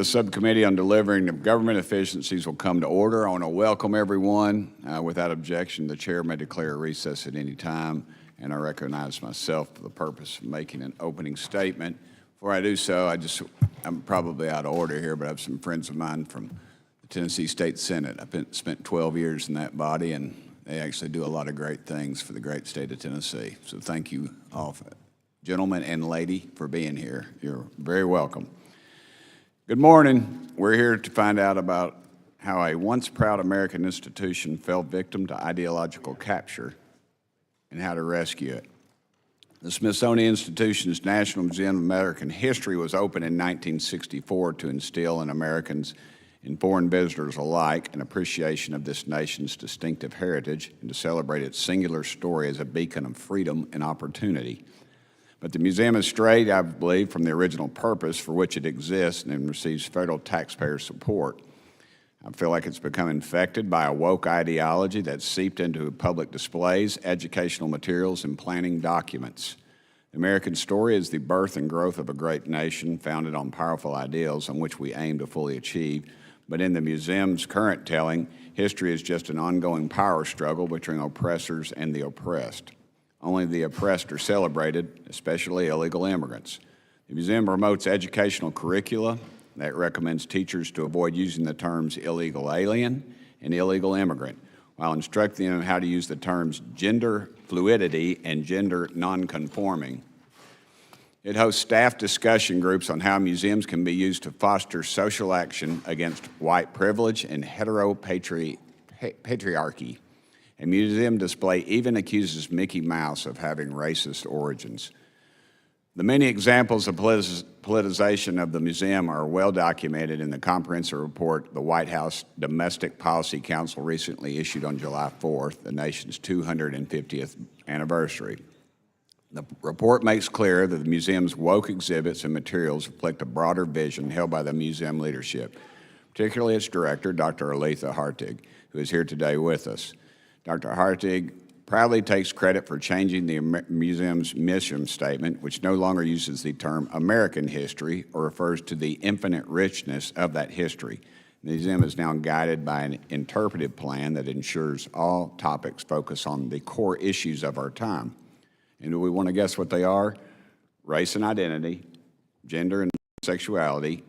The Subcommittee on Delivering of Government Efficiencies will come to order. I want to welcome everyone. Without objection, the chair may declare a recess at any time, and I recognize myself for the purpose of making an opening statement. Before I do so, I'm probably out of order here, but I have some friends of mine from the Tennessee State Senate. I've spent 12 years in that body, and they actually do a lot of great things for the great state of Tennessee. So thank you all, gentlemen and lady, for being here. You're very welcome. Good morning. We're here to find out about how a once proud American institution fell victim to ideological capture and how to rescue it. The Smithsonian Institution's National Museum of American History was opened in 1964 to instill in Americans and foreign visitors alike an appreciation of this nation's distinctive heritage and to celebrate its singular story as a beacon of freedom and opportunity. But the museum has strayed, I believe, from the original purpose for which it exists and receives federal taxpayer support. I feel like it's become infected by a woke ideology that's seeped into public displays, educational materials, and planning documents. The American story is the birth and growth of a great nation founded on powerful ideals on which we aim to fully achieve. But in the museum's current telling, history is just an ongoing power struggle between oppressors and the oppressed. Only the oppressed are celebrated, especially illegal immigrants. The museum promotes educational curricula that recommends teachers to avoid using the terms illegal alien and illegal immigrant, while instructing them how to use the terms gender fluidity and gender nonconforming. It hosts staff discussion groups on how museums can be used to foster social action against white privilege and heteropatriarchy. A museum display even accuses Mickey Mouse of having racist origins. The many examples of politicization of the museum are well documented in the comprehensive report the White House Domestic Policy Council recently issued on July 4th, the nation's 250th anniversary. The report makes clear that the museum's woke exhibits and materials reflect a broader vision held by the museum leadership, particularly its director, Dr. Aletha Hartig, who is here today with us. Dr. Hartig proudly takes credit for changing the museum's mission statement, which no longer uses the term American history or refers to the infinite richness of that history. The museum is now guided by an interpretive plan that ensures all topics focus on the core issues of our time. And do we want to guess what they are? Race and identity, gender and sexuality,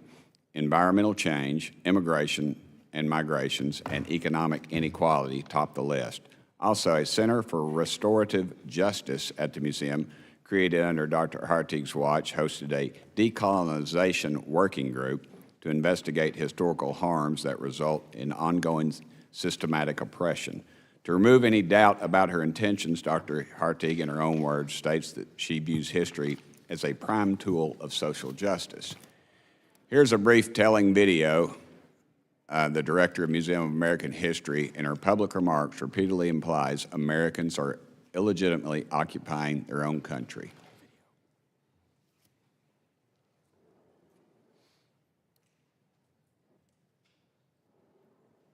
environmental change, immigration and migrations, and economic inequality top the list. Also, a Center for Restorative Justice at the museum, created under Dr. Hartig's watch, hosted a decolonization working group to investigate historical harms that result in ongoing systematic oppression. To remove any doubt about her intentions, Dr. Hartig, in her own words, states that she views history as a prime tool of social justice. Here's a brief telling video. The director of Museum of American History, in her public remarks, repeatedly implies Americans are illegitimately occupying their own country.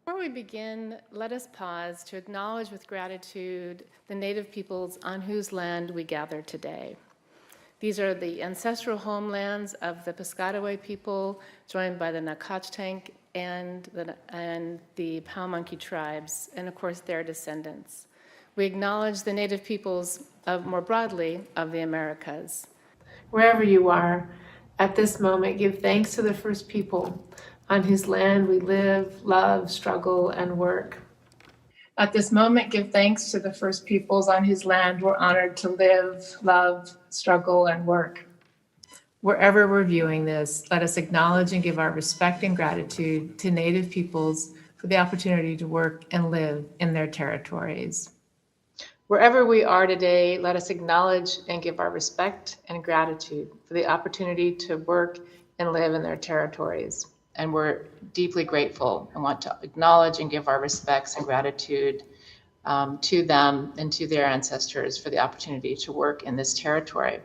Before we begin, let us pause to acknowledge with gratitude the Native peoples on whose land we gather today. These are the ancestral homelands of the Piscataway people, joined by the Nacotchtank and the Paumanki tribes, and of course their descendants. We acknowledge the Native peoples more broadly of the Americas. Wherever you are, at this moment, give thanks to the first people on whose land we live, love, struggle, and work. At this moment, give thanks to the first peoples on whose land we're honored to live, love, struggle, and work. Wherever we're viewing this, let us acknowledge and give our respect and gratitude to Native peoples for the opportunity to work and live in their territories. Wherever we are today, let us acknowledge and give our respect and gratitude for the opportunity to work and live in their territories. And we're deeply grateful and want to acknowledge and give our respects and gratitude to them and to their ancestors for the opportunity to work in this territory.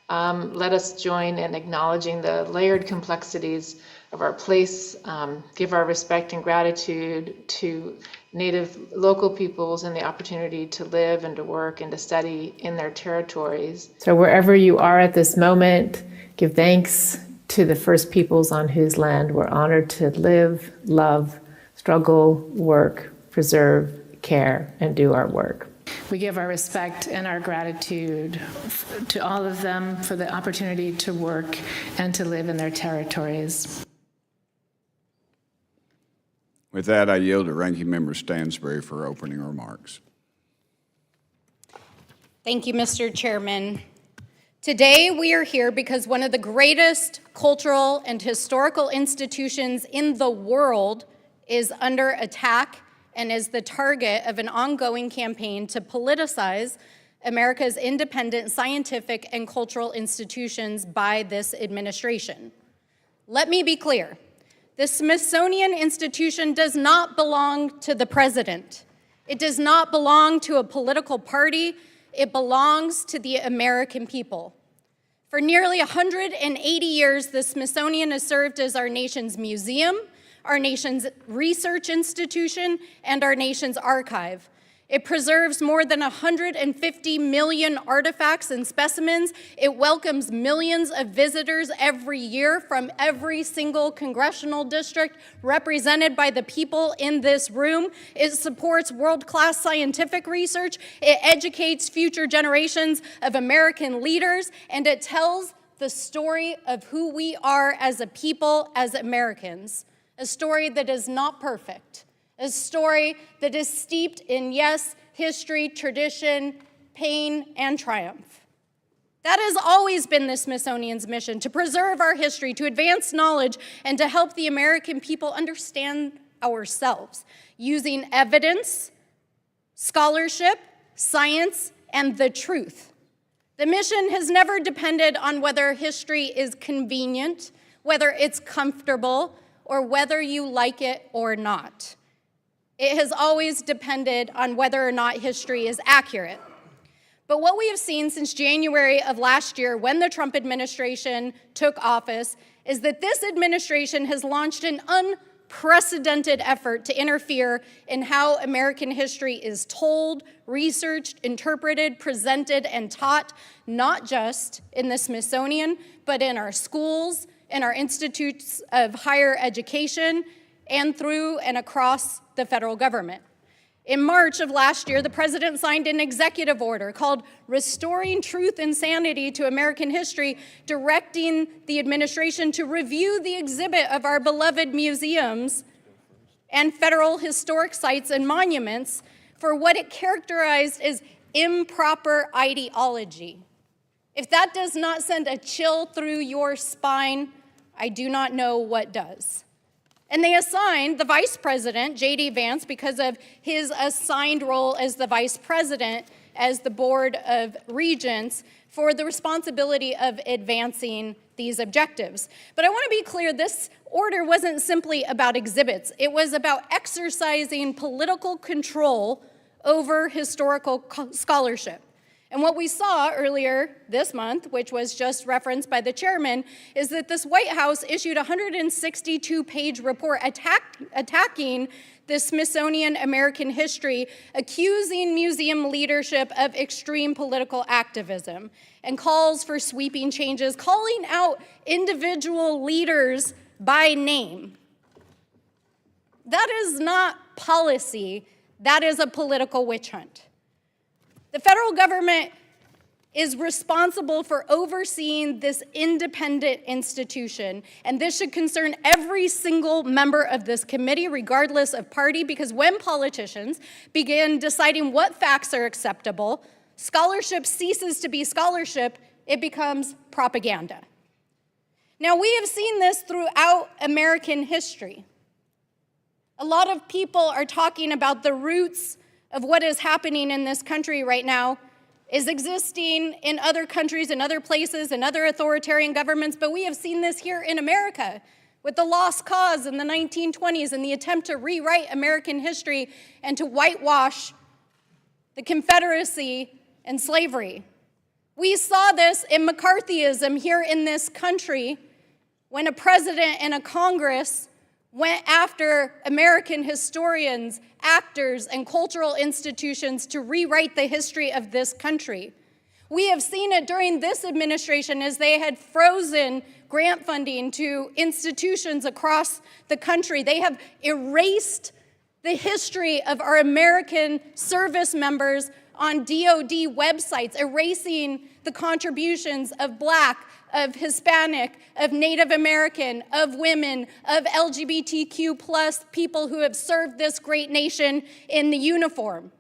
Let us join in acknowledging the layered complexities of our place, give our respect and gratitude to Native local peoples and the opportunity to live and to work and to study in their territories. So wherever you are at this moment, give thanks to the first peoples on whose land we're honored to live, love, struggle, work, preserve, care, and do our work. We give our respect and our gratitude to all of them for the opportunity to work and to live in their territories. With that, I yield to Ranking Member Stansbury for opening remarks. Thank you, Mr. Chairman. Today, we are here because one of the greatest cultural and historical institutions in the world is under attack and is the target of an ongoing campaign to politicize America's independent scientific and cultural institutions by this administration. Let me be clear. The Smithsonian Institution does not belong to the president. It does not belong to a political party. It belongs to the American people. For nearly 180 years, the Smithsonian has served as our nation's museum, our nation's research institution, and our nation's archive. It preserves more than 150 million artifacts and specimens. It welcomes millions of visitors every year from every single congressional district represented by the people in this room. It supports world-class scientific research. It educates future generations of American leaders, and it tells the story of who we are as a people, as Americans. A story that is not perfect. A story that is steeped in, yes, history, tradition, pain, and triumph. That has always been the Smithsonian's mission, to preserve our history, to advance knowledge, and to help the American people understand ourselves using evidence, scholarship, science, and the truth. The mission has never depended on whether history is convenient, whether it's comfortable, or whether you like it or not. It has always depended on whether or not history is accurate. But what we have seen since January of last year, when the Trump administration took office, is that this administration has launched an unprecedented effort to interfere in how American history is told, researched, interpreted, presented, and taught, not just in the Smithsonian, but in our schools, in our institutes of higher education, and through and across the federal government. In March of last year, the president signed an executive order called Restoring Truth and Sanity to American History, directing the administration to review the exhibit of our beloved museums and federal historic sites and monuments for what it characterized as improper ideology. If that does not send a chill through your spine, I do not know what does. And they assigned the vice president, J.D. Vance, because of his assigned role as the vice president, as the Board of Regents, for the responsibility of advancing these objectives. But I want to be clear, this order wasn't simply about exhibits. It was about exercising political control over historical scholarship. And what we saw earlier this month, which was just referenced by the chairman, is that this White House issued a 162-page report attacking the Smithsonian American History, accusing museum leadership of extreme political activism, and calls for sweeping changes, calling out individual leaders by name. That is not policy, that is a political witch hunt. The federal government is responsible for overseeing this independent institution, and this should concern every single member of this committee, regardless of party, because when politicians begin deciding what facts are acceptable, scholarship ceases to be scholarship, it becomes propaganda. Now, we have seen this throughout American history. A lot of people are talking about the roots of what is happening in this country right now is existing in other countries, in other places, in other authoritarian governments, but we have seen this here in America with the Lost Cause in the 1920s and the attempt to rewrite American history and to whitewash the Confederacy and slavery. We saw this in McCarthyism here in this country when a president and a Congress went after American historians, actors, and cultural institutions to rewrite the history of this country. We have seen it during this administration as they had frozen grant funding to institutions across the country. They have erased the history of our American service members on DOD websites, erasing the contributions of Black, of Hispanic, of Native American, of women, of LGBTQ plus people who have served this great nation in the uniform.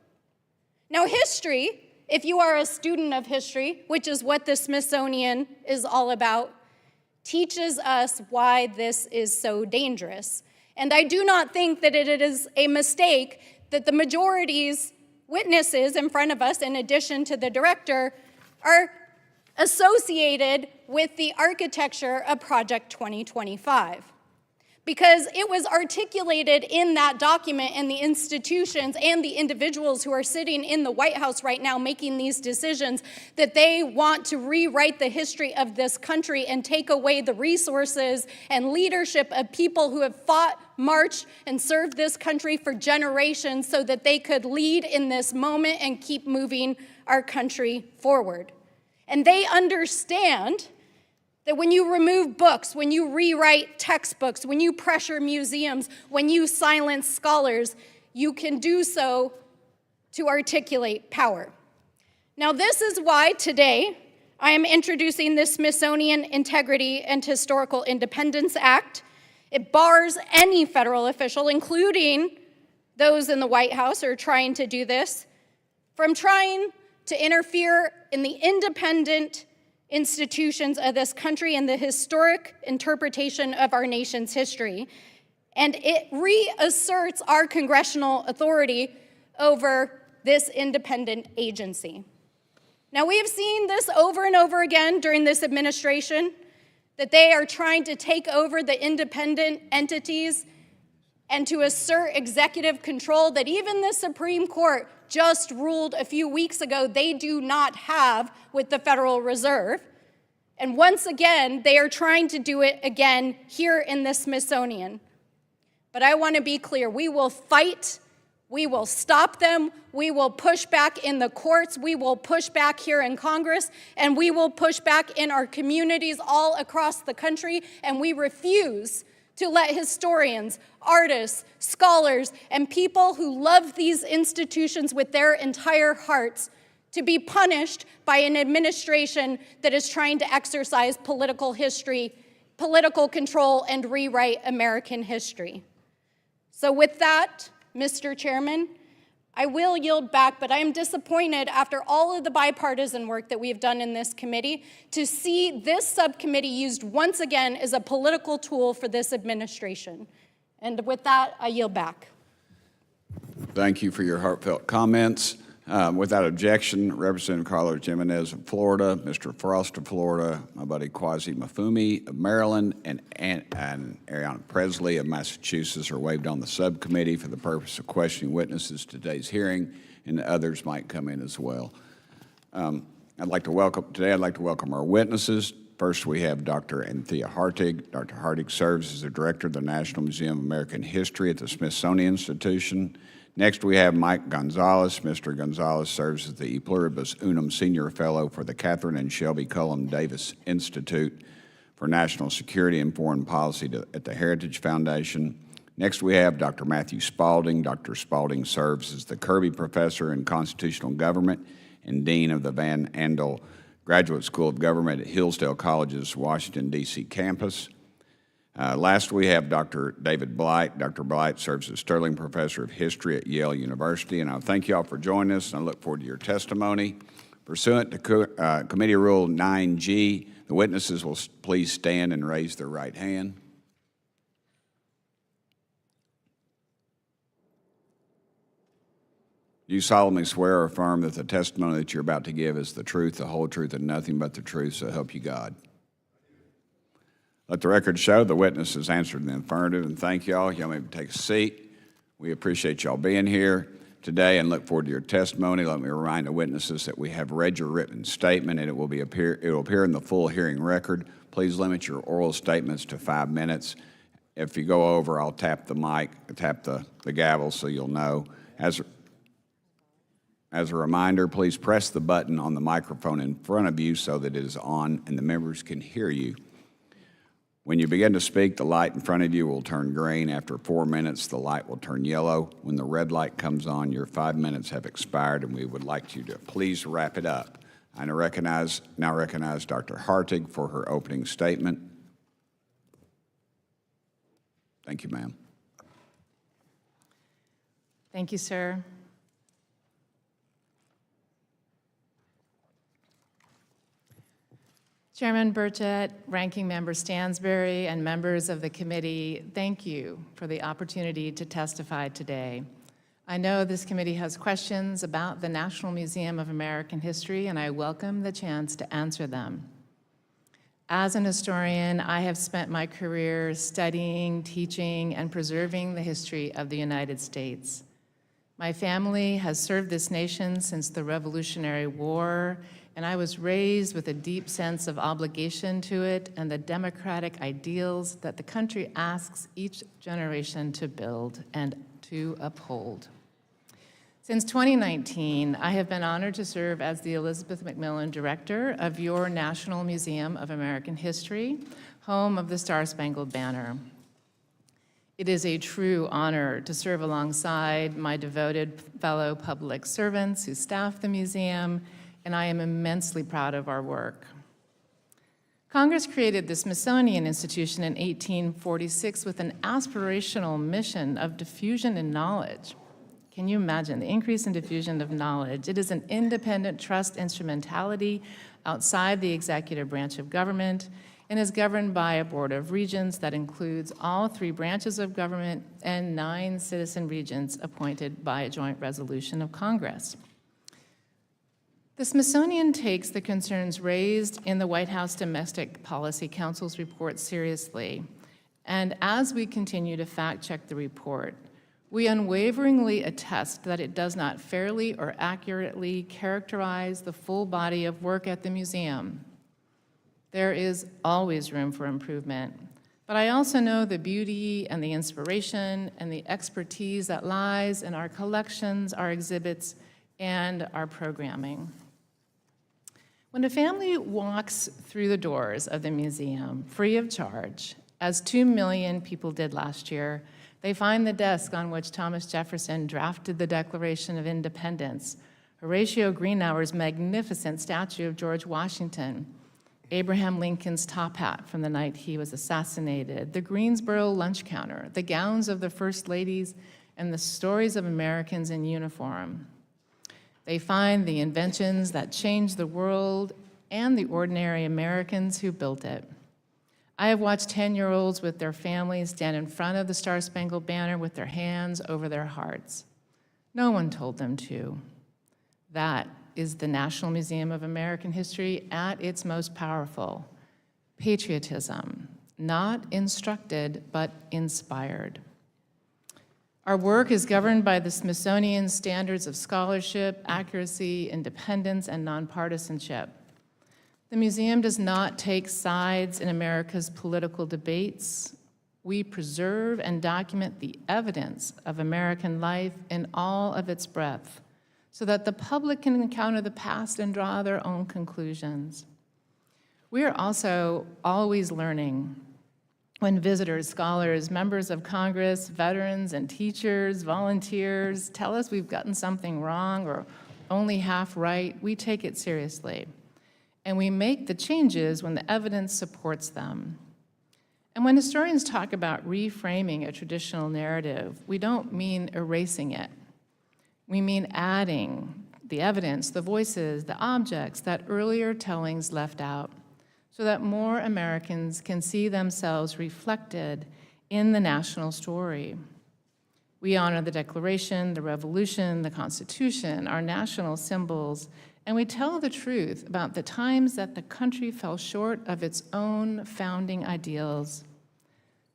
Now, history, if you are a student of history, which is what the Smithsonian is all about, teaches us why this is so dangerous. And I do not think that it is a mistake that the majority's witnesses in front of us, in addition to the director, are associated with the architecture of Project 2025. Because it was articulated in that document, and the institutions and the individuals who are sitting in the White House right now making these decisions, that they want to rewrite the history of this country and take away the resources and leadership of people who have fought, marched, and served this country for generations so that they could lead in this moment and keep moving our country forward. And they understand that when you remove books, when you rewrite textbooks, when you pressure museums, when you silence scholars, you can do so to articulate power. Now, this is why today I am introducing the Smithsonian Integrity and Historical Independence Act. It bars any federal official, including those in the White House who are trying to do this, from trying to interfere in the independent institutions of this country and the historic interpretation of our nation's history. And it reasserts our congressional authority over this independent agency. Now, we have seen this over and over again during this administration, that they are trying to take over the independent entities and to assert executive control that even the Supreme Court just ruled a few weeks ago they do not have with the Federal Reserve. And once again, they are trying to do it again here in the Smithsonian. But I want to be clear, we will fight, we will stop them, we will push back in the courts, we will push back here in Congress, and we will push back in our communities all across the country, and we refuse to let historians, artists, scholars, and people who love these institutions with their entire hearts to be punished by an administration that is trying to exercise political history, political control, and rewrite American history. So with that, Mr. Chairman, I will yield back, but I am disappointed after all of the bipartisan work that we have done in this committee to see this subcommittee used once again as a political tool for this administration. And with that, I yield back. Thank you for your heartfelt comments. Without objection, Representative Carlos Jimenez of Florida, Mr. Frost of Florida, my buddy Quasi Mafumi of Maryland, and Ariana Presley of Massachusetts are waived on the subcommittee for the purpose of questioning witnesses to today's hearing, and others might come in as well. I'd like to welcome our witnesses. First, we have Dr. Anthea Hartig. Dr. Hartig serves as the director of the National Museum of American History at the Smithsonian Institution. Next, we have Mike Gonzalez. Mr. Gonzalez serves as the E Pluribus Unum Senior Fellow for the Catherine and Shelby Cullum Davis Institute for National Security and Foreign Policy at the Heritage Foundation. Next, we have Dr. Matthew Spalding. Dr. Spalding serves as the Kirby Professor in Constitutional Government and Dean of the Van Andel Graduate School of Government at Hillsdale College's Washington, D.C. campus. Last, we have Dr. David Blight. Dr. Blight serves as Sterling Professor of History at Yale University. And I thank you all for joining us, and I look forward to your testimony. Pursuant to Committee Rule 9G, the witnesses will please stand and raise their right hand. Do you solemnly swear or affirm that the testimony that you're about to give is the truth, the whole truth, and nothing but the truth, so help you God? Let the record show the witness has answered in the affirmative, and thank y'all. Y'all may take a seat. We appreciate y'all being here today and look forward to your testimony. Let me remind the witnesses that we have read your written statement, and it will appear in the full hearing record. Please limit your oral statements to 5 minutes. If you go over, I'll tap the mic, tap the gavel so you'll know. As a reminder, please press the button on the microphone in front of you so that it is on and the members can hear you. When you begin to speak, the light in front of you will turn green. After 4 minutes, the light will turn yellow. When the red light comes on, your 5 minutes have expired, and we would like you to please wrap it up. I now recognize Dr. Hartig for her opening statement. Thank you, ma'am. Thank you, sir. Chairman Burchett, Ranking Member Stansberry, and members of the committee, thank you for the opportunity to testify today. I know this committee has questions about the National Museum of American History, and I welcome the chance to answer them. As an historian, I have spent my career studying, teaching, and preserving the history of the United States. My family has served this nation since the Revolutionary War, and I was raised with a deep sense of obligation to it and the democratic ideals that the country asks each generation to build and to uphold. Since 2019, I have been honored to serve as the Elizabeth McMillan Director of your National Museum of American History, home of the Star-Spangled Banner. It is a true honor to serve alongside my devoted fellow public servants who staff the museum, and I am immensely proud of our work. Congress created the Smithsonian Institution in 1846 with an aspirational mission of diffusion in knowledge. Can you imagine the increase in diffusion of knowledge? It is an independent trust instrumentality outside the executive branch of government and is governed by a board of regents that includes all 3 branches of government and 9 citizen regents appointed by a joint resolution of Congress. The Smithsonian takes the concerns raised in the White House Domestic Policy Council's report seriously, and as we continue to fact-check the report, we unwaveringly attest that it does not fairly or accurately characterize the full body of work at the museum. There is always room for improvement, but I also know the beauty and the inspiration and the expertise that lies in our collections, our exhibits, and our programming. When a family walks through the doors of the museum free of charge, as 2 million people did last year, they find the desk on which Thomas Jefferson drafted the Declaration of Independence, Horatio Greenhour's magnificent statue of George Washington, Abraham Lincoln's top hat from the night he was assassinated, the Greensboro lunch counter, the gowns of the first ladies, and the stories of Americans in uniform. They find the inventions that changed the world and the ordinary Americans who built it. I have watched 10-year-olds with their families stand in front of the Star-Spangled Banner with their hands over their hearts. No one told them to. That is the National Museum of American History at its most powerful. Patriotism, not instructed, but inspired. Our work is governed by the Smithsonian standards of scholarship, accuracy, independence, and nonpartisanship. The museum does not take sides in America's political debates. We preserve and document the evidence of American life in all of its breadth, so that the public can encounter the past and draw their own conclusions. We are also always learning. When visitors, scholars, members of Congress, veterans, and teachers, volunteers tell us we've gotten something wrong or only half right, we take it seriously. And we make the changes when the evidence supports them. And when historians talk about reframing a traditional narrative, we don't mean erasing it. We mean adding the evidence, the voices, the objects that earlier tellings left out, so that more Americans can see themselves reflected in the national story. We honor the Declaration, the Revolution, the Constitution, our national symbols, and we tell the truth about the times that the country fell short of its own founding ideals.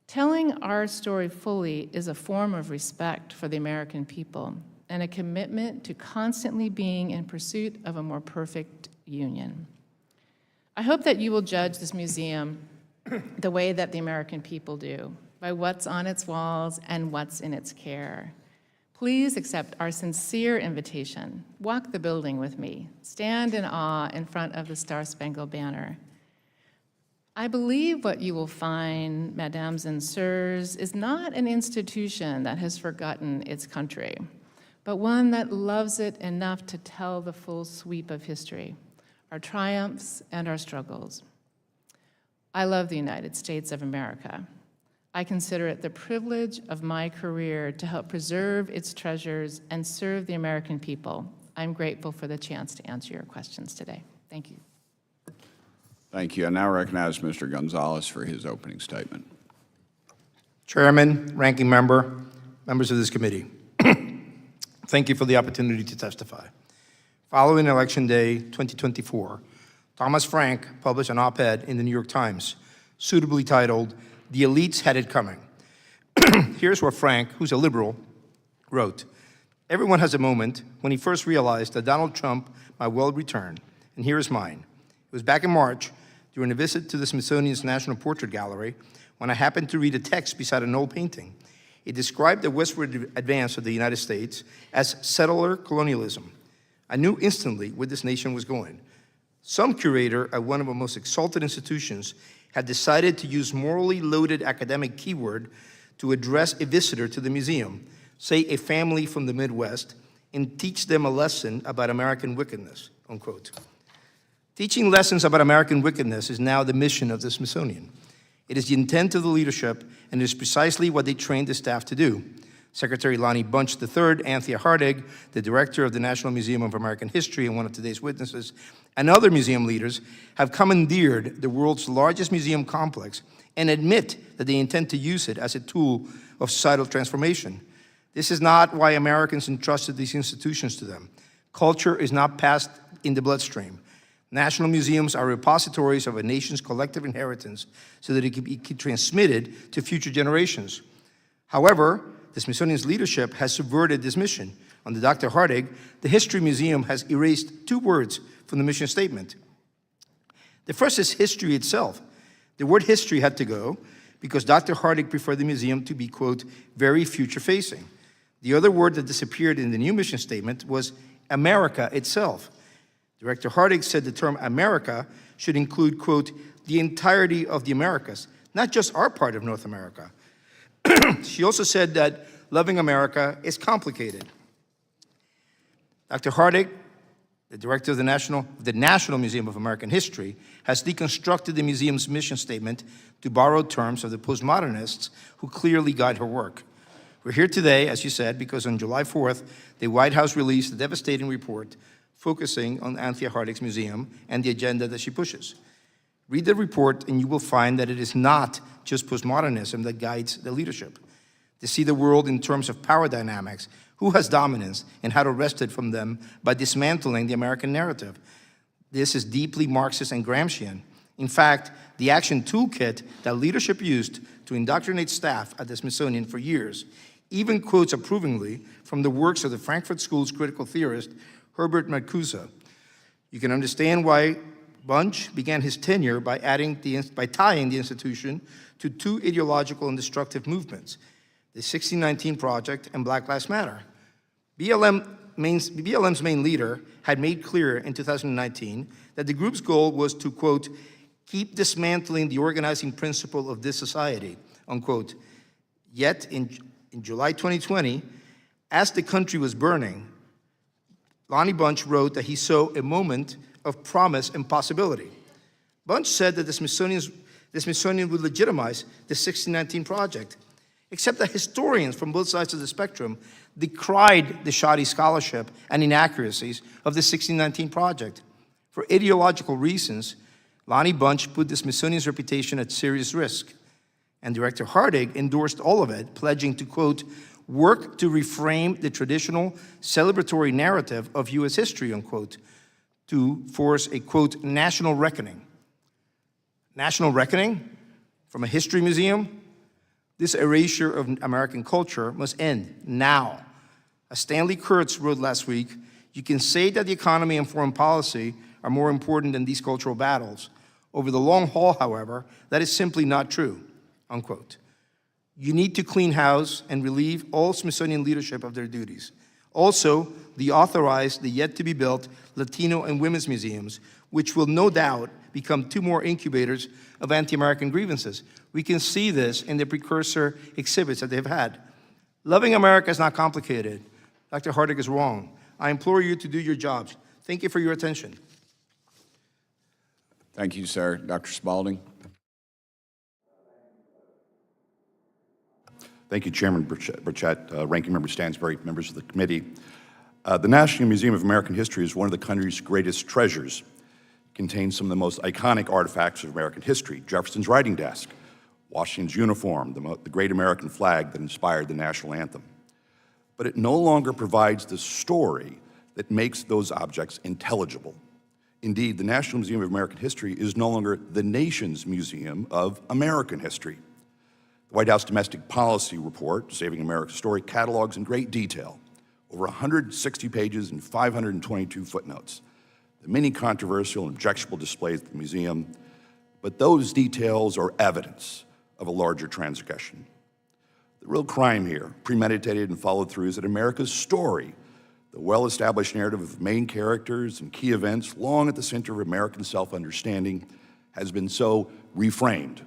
Telling our story fully is a form of respect for the American people and a commitment to constantly being in pursuit of a more perfect union. I hope that you will judge this museum the way that the American people do, by what's on its walls and what's in its care. Please accept our sincere invitation. Walk the building with me. Stand in awe in front of the Star-Spangled Banner. I believe what you will find, mesdames and sirs, is not an institution that has forgotten its country, but one that loves it enough to tell the full sweep of history, our triumphs and our struggles. I love the United States of America. I consider it the privilege of my career to help preserve its treasures and serve the American people. I'm grateful for the chance to answer your questions today. Thank you. Thank you. I now recognize Mr. Gonzalez for his opening statement. Chairman, Ranking Member, members of this committee, thank you for the opportunity to testify. Following Election Day 2024, Thomas Frank published an op-ed in the New York Times, suitably titled, "The Elites Had It Coming." Here's what Frank, who's a liberal, wrote. Everyone has a moment when he first realized that Donald Trump might well return, and here is mine. It was back in March, during a visit to the Smithsonian's National Portrait Gallery, when I happened to read a text beside an old painting. It described the westward advance of the United States as settler colonialism. I knew instantly where this nation was going. Some curator at one of the most exalted institutions had decided to use morally loaded academic keyword to address a visitor to the museum, say a family from the Midwest, and teach them a lesson about American wickedness, unquote. Teaching lessons about American wickedness is now the mission of the Smithsonian. It is the intent of the leadership, and it is precisely what they trained the staff to do. Secretary Lonnie Bunch III, Anthea Hardig, the director of the National Museum of American History and one of today's witnesses, and other museum leaders have commandeered the world's largest museum complex and admit that they intend to use it as a tool of societal transformation. This is not why Americans entrusted these institutions to them. Culture is not passed in the bloodstream. National museums are repositories of a nation's collective inheritance so that it can be transmitted to future generations. However, the Smithsonian's leadership has subverted this mission. Under Dr. Hardig, the History Museum has erased 2 words from the mission statement. The first is history itself. The word history had to go because Dr. Hardig preferred the museum to be, quote, very future-facing. The other word that disappeared in the new mission statement was America itself. Director Hardig said the term America should include, quote, the entirety of the Americas, not just our part of North America. She also said that loving America is complicated. Dr. Hardig, the director of the National Museum of American History, has deconstructed the museum's mission statement to borrow terms of the postmodernists who clearly guide her work. We're here today, as you said, because on July 4th, the White House released a devastating report focusing on Anthea Hardig's museum and the agenda that she pushes. Read the report and you will find that it is not just postmodernism that guides the leadership. They see the world in terms of power dynamics, who has dominance, and how to wrest it from them by dismantling the American narrative. This is deeply Marxist and Gramscian. In fact, the action toolkit that leadership used to indoctrinate staff at the Smithsonian for years even quotes approvingly from the works of the Frankfurt School's critical theorist, Herbert Marcuse. You can understand why Bunch began his tenure by tying the institution to 2 ideological and destructive movements, the 1619 Project and Black Lives Matter. BLM's main leader had made clear in 2019 that the group's goal was to, quote, keep dismantling the organizing principle of this society, unquote. Yet in July 2020, as the country was burning, Lonnie Bunch wrote that he saw a moment of promise and possibility. Bunch said that the Smithsonian would legitimize the 1619 Project, except that historians from both sides of the spectrum decried the shoddy scholarship and inaccuracies of the 1619 Project. For ideological reasons, Lonnie Bunch put the Smithsonian's reputation at serious risk, and Director Hardig endorsed all of it, pledging to, quote, work to reframe the traditional celebratory narrative of U.S. history, unquote, to force a, quote, national reckoning. National reckoning from a history museum? This erasure of American culture must end now. As Stanley Kurtz wrote last week, you can say that the economy and foreign policy are more important than these cultural battles. Over the long haul, however, that is simply not true, unquote. You need to clean house and relieve all Smithsonian leadership of their duties. Also, deauthorize the yet-to-be-built Latino and women's museums, which will no doubt become two more incubators of anti-American grievances. We can see this in the precursor exhibits that they've had. Loving America is not complicated. Dr. Hardig is wrong. I implore you to do your jobs. Thank you for your attention. Thank you, sir. Dr. Spalding. Thank you, Chairman Burchett, Ranking Member Stansbury, members of the committee. The National Museum of American History is one of the country's greatest treasures. It contains some of the most iconic artifacts of American history: Jefferson's writing desk, Washington's uniform, the great American flag that inspired the national anthem. But it no longer provides the story that makes those objects intelligible. Indeed, the National Museum of American History is no longer the nation's museum of American history. The White House Domestic Policy Report, Saving America's Story, catalogs in great detail, over 160 pages and 522 footnotes, the many controversial and objectionable displays at the museum, but those details are evidence of a larger transgression. The real crime here, premeditated and followed through, is that America's story, the well-established narrative of main characters and key events, long at the center of American self-understanding, has been so reframed,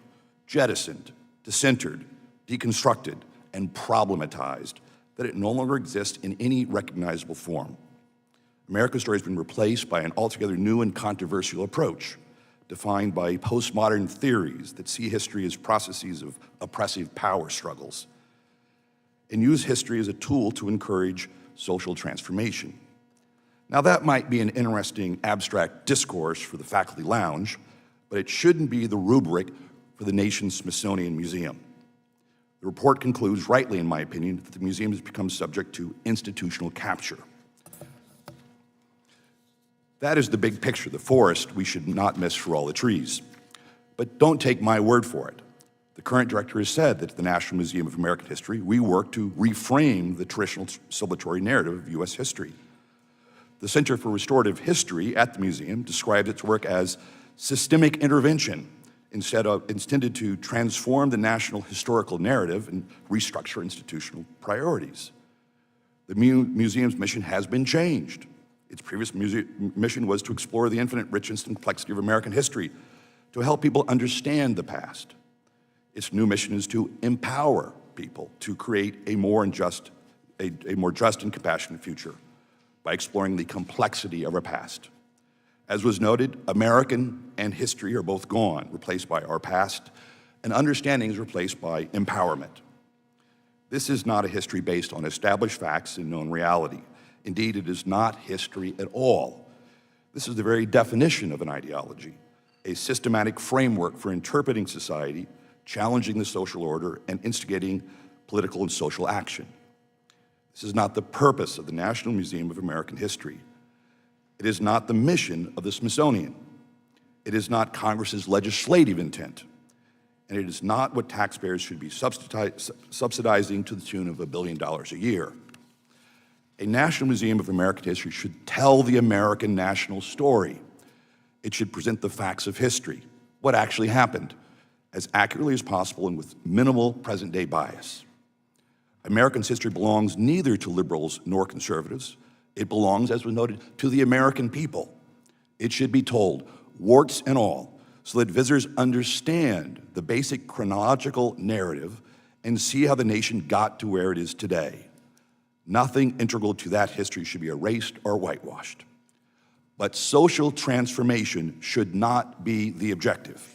jettisoned, decentered, deconstructed, and problematized that it no longer exists in any recognizable form. America's story has been replaced by an altogether new and controversial approach, defined by postmodern theories that see history as processes of oppressive power struggles, and use history as a tool to encourage social transformation. Now, that might be an interesting abstract discourse for the faculty lounge, but it shouldn't be the rubric for the nation's Smithsonian Museum. The report concludes, rightly in my opinion, that the museum has become subject to institutional capture. That is the big picture, the forest we should not miss for all the trees. But don't take my word for it. The current director has said that at the National Museum of American History, we work to reframe the traditional celebratory narrative of U.S. history. The Center for Restorative History at the museum describes its work as systemic intervention, intended to transform the national historical narrative and restructure institutional priorities. The museum's mission has been changed. Its previous mission was to explore the infinite richness and complexity of American history, to help people understand the past. Its new mission is to empower people to create a more just and compassionate future by exploring the complexity of our past. As was noted, American and history are both gone, replaced by our past, and understanding is replaced by empowerment. This is not a history based on established facts and known reality. Indeed, it is not history at all. This is the very definition of an ideology, a systematic framework for interpreting society, challenging the social order, and instigating political and social action. This is not the purpose of the National Museum of American History. It is not the mission of the Smithsonian. It is not Congress's legislative intent. And it is not what taxpayers should be subsidizing to the tune of $1 billion a year. A National Museum of American History should tell the American national story. It should present the facts of history, what actually happened, as accurately as possible and with minimal present-day bias. Americans' history belongs neither to liberals nor conservatives. It belongs, as was noted, to the American people. It should be told, warts and all, so that visitors understand the basic chronological narrative and see how the nation got to where it is today. Nothing integral to that history should be erased or whitewashed. But social transformation should not be the objective.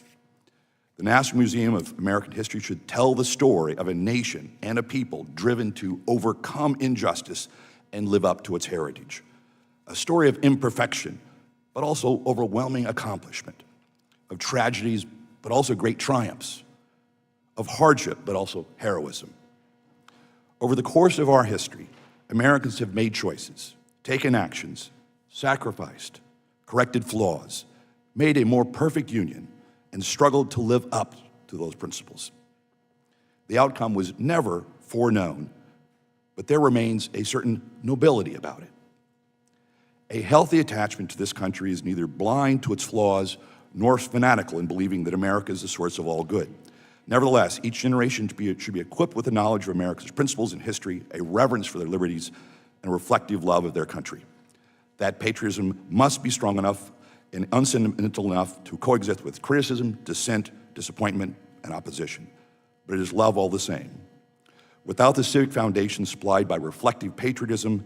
The National Museum of American History should tell the story of a nation and a people driven to overcome injustice and live up to its heritage. A story of imperfection, but also overwhelming accomplishment, of tragedies, but also great triumphs, of hardship, but also heroism. Over the course of our history, Americans have made choices, taken actions, sacrificed, corrected flaws, made a more perfect union, and struggled to live up to those principles. The outcome was never foreknown, but there remains a certain nobility about it. A healthy attachment to this country is neither blind to its flaws nor fanatical in believing that America is the source of all good. Nevertheless, each generation should be equipped with a knowledge of America's principles and history, a reverence for their liberties, and a reflective love of their country. That patriotism must be strong enough and unsentimental enough to coexist with criticism, dissent, disappointment, and opposition. But it is love all the same. Without the civic foundation supplied by reflective patriotism,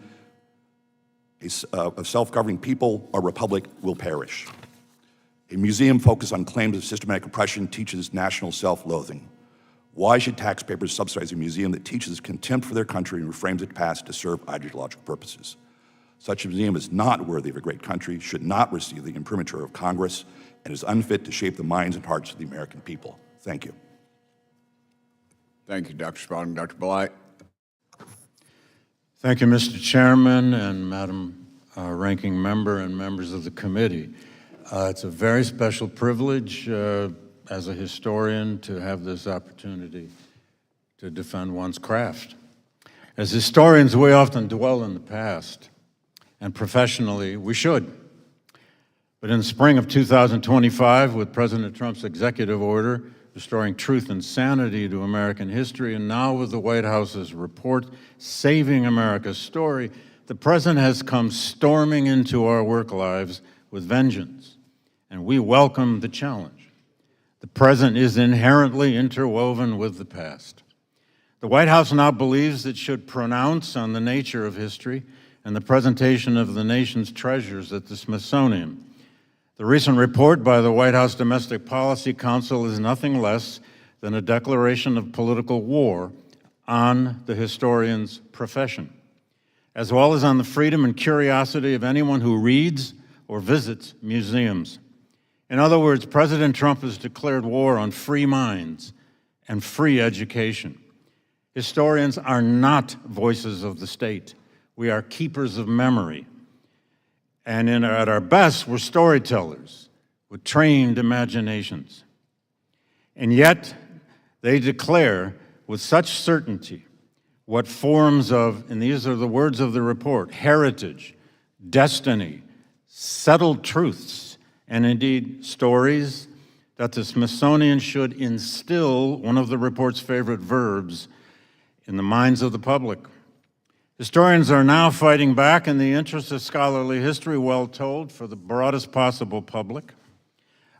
a self-governing people, our republic will perish. A museum focused on claims of systematic oppression teaches national self-loathing. Why should taxpayers subsidize a museum that teaches contempt for their country and reframes its past to serve ideological purposes? Such a museum is not worthy of a great country, should not receive the imprimatur of Congress, and is unfit to shape the minds and hearts of the American people. Thank you. Thank you, Dr. Spalding. Dr. Blight. Thank you, Mr. Chairman and Madam Ranking Member and members of the committee. It's a very special privilege as a historian to have this opportunity to defend one's craft. As historians, we often dwell in the past, and professionally, we should. But in the spring of 2025, with President Trump's executive order restoring truth and sanity to American history, and now with the White House's report Saving America's Story, the President has come storming into our work lives with vengeance, and we welcome the challenge. The present is inherently interwoven with the past. The White House now believes it should pronounce on the nature of history and the presentation of the nation's treasures at the Smithsonian. The recent report by the White House Domestic Policy Council is nothing less than a declaration of political war on the historian's profession, as well as on the freedom and curiosity of anyone who reads or visits museums. In other words, President Trump has declared war on free minds and free education. Historians are not voices of the state. We are keepers of memory. And at our best, we're storytellers with trained imaginations. And yet, they declare with such certainty what forms of, and these are the words of the report, heritage, destiny, settled truths, and indeed stories, that the Smithsonian should instill one of the report's favorite verbs in the minds of the public. Historians are now fighting back in the interest of scholarly history well told for the broadest possible public.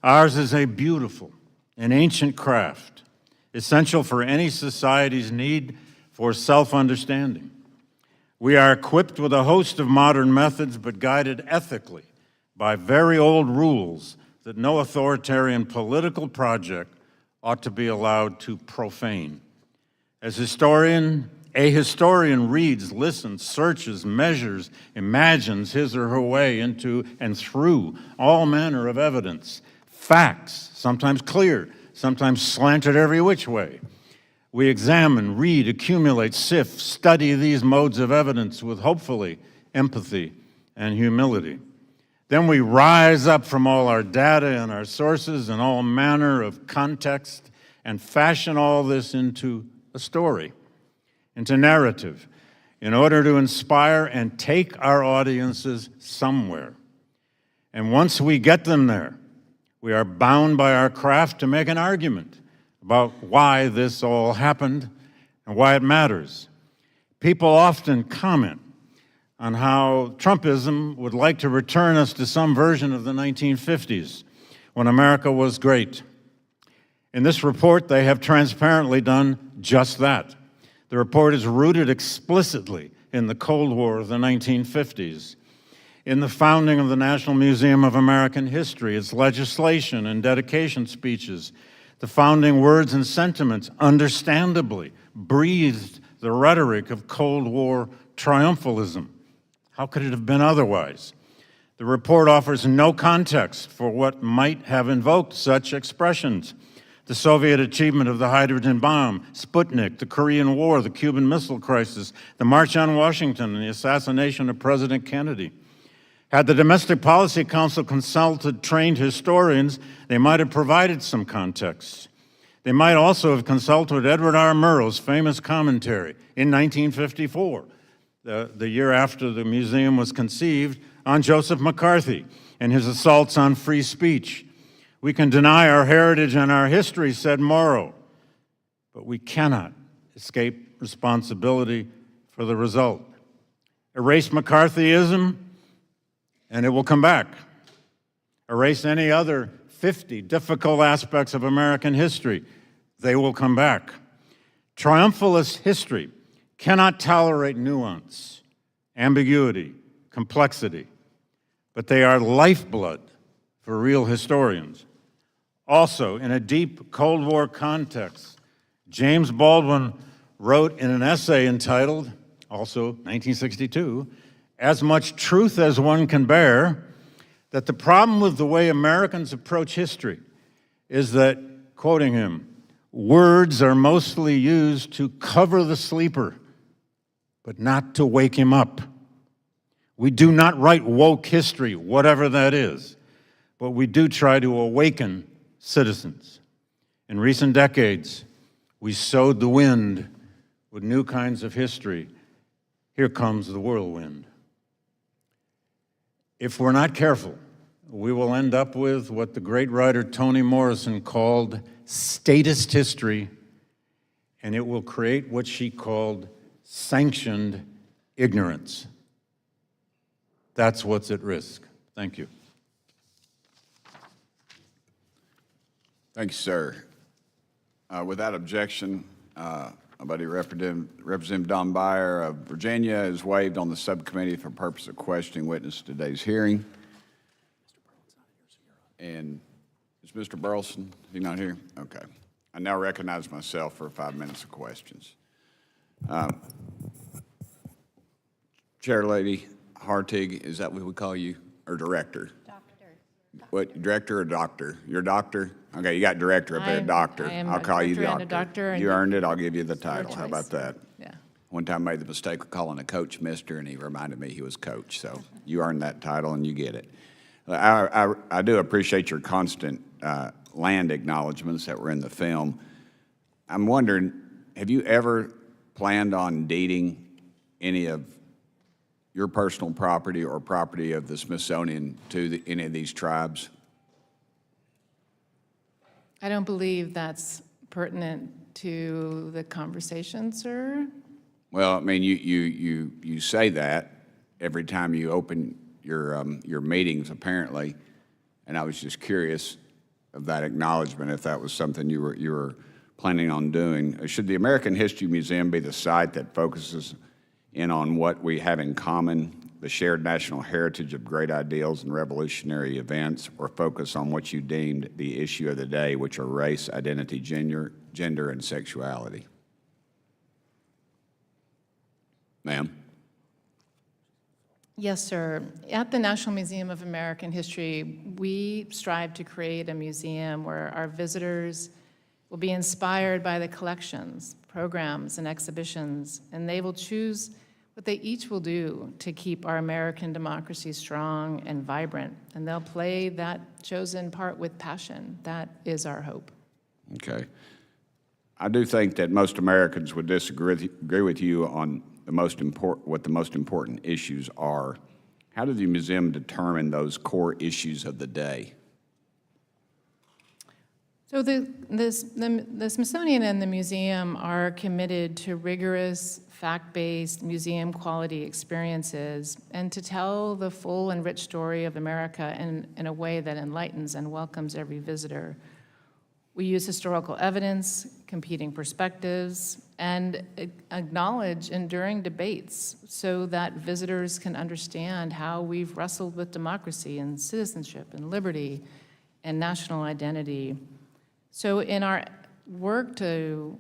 Ours is a beautiful and ancient craft, essential for any society's need for self-understanding. We are equipped with a host of modern methods, but guided ethically by very old rules that no authoritarian political project ought to be allowed to profane. As a historian reads, listens, searches, measures, imagines his or her way into and through all manner of evidence, facts, sometimes clear, sometimes slanted every which way. We examine, read, accumulate, sift, study these modes of evidence with hopefully empathy and humility. Then we rise up from all our data and our sources and all manner of context and fashion all this into a story, into narrative, in order to inspire and take our audiences somewhere. And once we get them there, we are bound by our craft to make an argument about why this all happened and why it matters. People often comment on how Trumpism would like to return us to some version of the 1950s, when America was great. In this report, they have transparently done just that. The report is rooted explicitly in the Cold War of the 1950s, in the founding of the National Museum of American History, its legislation and dedication speeches. The founding words and sentiments understandably breathed the rhetoric of Cold War triumphalism. How could it have been otherwise? The report offers no context for what might have invoked such expressions. The Soviet achievement of the hydrogen bomb, Sputnik, the Korean War, the Cuban Missile Crisis, the March on Washington, and the assassination of President Kennedy. Had the Domestic Policy Council consulted trained historians, they might have provided some context. They might also have consulted Edward R. Murrow's famous commentary in 1954, the year after the museum was conceived, on Joseph McCarthy and his assaults on free speech. We can deny our heritage and our history, said Morrow, but we cannot escape responsibility for the result. Erase McCarthyism, and it will come back. Erase any other 50 difficult aspects of American history. They will come back. Triumphalist history cannot tolerate nuance, ambiguity, complexity, but they are lifeblood for real historians. Also, in a deep Cold War context, James Baldwin wrote in an essay entitled, also 1962, "As Much Truth as One Can Bear," that the problem with the way Americans approach history is that, quoting him, "words are mostly used to cover the sleeper, but not to wake him up. We do not write woke history, whatever that is, but we do try to awaken citizens. In recent decades, we sowed the wind with new kinds of history. Here comes the whirlwind." If we're not careful, we will end up with what the great writer Toni Morrison called statist history, and it will create what she called sanctioned ignorance. That's what's at risk. Thank you. Thank you, sir. Without objection, my buddy Representative Don Beyer of Virginia is waived on the subcommittee for purpose of questioning witness to today's hearing. And is Mr. Burleson, is he not here? Okay. I now recognize myself for 5 minutes of questions. Chair Lady Hartig, is that what we call you, or director? What, director or doctor? You're a doctor? Okay, you got director up there, doctor. I am I'll a call you director and a doctor. doctor, and You earned it, I'll give you the title. your How about choice. that? Yeah. One time I made the mistake of calling a coach mister, and he reminded me he was coach. So you earned that title, and you get it. I do appreciate your constant land acknowledgments that were in the film. I'm wondering, have you ever planned on deeding any of your personal property or property of the Smithsonian to any of these tribes? I don't believe that's pertinent to the conversation, sir. Well, I mean, you say that every time you open your meetings, apparently, and I was just curious of that acknowledgement, if that was something you were planning on doing. Should the American History Museum be the site that focuses in on what we have in common, the shared national heritage of great ideals and revolutionary events, or focus on what you deemed the issue of the day, which are race, identity, gender, and sexuality? Ma'am? Yes, sir. At the National Museum of American History, we strive to create a museum where our visitors will be inspired by the collections, programs, and exhibitions, and they will choose what they each will do to keep our American democracy strong and vibrant. And they'll play that chosen part with passion. That is our hope. Okay. I do think that most Americans would agree with you on what the most important issues are. How did the museum determine those core issues of the day? So the Smithsonian and the museum are committed to rigorous, fact-based, museum-quality experiences and to tell the full and rich story of America in a way that enlightens and welcomes every visitor. We use historical evidence, competing perspectives, and acknowledge enduring debates so that visitors can understand how we've wrestled with democracy and citizenship and liberty and national identity. So in our work to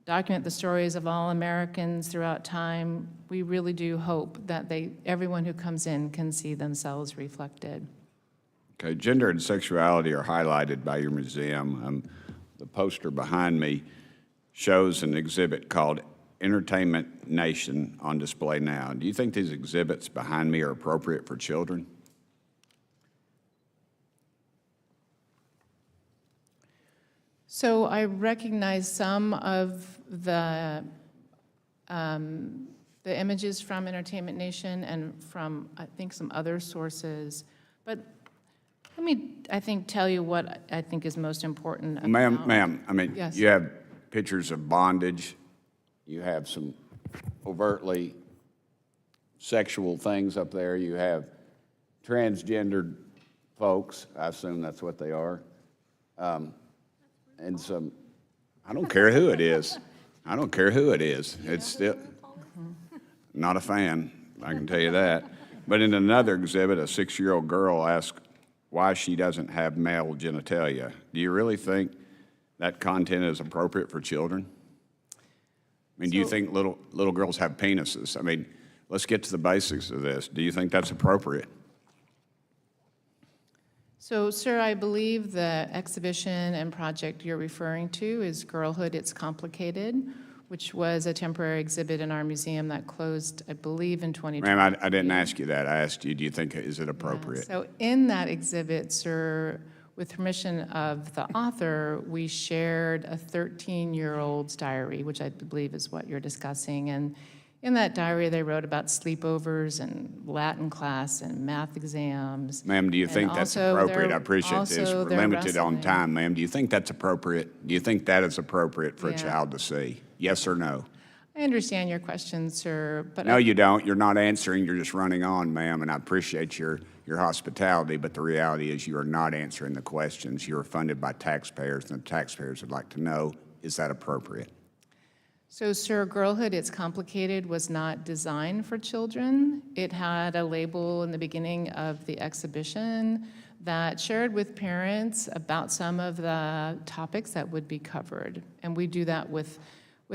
document the stories of all Americans throughout time, we really do hope that everyone who comes in can see themselves reflected. Okay, gender and sexuality are highlighted by your museum. The poster behind me shows an exhibit called Entertainment Nation on display now. Do you think these exhibits behind me are appropriate for children? So I recognize some of the images from Entertainment Nation and from, I think, some other sources. But let me, I think, tell you what I think is most important. Ma'am, I mean, Yes. you have pictures of bondage. You have some overtly sexual things up there. You have transgendered folks. I assume that's what they are. And some, I don't care who it is. I don't care who it is. It's still, not a fan, I can tell you that. But in another exhibit, a 6-year-old girl asked why she doesn't have male genitalia. Do you really think that content is appropriate for children? I mean, do you think little girls have penises? I mean, let's get to the basics of this. Do you think that's appropriate? So, sir, I believe the exhibition and project you're referring to is Girlhood, It's Complicated, which was a temporary exhibit in our museum that closed, I believe, in 2020. Ma'am, I didn't ask you that. I asked you, do you think, is it appropriate? So in that exhibit, sir, with permission of the author, we shared a 13-year-old's diary, which I believe is what you're discussing. And in that diary, they wrote about sleepovers and Latin class and math exams. Ma'am, do you think that's appropriate? I appreciate this. We're limited on time, ma'am. Do you think that's appropriate? Do you think that is appropriate for a child to see? Yes or no? I understand your question, sir, but No, you don't. You're not answering. You're just running on, ma'am, and I appreciate your hospitality, but the reality is you are not answering the questions. You are funded by taxpayers, and the taxpayers would like to know, is that appropriate? So, sir, Girlhood, It's Complicated was not designed for children. It had a label in the beginning of the exhibition that shared with parents about some of the topics that would be covered. And we do that with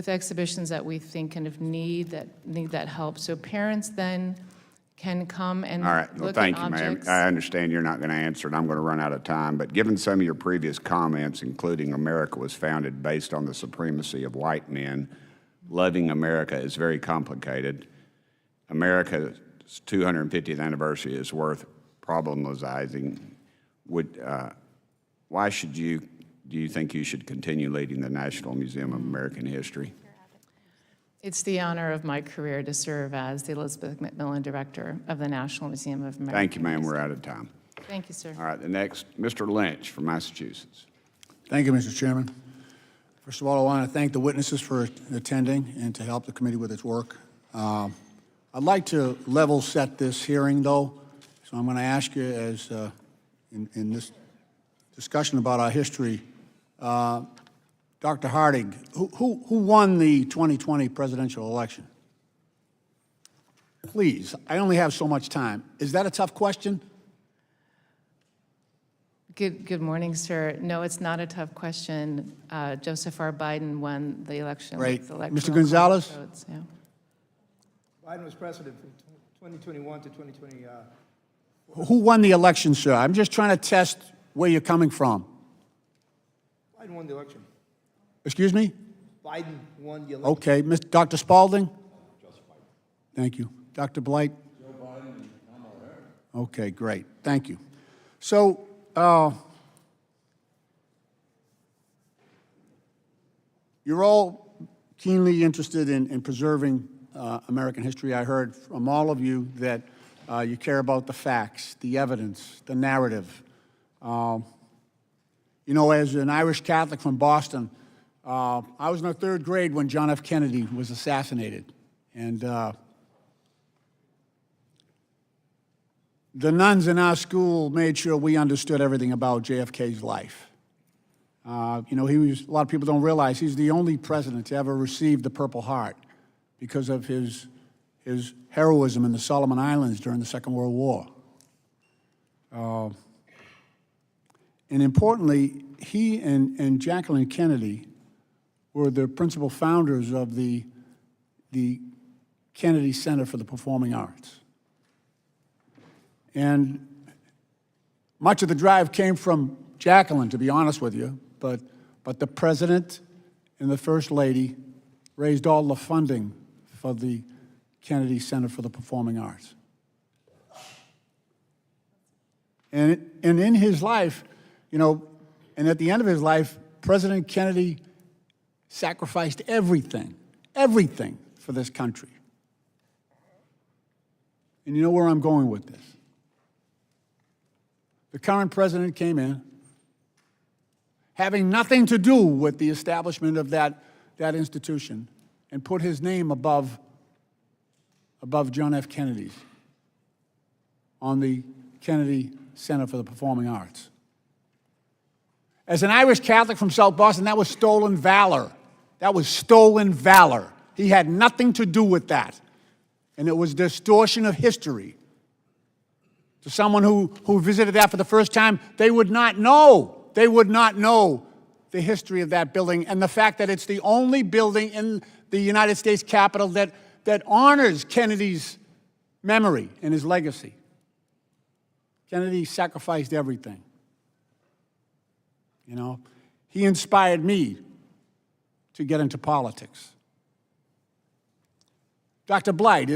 exhibitions that we think kind of need that help. So parents then can come and All right. Well, look thank at you, ma'am. objects. I understand you're not going to answer, and I'm going to run out of time. But given some of your previous comments, including America was founded based on the supremacy of white men, loving America is very complicated. America's 250th anniversary is worth problematizing. Why do you think you should continue leading the National Museum of American History? It's the honor of my career to serve as the Elizabeth McMillan Director of the National Museum of American Thank you, ma'am. History. We're out of time. Thank you, sir. All right, the next, Mr. Lynch from Massachusetts. Thank you, Mr. Chairman. First of all, I want to thank the witnesses for attending and to help the committee with its work. I'd like to level set this hearing, though, so I'm going to ask you, as in this discussion about our history, Dr. Harding, who won the 2020 presidential election? Please, I only have so much time. Is that a tough question? Good morning, sir. No, it's not a tough question. Joseph R. Biden won the election. Great. with electoral Mr. Gonzalez? college votes, yeah. Biden was president from 2021 to 2020. Who won the election, sir? I'm just trying to test where you're coming from. Biden won the election. Excuse me? Biden won the election. Okay, Dr. Spalding? Thank you. Dr. Blight? Joe Biden and Kamala Harris. Okay, great. Thank you. So, you're all keenly interested in preserving American history. I heard from all of you that you care about the facts, the evidence, the narrative. You know, as an Irish Catholic from Boston, I was in the 3rd grade when John F. Kennedy was assassinated. And the nuns in our school made sure we understood everything about JFK's life. You know, a lot of people don't realize he's the only president to ever receive the Purple Heart because of his heroism in the Solomon Islands during the Second World War. And importantly, he and Jacqueline Kennedy were the principal founders of the Kennedy Center for the Performing Arts. And much of the drive came from Jacqueline, to be honest with you, but the president and the first lady raised all the funding for the Kennedy Center for the Performing Arts. And in his life, you know, and at the end of his life, President Kennedy sacrificed everything for this country. And you know where I'm going with this? The current president came in, having nothing to do with the establishment of that institution, and put his name above John F. Kennedy's on the Kennedy Center for the Performing Arts. As an Irish Catholic from South Boston, that was stolen valor. That was stolen valor. He had nothing to do with that. And it was distortion of history. To someone who visited that for the first time, they would not know. They would not know the history of that building and the fact that it's the only building in the United States Capitol that honors Kennedy's memory and his legacy. Kennedy sacrificed everything. You know, he inspired me to get into politics. Dr. Blight,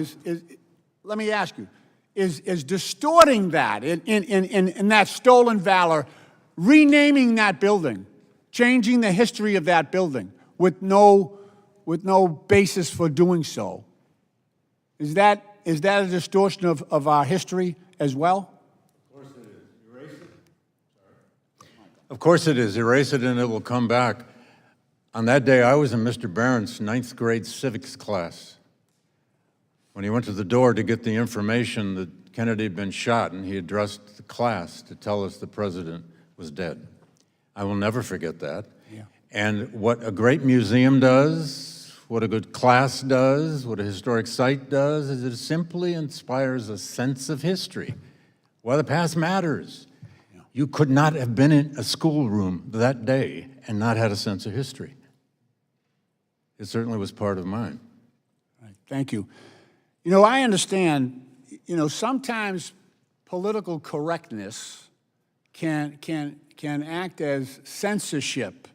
let me ask you, is distorting that in that stolen valor, renaming that building, changing the history of that building with no basis for doing so, is that a distortion of our history as well? Of course it is. Erase it and it will come back. On that day, I was in Mr. Barron's 9th grade civics class when he went to the door to get the information that Kennedy had been shot, and he addressed the class to tell us the president was dead. I will never forget that. Yeah. And what a great museum does, what a good class does, what a historic site does, is it simply inspires a sense of history. Well, the past matters. You could not have been in a schoolroom that day and not had a sense of history. It certainly was part of mine. Right. Thank you. You know, I understand, you know, sometimes political correctness can act as censorship,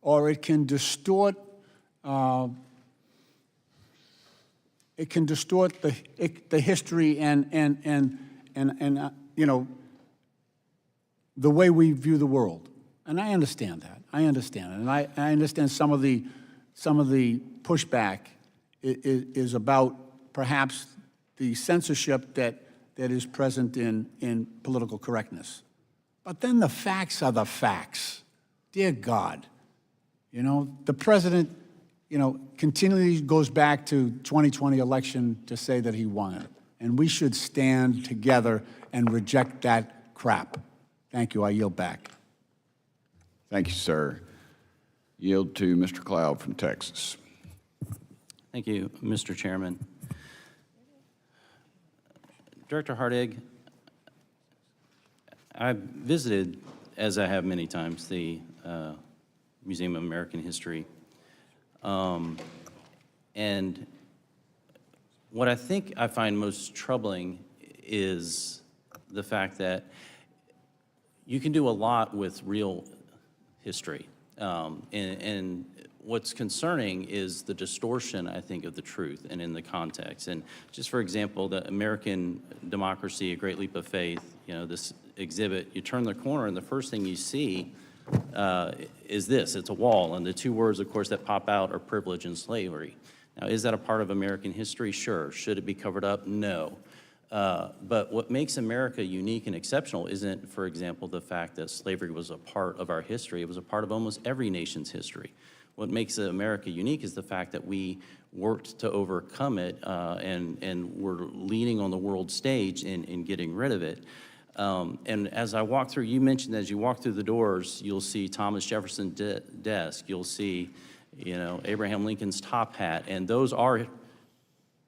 or it can distort the history and you know, the way we view the world. And I understand that. I understand it. And I understand some of the pushback is about perhaps the censorship that is present in political correctness. But then the facts are the facts. Dear God, you know, the president, you know, continually goes back to 2020 election to say that he won it. And we should stand together and reject that crap. Thank you. I yield back. Thank you, sir. Yield to Mr. Cloud from Texas. Thank you, Mr. Chairman. Director Hardig, I've visited, as I have many times, the Museum of American History. And what I think I find most troubling is the fact that you can do a lot with real history. And what's concerning is the distortion, I think, of the truth and in the context. And just for example, the American Democracy, A Great Leap of Faith, you know, this exhibit, you turn the corner and the first thing you see is this, it's a wall. And the two words, of course, that pop out are privilege and slavery. Now, is that a part of American history? Sure. Should it be covered up? No. But what makes America unique and exceptional isn't, for example, the fact that slavery was a part of our history. It was a part of almost every nation's history. What makes America unique is the fact that we worked to overcome it and we're leading on the world stage in getting rid of it. And as I walk through, you mentioned as you walk through the doors, you'll see Thomas Jefferson's desk. You'll see, you know, Abraham Lincoln's top hat. And those are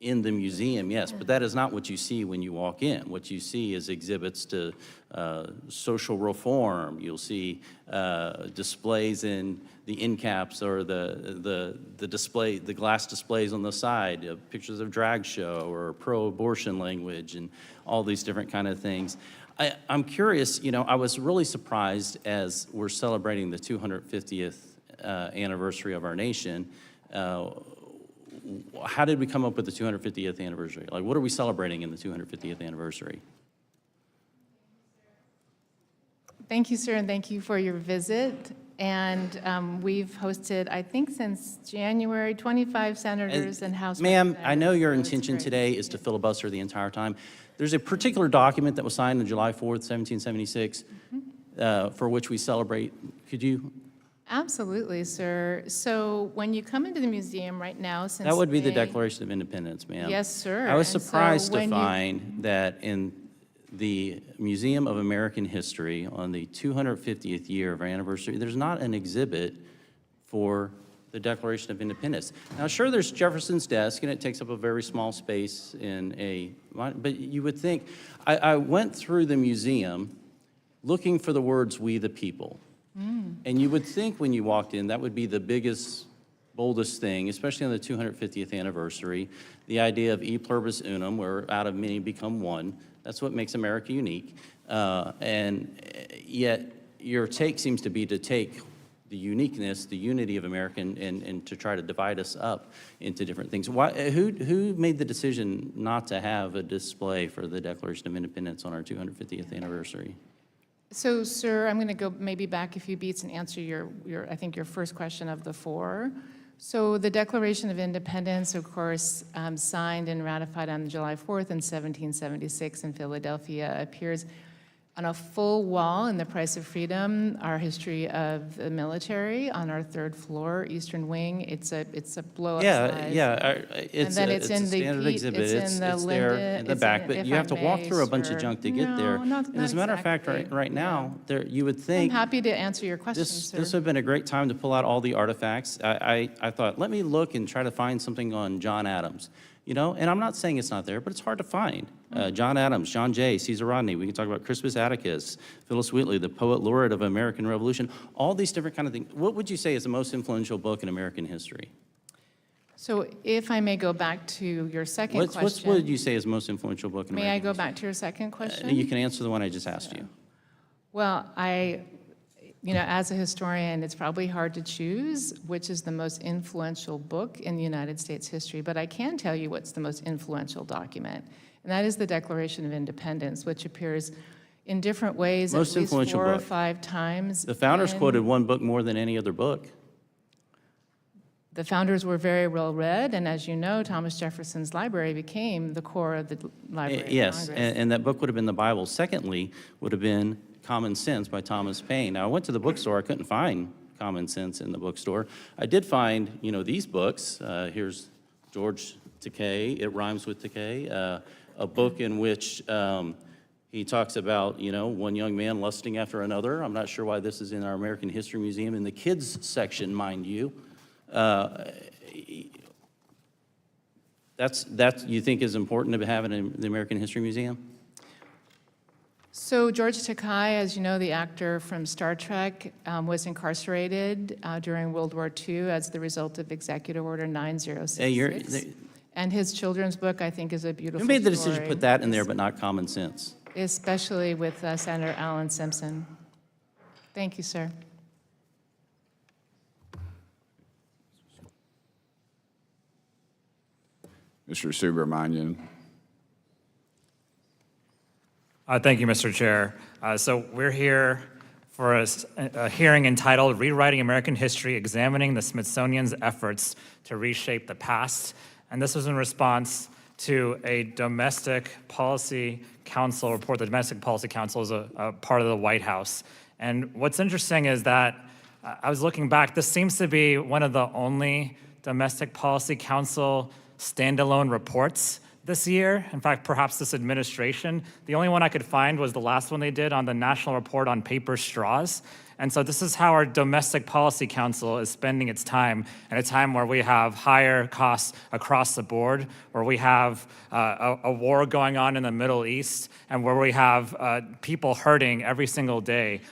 in the museum, yes, but that is not what you see when you walk in. What you see is exhibits to social reform. You'll see displays in the end caps or the display, the glass displays on the side, pictures of drag show or pro-abortion language and all these different kind of things. I'm curious, you know, I was really surprised as we're celebrating the 250th anniversary of our nation. How did we come up with the 250th anniversary? Like, what are we celebrating in the 250th anniversary? Thank you, sir, and thank you for your visit. And we've hosted, I think since January, 25 senators and House Ma'am, I know your representatives, so it's intention great. today is to filibuster the entire time. There's a particular document that was signed on July 4th, 1776, for which we celebrate. Could you? Absolutely, sir. So when you come into the museum right now, since That would be the May- Declaration of Independence, ma'am. Yes, sir. I was And so surprised to when you- find that in the Museum of American History on the 250th year of our anniversary, there's not an exhibit for the Declaration of Independence. Now, sure, there's Jefferson's desk, and it takes up a very small space in a, but you would think, I went through the museum looking for the words, "we the people." And you would think when you walked in, that would be the biggest, boldest thing, especially on the 250th anniversary, the idea of e pluribus unum, where out of many become one. That's what makes America unique. And yet, your take seems to be to take the uniqueness, the unity of America, and to try to divide us up into different things. Why, who made the decision not to have a display for the Declaration of Independence on our 250th anniversary? So, sir, I'm going to go maybe back a few beats and answer I think your first question of the four. So the Declaration of Independence, of course, signed and ratified on July 4th in 1776 in Philadelphia, appears on a full wall in the Price of Freedom, our history of the military on our third floor, eastern wing. It's a blow-up size. It's then a it's in the standard Pete- exhibit. it's in the It's there Linda- in the it's back, in- but if you have I to walk may, through a bunch of sir. junk to get there. No, not And as a matter of fact, exactly. right now, you would I'm think happy to answer your question, this sir. would have been a great time to pull out all the artifacts. I thought, let me look and try to find something on John Adams. You know, and I'm not saying it's not there, but it's hard to find. John Adams, John Jay, Caesar Rodney. We can talk about Crispus Attucus, Phyllis Wheatley, the poet laureate of American Revolution. All these different kind of things. What would you say is the most influential book in American history? So if I may go back to your second What question. would you say is the most influential book in May I American go history? back to your second question? You can answer the one I just asked you. Well, as a historian, it's probably hard to choose which is the most influential book in the United States history, but I can tell you what's the most influential document, and that is the Declaration of Independence, which appears in different ways Most at least influential 4 or book. 5 times. The founders in- quoted one book more than any other book. The founders were very well read, and as you know, Thomas Jefferson's library became the core of the Library of Yes, Congress. and that book would have been the Bible. Secondly, would have been Common Sense by Thomas Paine. Now, I went to the bookstore. I couldn't find Common Sense in the bookstore. I did find, these books. Here's George Takei, It Rhymes with Takei, a book in which he talks about, one young man lusting after another. I'm not sure why this is in our American History Museum, in the kids section, mind you. That's you think is important to have it in the American History Museum? So George Takei, as you know, the actor from Star Trek, was incarcerated during World War II as the result of Executive Order 9066. And his children's book, I think, is a beautiful Who made the decision to story, put that in there but not Common Sense? especially with Senator Alan Simpson. Thank you, sir. Mr. Subramanian. Thank you, Mr. Chair. So we're here for a hearing entitled Rewriting American History, Examining the Smithsonian's Efforts to Reshape the Past. And this was in response to a Domestic Policy Council report. The Domestic Policy Council is a part of the White House. And what's interesting is that I was looking back, this seems to be one of the only Domestic Policy Council standalone reports this year. In fact, perhaps this administration. The only one I could find was the last one they did on the National Report on Paper Straws. And so this is how our Domestic Policy Council is spending its time, at a time where we have higher costs across the board, where we have a war going on in the Middle East, and where we have people hurting every single day,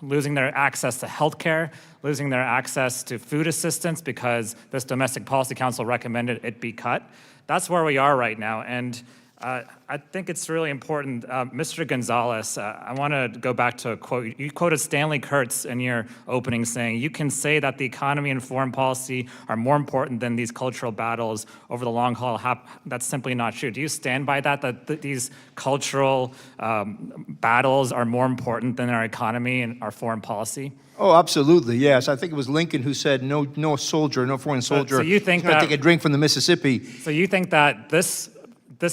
losing their access to healthcare, losing their access to food assistance because this Domestic Policy Council recommended it be cut. That's where we are right now, and I think it's really important. Mr. Gonzalez, I want to go back to a quote. You quoted Stanley Kurtz in your opening saying, "You can say that the economy and foreign policy are more important than these cultural battles over the long haul." That's simply not true. Do you stand by that these cultural battles are more important than our economy and our foreign policy? Oh, absolutely, yes. I think it was Lincoln who said, no foreign soldier you think is going to that- take a drink from the Mississippi. So you think that this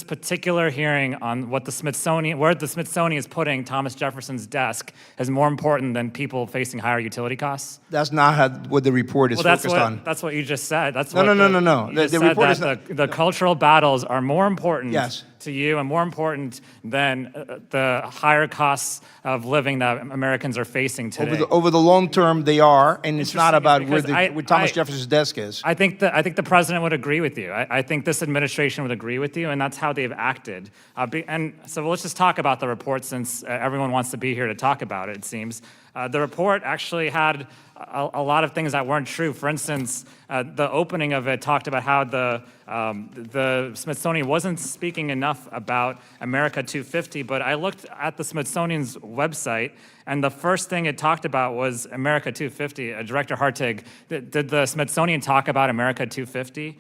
particular hearing on where the Smithsonian is putting Thomas Jefferson's desk is more important than people facing higher utility costs? That's not what the report is focused on. That's what you just said. That's No. what No. You just The said report is that the cultural battles are more important Yes. to you and more important than the higher costs of living that Americans are facing today? Over the long term, they are, and it's not about where, Because where Thomas Jefferson's desk is. I think the president would agree with you. I think this administration would agree with you, and that's how they've acted. And so let's just talk about the report, since everyone wants to be here to talk about it, it seems. The report actually had a lot of things that weren't true. For instance, the opening of it talked about how the Smithsonian wasn't speaking enough about America 250, but I looked at the Smithsonian's website, and the first thing it talked about was America 250. Director Hartig, did the Smithsonian talk about America 250?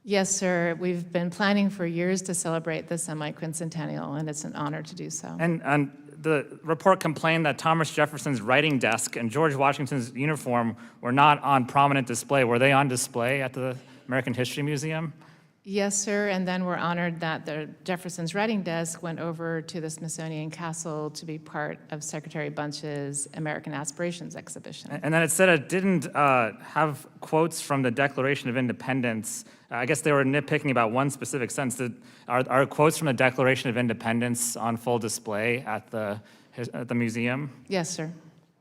Yes, sir. We've been planning for years to celebrate the semi-quincentennial, and it's an honor to do so. And the report complained that Thomas Jefferson's writing desk and George Washington's uniform were not on prominent display. Were they on display at the American History Museum? Yes, sir, and then we're honored that the Jefferson's writing desk went over to the Smithsonian Castle to be part of Secretary Bunch's American Aspirations exhibition. And then it said it didn't have quotes from the Declaration of Independence. I guess they were nitpicking about one specific sentence. Are quotes from the Declaration of Independence on full display at the museum? Yes, sir.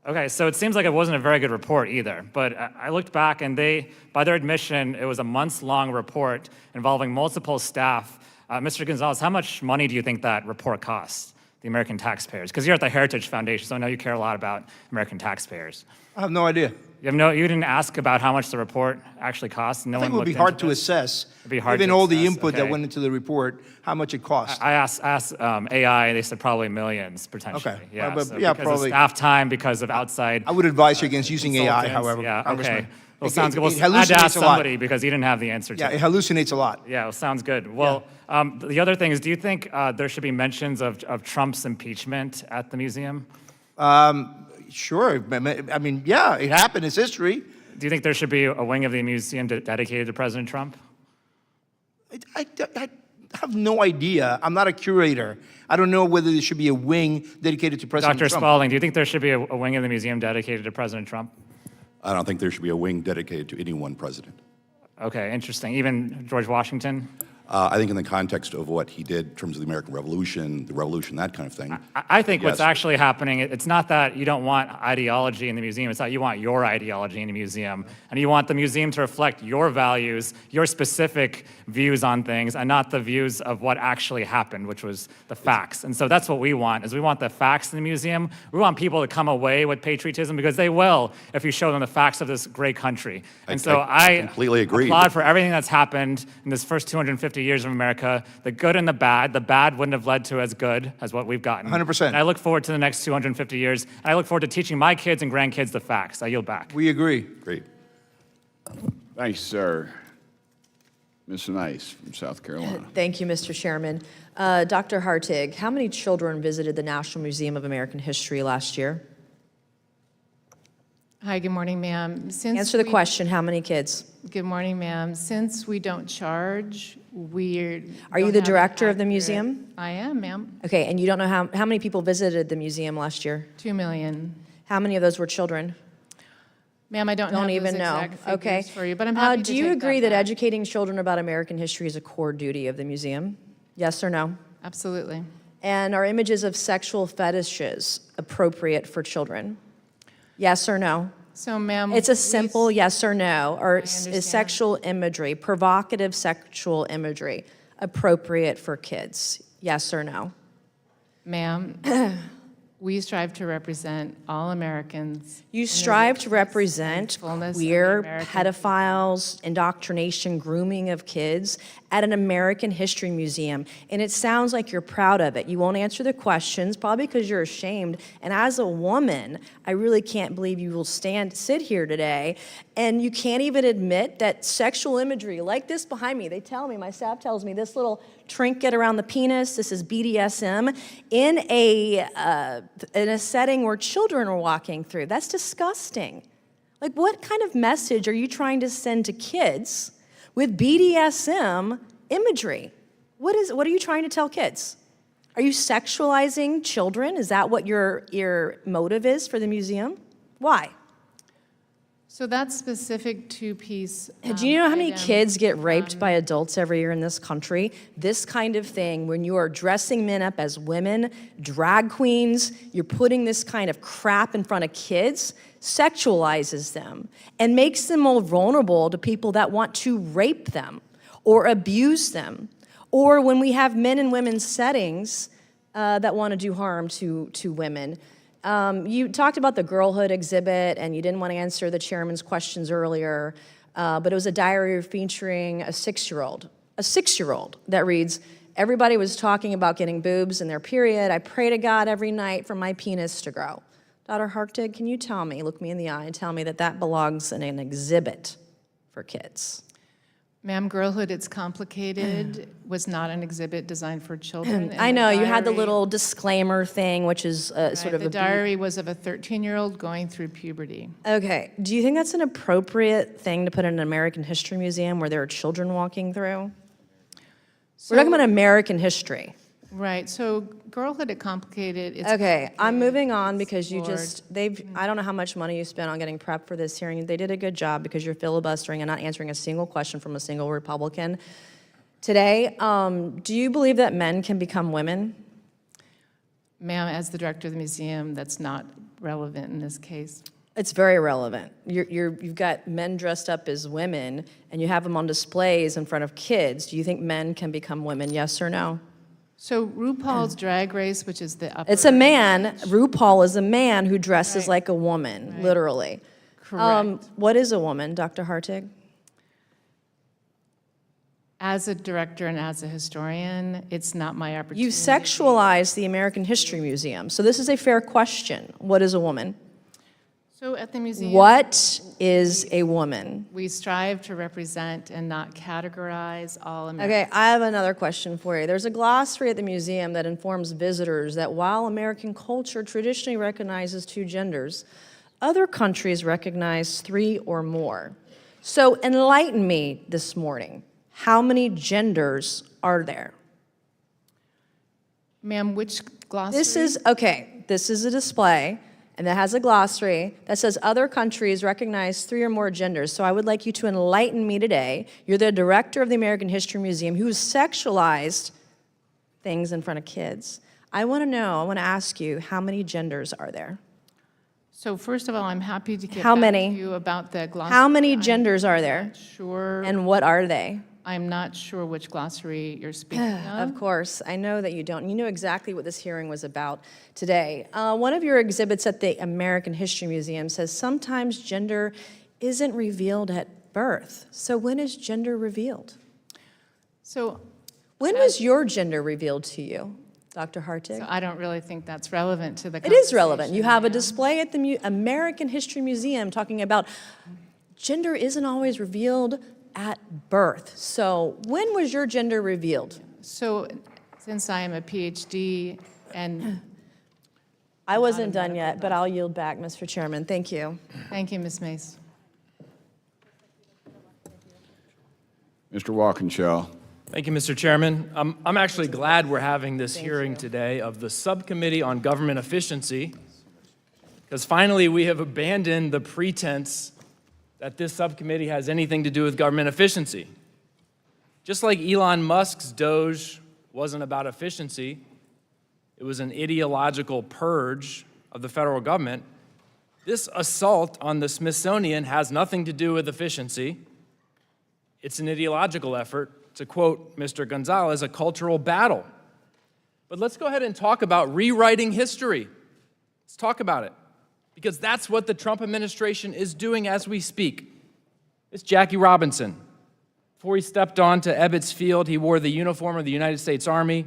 Okay, so it seems like it wasn't a very good report either. But I looked back, and by their admission, it was a months-long report involving multiple staff. Mr. Gonzalez, how much money do you think that report cost the American taxpayers? Because you're at the Heritage Foundation, so I know you care a lot about American taxpayers. I have no idea. You didn't ask about how much the report actually cost? No I think one it would be looked hard into to this? assess, It'd be hard given to all the assess, input that okay. went into the report, how much it cost. I asked AI, they said probably millions, potentially. Okay. Yeah, But, so yeah, because probably. of staff time, because of outside I would advise you against using AI, consultants. however, Yeah, Congressman. okay. Well, It- sounds good. it Well, I had to hallucinates ask a lot. somebody because he didn't have the answer to Yeah, it. it hallucinates a lot. Yeah, well, sounds good. Well, the other thing is, do you think there should be mentions of Trump's impeachment at the museum? Sure. I mean, yeah, it happened. It's history. Do you think there should be a wing of the museum dedicated to President Trump? I have no idea. I'm not a curator. I don't know whether there should be a wing dedicated to President Dr. Trump. Spalding, do you think there should be a wing of the museum dedicated to President Trump? I don't think there should be a wing dedicated to any one president. Okay, interesting. Even George Washington? I think in the context of what he did in terms of the American Revolution, that kind of thing. I think what's Yes. actually happening, it's not that you don't want ideology in the museum, it's that you want your ideology in the museum. And you want the museum to reflect your values, your specific views on things, and not the views of what actually happened, which was the facts. And so that's what we want, is we want the facts in the museum. We want people to come away with patriotism, because they will if you show them the facts of this great country. And so I completely agree. applaud for everything that's happened in this first 250 years of America, the good and the bad. The bad wouldn't have led to as good as what we've gotten. 100%. And I look forward to the next 250 years. And I look forward to teaching my kids and grandkids the facts. I yield back. We agree. Great. Thank you, sir. Ms. Nice from South Carolina. Thank you, Mr. Chairman. Dr. Hartig, how many children visited the National Museum of American History last year? Hi, good morning, ma'am. Answer the question, how many kids? Good morning, ma'am. Since we don't charge, Are you the director of the museum? I am, ma'am. Okay, and you don't know how many people visited the museum last year? 2 million. How many of those were children? Ma'am, I don't have Don't those even know. exact Okay. figures for you, but I'm happy to Do you take agree that back. educating children about American history is a core duty of the museum? Yes or no? Absolutely. And are images of sexual fetishes appropriate for children? Yes or no? So, ma'am. It's a simple yes or no. Or understand. is sexual imagery, provocative sexual imagery, appropriate for kids? Yes or no? Ma'am, we strive to represent all Americans. You in the strive to richness represent and fullness of the queer, American pedophiles, indoctrination, grooming of kids at an American History Museum. And it sounds like you're proud of it. You won't answer the questions, probably because you're ashamed. And as a woman, I really can't believe you will sit here today and you can't even admit that sexual imagery, like this behind me, my staff tells me, this little trinket around the penis, this is BDSM, in a setting where children are walking through. That's disgusting. Like, what kind of message are you trying to send to kids with BDSM imagery? What are you trying to tell kids? Are you sexualizing children? Is that what your motive is for the museum? Why? So that specific two-piece. Do you know how many item, kids get raped by adults every year in this country? This kind of thing, when you are dressing men up as women, drag queens, you're putting this kind of crap in front of kids, sexualizes them and makes them more vulnerable to people that want to rape them or abuse them. Or when we have men and women's settings that want to do harm to women. You talked about the girlhood exhibit, and you didn't want to answer the chairman's questions earlier, but it was a diary featuring a 6-year-old that reads, everybody was talking about getting boobs in their period. I pray to God every night for my penis to grow. Dr. Hartig, can you tell me, look me in the eye, and tell me that that belongs in an exhibit for kids? Ma'am, Girlhood, It's Complicated was not an exhibit designed for children. and I know, you had the diary- little disclaimer thing, which is sort of The a... diary was of a 13-year-old going through puberty. Okay, do you think that's an appropriate thing to put in an American History Museum where there are children walking through? We're talking about American history. Right, so Girlhood, It's Complicated. It's Okay, I'm moving on because you explored. just, I don't know how much money you spent on getting prepped for this hearing. They did a good job because you're filibustering and not answering a single question from a single Republican. Today, do you believe that men can become women? Ma'am, as the director of the museum, that's not relevant in this case. It's very relevant. You've got men dressed up as women and you have them on displays in front of kids. Do you think men can become women, yes or no? So RuPaul's Drag Race, which is the upper... It's a man, RuPaul is a man who dresses like a woman, literally. Correct. What is a woman, Dr. Hartig? As a director and as a historian, it's not my opportunity. You sexualize the American History Museum, so this is a fair question. What is a woman? So at the museum... What is a woman? We strive to represent and not categorize all Americans. Okay, I have another question for you. There's a glossary at the museum that informs visitors that while American culture traditionally recognizes 2 genders, other countries recognize 3 or more. So enlighten me this morning. How many genders are there? Ma'am, which glossary? This is a display, and that has a glossary that says other countries recognize 3 or more genders. So I would like you to enlighten me today. You're the director of the American History Museum who sexualized things in front of kids. I want to ask you, how many genders are there? So first of all, I'm happy to get How back many? to you about the glossary. How many genders are there? Sure. And what are they? I'm not sure which glossary you're speaking of. Of course, I know that you don't. You know exactly what this hearing was about today. One of your exhibits at the American History Museum says sometimes gender isn't revealed at birth. So when is gender revealed? So When was your gender revealed to you, Dr. Hartig? I don't really think that's relevant to the It is relevant. You conversation, have a ma'am. display at the American History Museum talking about gender isn't always revealed at birth. So when was your gender revealed? So since I am a PhD and I wasn't done yet, but I'll yield back, Mr. Chairman. Thank you. thank you, Ms. Mace. Mr. Walkinshaw. Thank you, Mr. Chairman. I'm actually glad we're having this hearing today of the Subcommittee on Government Efficiency, because finally we have abandoned the pretense that this subcommittee has anything to do with government efficiency. Just like Elon Musk's DOGE wasn't about efficiency, it was an ideological purge of the federal government, this assault on the Smithsonian has nothing to do with efficiency. It's an ideological effort, to quote Mr. Gonzalez, a cultural battle. But let's go ahead and talk about rewriting history. Let's talk about it, because that's what the Trump administration is doing as we speak. It's Jackie Robinson. Before he stepped onto Ebbets Field, he wore the uniform of the United States Army.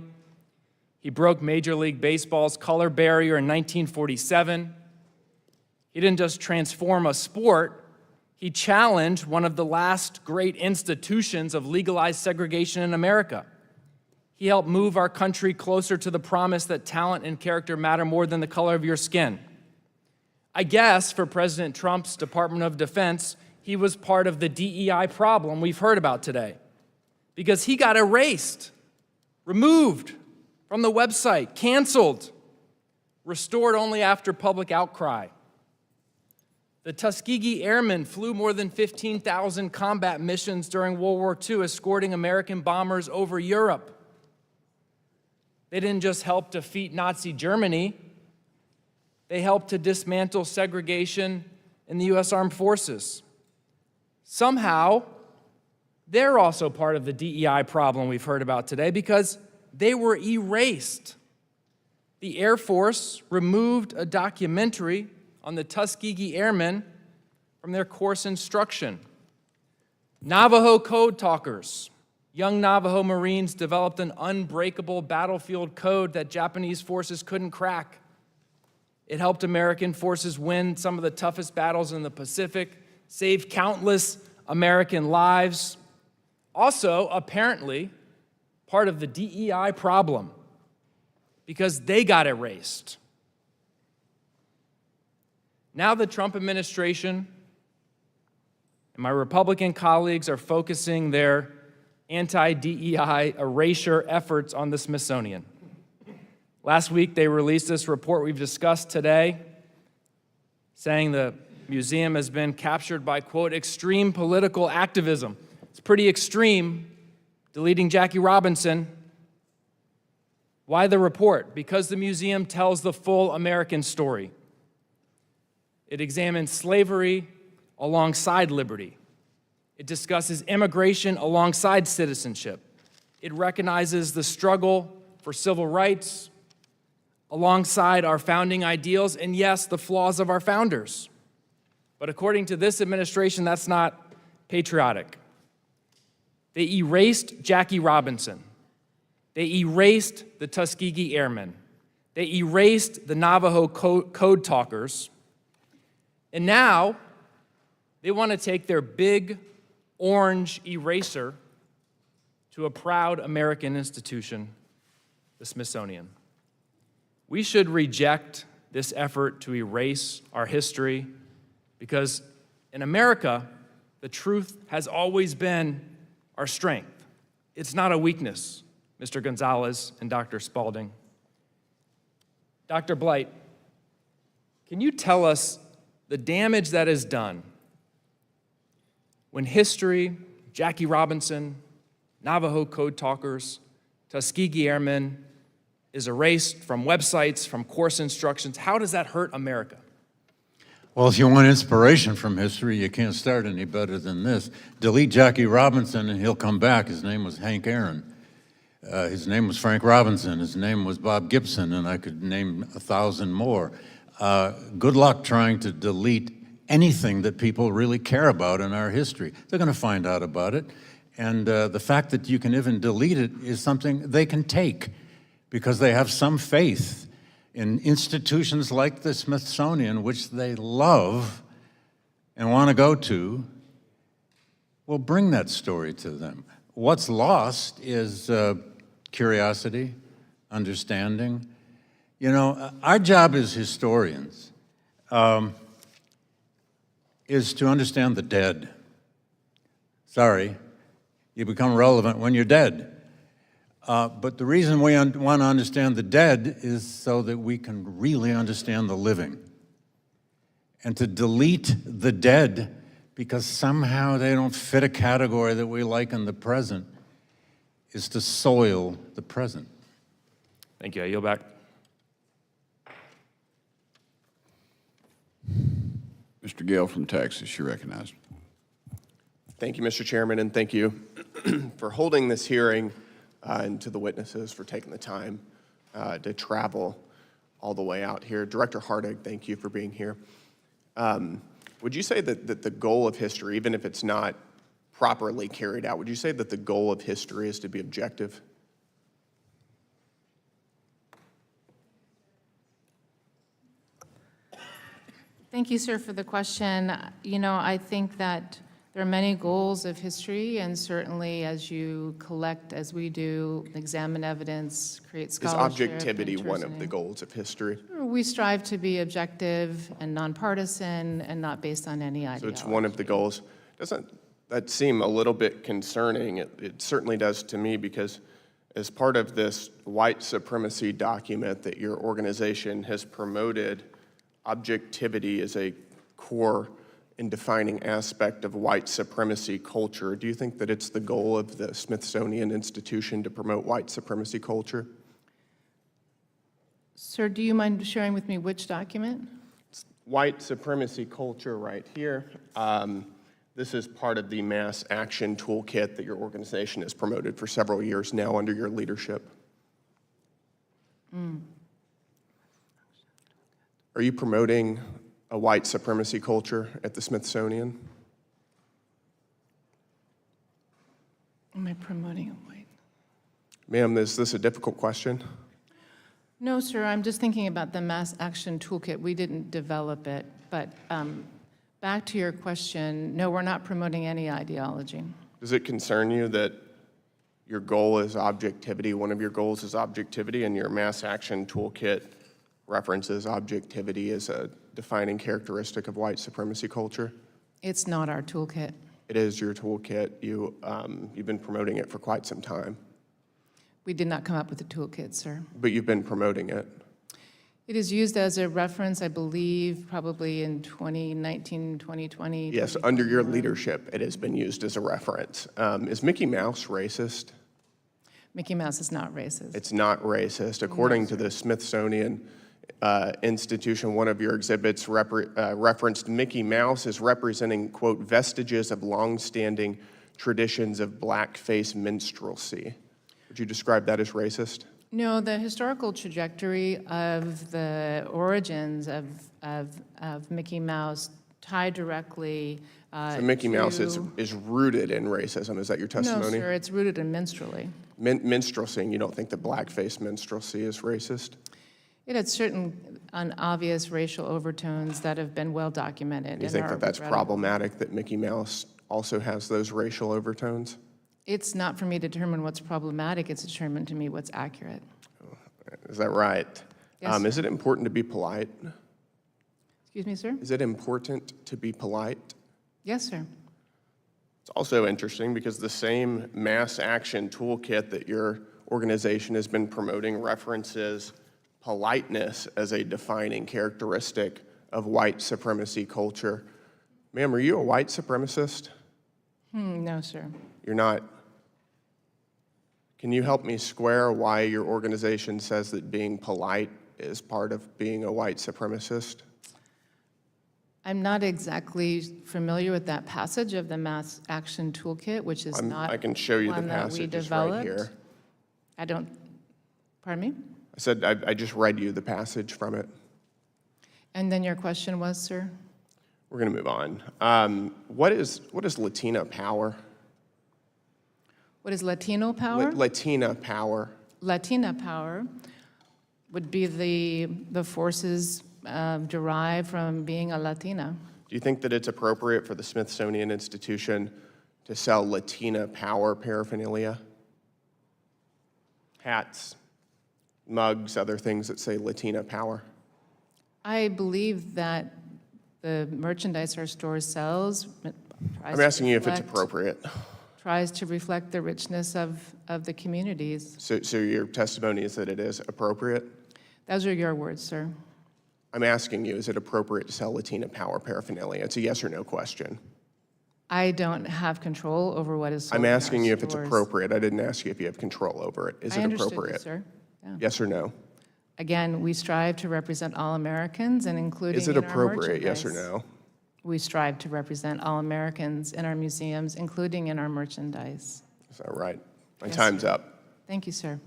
He broke Major League Baseball's color barrier in 1947. He didn't just transform a sport, he challenged one of the last great institutions of legalized segregation in America. He helped move our country closer to the promise that talent and character matter more than the color of your skin. I guess for President Trump's Department of Defense, he was part of the DEI problem we've heard about today, because he got erased, removed from the website, canceled, restored only after public outcry. The Tuskegee Airmen flew more than 15,000 combat missions during World War II, escorting American bombers over Europe. They didn't just help defeat Nazi Germany, they helped to dismantle segregation in the U.S. Armed Forces. Somehow, they're also part of the DEI problem we've heard about today because they were erased. The Air Force removed a documentary on the Tuskegee Airmen from their course instruction. Navajo code talkers. Young Navajo Marines developed an unbreakable battlefield code that Japanese forces couldn't crack. It helped American forces win some of the toughest battles in the Pacific, saved countless American lives. Also, apparently, part of the DEI problem because they got erased. Now the Trump administration and my Republican colleagues are focusing their anti-DEI erasure efforts on the Smithsonian. Last week, they released this report we've discussed today, saying the museum has been captured by, quote, extreme political activism. It's pretty extreme, deleting Jackie Robinson. Why the report? Because the museum tells the full American story. It examines slavery alongside liberty. It discusses immigration alongside citizenship. It recognizes the struggle for civil rights alongside our founding ideals, and yes, the flaws of our founders. But according to this administration, that's not patriotic. They erased Jackie Robinson. They erased the Tuskegee Airmen. They erased the Navajo code talkers. And now they want to take their big orange eraser to a proud American institution, the Smithsonian. We should reject this effort to erase our history because in America, the truth has always been our strength. It's not a weakness, Mr. Gonzalez and Dr. Spaulding. Dr. Blight, can you tell us the damage that is done when history, Jackie Robinson, Navajo code talkers, Tuskegee Airmen is erased from websites, from course instructions? How does that hurt America? Well, if you want inspiration from history, you can't start any better than this. Delete Jackie Robinson and he'll come back. His name was Hank Aaron. His name was Frank Robinson. His name was Bob Gibson, and I could name 1,000 more. Good luck trying to delete anything that people really care about in our history. They're going to find out about it. And the fact that you can even delete it is something they can take because they have some faith in institutions like the Smithsonian, which they love and want to go to. Well, bring that story to them. What's lost is curiosity, understanding. You know, our job as historians is to understand the dead. Sorry, you become relevant when you're dead. But the reason we want to understand the dead is so that we can really understand the living. And to delete the dead because somehow they don't fit a category that we like in the present is to soil the present. Thank you. I yield back. Mr. Gill from Texas, you're recognized. Thank you, Mr. Chairman, and thank you for holding this hearing and to the witnesses for taking the time to travel all the way out here. Director Hardig, thank you for being here. Would you say that the goal of history, even if it's not properly carried out, would you say that the goal of history is to be objective? Thank you, sir, for the question. You know, I think that there are many goals of history, and certainly as you collect, as we do, examine evidence, create Is scholarship. objectivity one of interest the in- goals of history? We strive to be objective and nonpartisan and not based on any So ideology. it's one of the goals. Doesn't that seem a little bit concerning? It certainly does to me, because as part of this white supremacy document that your organization has promoted, objectivity as a core and defining aspect of white supremacy culture. Do you think that it's the goal of the Smithsonian Institution to promote white supremacy culture? Sir, do you mind sharing with me which document? White supremacy culture right here. This is part of the mass action toolkit that your organization has promoted for several years now under your leadership. Are you promoting a white supremacy culture at the Smithsonian? Am I promoting a white? Ma'am, is this a difficult question? No, sir, I'm just thinking about the mass action toolkit. We didn't develop it, but back to your question, no, we're not promoting any ideology. Does it concern you that your goal is objectivity, one of your goals is objectivity, and your mass action toolkit references objectivity as a defining characteristic of white supremacy culture? It's not our toolkit. It is your toolkit. You've been promoting it for quite some time. We did not come up with the toolkit, sir. But you've been promoting it. It is used as a reference, I believe, probably in 2019, 2020. Yes, under your leadership, it has been used as a reference. Is Mickey Mouse racist? Mickey Mouse is not racist. It's not racist. According to the Smithsonian Institution, one of your exhibits referenced Mickey Mouse as representing, quote, vestiges of longstanding traditions of blackface minstrelsy. Would you describe that as racist? No, the historical trajectory of the origins of Mickey Mouse tie directly So Mickey Mouse is rooted in racism. Is that your testimony? No, sir, it's rooted in minstrelsy. Minstrelsy, and you don't think that blackface minstrelsy is racist? It had certain unobvious racial overtones that have been well documented. You think that that's problematic, that Mickey Mouse also has those racial overtones? It's not for me to determine what's problematic, it's determined to me what's accurate. Is that right? Yes, Is it important to be polite? Excuse me, sir? Is it important to be polite? Yes, sir. It's also interesting because the same mass action toolkit that your organization has been promoting references politeness as a defining characteristic of white supremacy culture. Ma'am, are you a white supremacist? No, sir. You're not. Can you help me square why your organization says that being polite is part of being a white supremacist? I'm not exactly familiar with that passage of the mass action toolkit, which is not I can show you the one that we passage. It's right developed. here. I don't, pardon me? I said I just read you the passage from it. And then your question was, sir? We're going to move on. What is Latina power? What is Latino power? Latina power. Latina power would be the forces derived from being a Latina. Do you think that it's appropriate for the Smithsonian Institution to sell Latina power paraphernalia? Hats, mugs, other things that say Latina power? I believe that the merchandise our store sells I'm asking you if it's appropriate. tries to reflect the richness of the communities. So your testimony is that it is appropriate? Those are your words, sir. I'm asking you, is it appropriate to sell Latina power paraphernalia? It's a yes or no question. I don't have control over what is sold I'm in our asking you if it's stores. appropriate. I didn't ask you if you have control over it. Is I it understood you, appropriate? sir. Yeah. Yes or no? Again, we strive to represent all Americans and including Is it in our appropriate, yes or merchandise. no? We strive to represent all Americans in our museums, including in our merchandise. Is that right? My Yes, time's sir. up. Thank you, sir.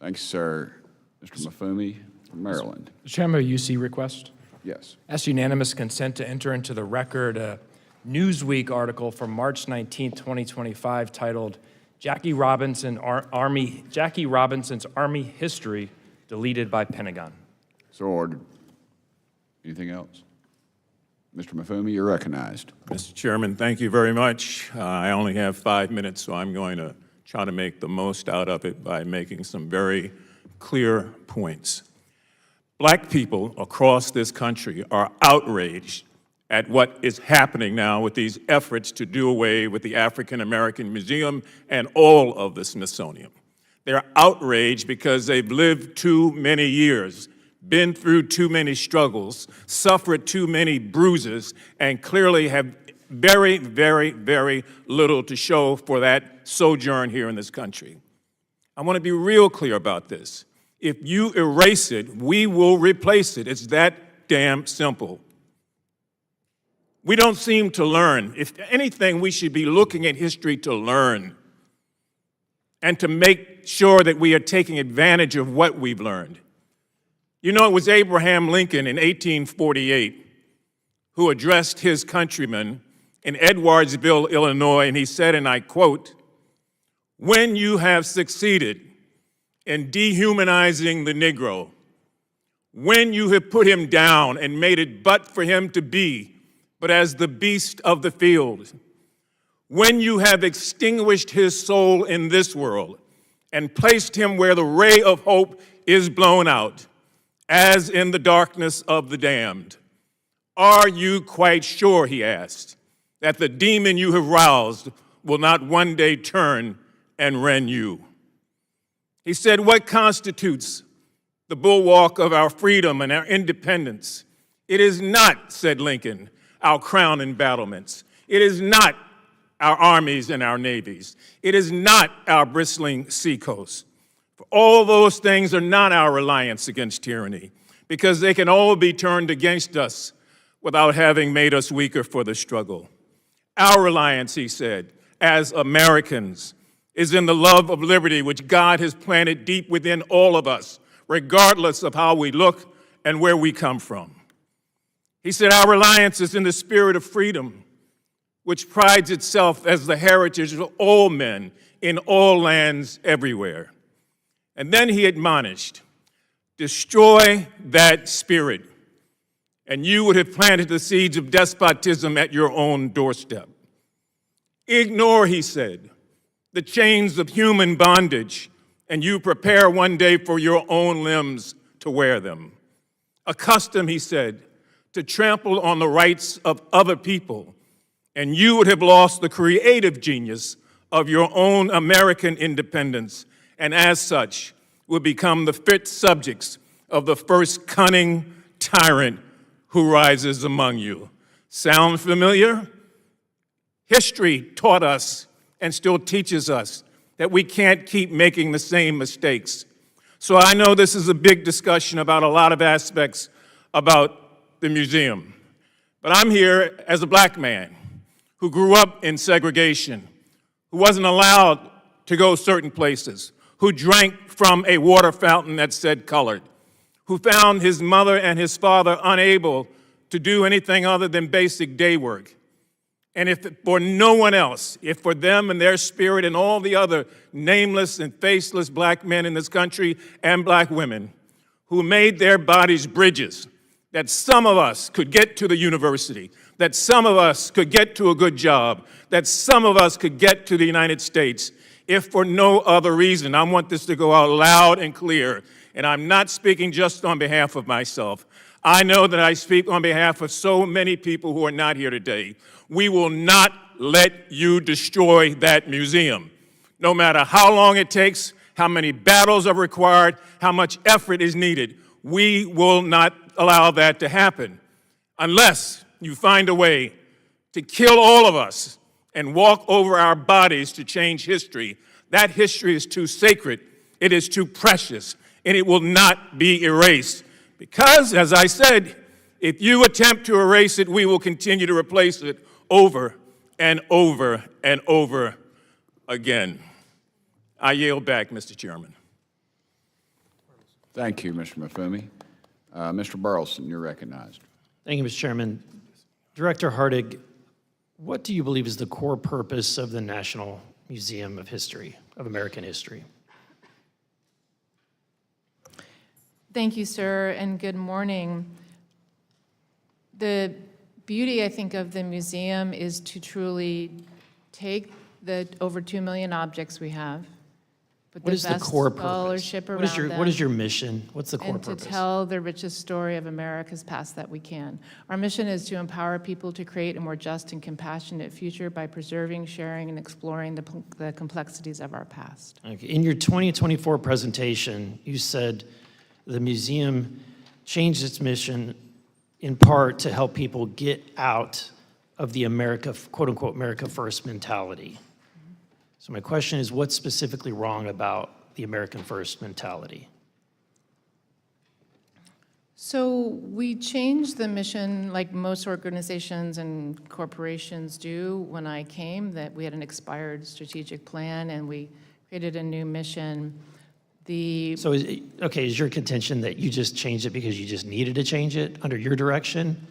Thanks, sir. Mr. Mafumi from Maryland. Mr. Chairman, a UC request. Yes. Ask unanimous consent to enter into the record a Newsweek article from March 19, 2025 titled Jackie Robinson's Army History Deleted by Pentagon. So ordered. Anything else? Mr. Mafumi, you're recognized. Mr. Chairman, thank you very much. I only have 5 minutes, so I'm going to try to make the most out of it by making some very clear points. Black people across this country are outraged at what is happening now with these efforts to do away with the African American Museum and all of the Smithsonian. They're outraged because they've lived too many years been through too many struggles, suffered too many bruises, and clearly have very, very, very little to show for that sojourn here in this country. I want to be real clear about this. If you erase it, we will replace it. It's that damn simple. We don't seem to learn. If anything, we should be looking at history to learn and to make sure that we are taking advantage of what we've learned. You know, it was Abraham Lincoln in 1848 who addressed his countrymen in Edwardsville, Illinois, and he said, and I quote, "When you have succeeded in dehumanizing the Negro, when you have put him down and made it but for him to be, but as the beast of the field, when you have extinguished his soul in this world and placed him where the ray of hope is blown out, as in the darkness of the damned, are you quite sure," he asked, "that the demon you have roused will not one day turn and rend you?" He said, "What constitutes the bulwark of our freedom and our independence? It is not," said Lincoln, "our crown and battlements. It is not our armies and our navies. It is not our bristling seacoasts. For all those things are not our reliance against tyranny, because they can all be turned against us without having made us weaker for the struggle. Our reliance," he said, "as Americans is in the love of liberty which God has planted deep within all of us, regardless of how we look and where we come from." He said, "Our reliance is in the spirit of freedom, which prides itself as the heritage of all men in all lands everywhere." And then he admonished, "Destroy that spirit, and you would have planted the seeds of despotism at your own doorstep. Ignore," he said, "the chains of human bondage, and you prepare one day for your own limbs to wear them. Accustom," he said, "to trample on the rights of other people, and you would have lost the creative genius of your own American independence, and as such, will become the fit subjects of the first cunning tyrant who rises among you." Sound familiar? History taught us and still teaches us that we can't keep making the same mistakes. So I know this is a big discussion about a lot of aspects about the museum, but I'm here as a black man who grew up in segregation, who wasn't allowed to go certain places, who drank from a water fountain that said colored, who found his mother and his father unable to do anything other than basic day work. And if for no one else, if for them and their spirit and all the other nameless and faceless black men in this country and black women who made their bodies bridges, that some of us could get to the university, that some of us could get to a good job, that some of us could get to the United States, if for no other reason. I want this to go out loud and clear, and I'm not speaking just on behalf of myself. I know that I speak on behalf of so many people who are not here today. We will not let you destroy that museum. No matter how long it takes, how many battles are required, how much effort is needed, we will not allow that to happen unless you find a way to kill all of us and walk over our bodies to change history. That history is too sacred, it is too precious, and it will not be erased. Because, as I said, if you attempt to erase it, we will continue to replace it over and over and over again. I yield back, Mr. Chairman. Thank you, Mr. Mafumi. Mr. Burleson, you're recognized. Thank you, Mr. Chairman. Director Hardig, what do you believe is the core purpose of the National Museum of History, of American History? Thank you, sir, and good morning. The beauty, I think, of the museum is to truly take the over 2 million objects we have, put What is the core purpose? scholarship around them, What is your mission? What's the core and purpose? to tell the richest story of America's past that we can. Our mission is to empower people to create a more just and compassionate future by preserving, sharing, and exploring the complexities of our past. Okay. In your 2024 presentation, you said the museum changed its mission in part to help people get out of the America, quote unquote, America First mentality. So my question is, what's specifically wrong about the American First mentality? So we changed the mission like most organizations and corporations do when I came, that we had an expired strategic plan and we created a new mission. So is your contention that you just changed it because you just needed to change it under your direction?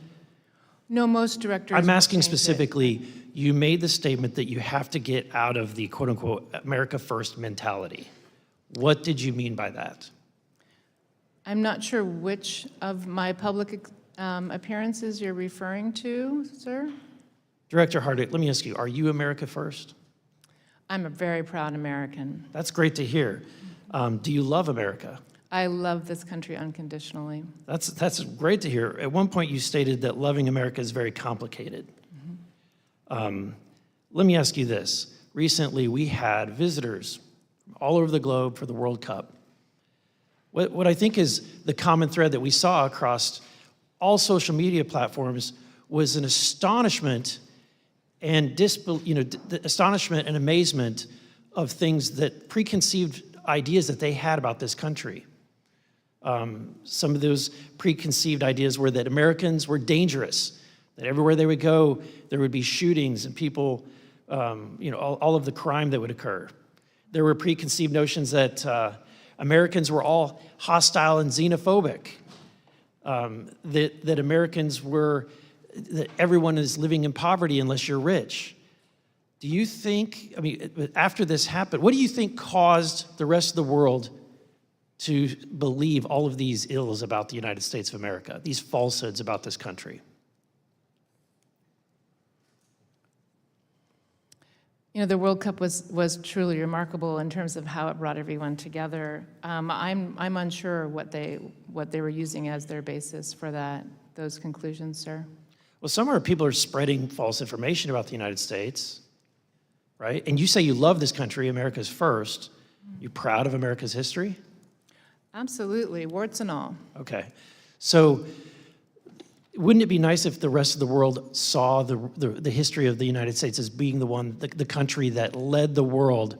No, most directors. I'm asking changed it. specifically, you made the statement that you have to get out of the quote unquote America First mentality. What did you mean by that? I'm not sure which of my public appearances you're referring to, sir. Director Hardick, let me ask you, are you America First? I'm a very proud American. That's great to hear. Do you love America? I love this country unconditionally. That's great to hear. At one point, you stated that loving America is very complicated. Let me ask you this. Recently, we had visitors from all over the globe for the World Cup. What I think is the common thread that we saw across all social media platforms was an astonishment and astonishment and amazement of things that preconceived ideas that they had about this country. Some of those preconceived ideas were that Americans were dangerous, that everywhere they would go, there would be shootings and people, all of the crime that would occur. There were preconceived notions that Americans were all hostile and xenophobic, that Americans were, that everyone is living in poverty unless you're rich. Do you think, after this happened, what do you think caused the rest of the world to believe all of these ills about the United States of America, these falsehoods about this country? The World Cup was truly remarkable in terms of how it brought everyone together. I'm unsure what they were using as their basis for those conclusions, sir. Well, some people are spreading false information about the United States, right? And you say you love this country, America's first. You proud of America's history? Absolutely, warts and all. Okay. So wouldn't it be nice if the rest of the world saw the history of the United States as being the country that led the world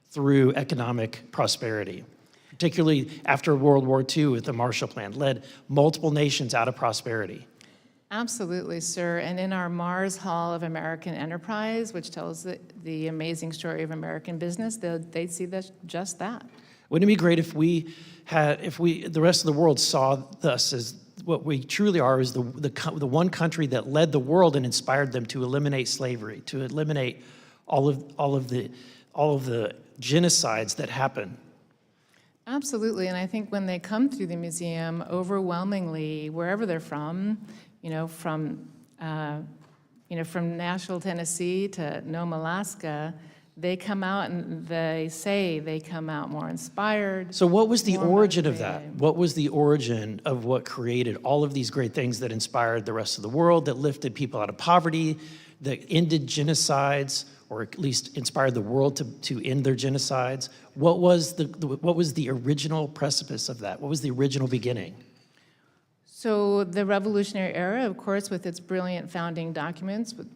through economic prosperity, particularly after World War II with the Marshall Plan, led multiple nations out of prosperity? Absolutely, sir. And in our Mars Hall of American Enterprise, which tells the amazing story of American business, they'd see just that. Wouldn't it be great if the rest of the world saw us as what we truly are, is the one country that led the world and inspired them to eliminate slavery, to eliminate all of the genocides that happen? Absolutely, and I think when they come through the museum, overwhelmingly, wherever they're from Nashville, Tennessee to Nome, Alaska, they come out and they say they come out more inspired. So what was the more origin of that? motivated. What was the origin of what created all of these great things that inspired the rest of the world, that lifted people out of poverty, that ended genocides, or at least inspired the world to end their genocides? What was the original precipice of that? What was the original beginning? So the Revolutionary Era, of course, with its brilliant founding documents, with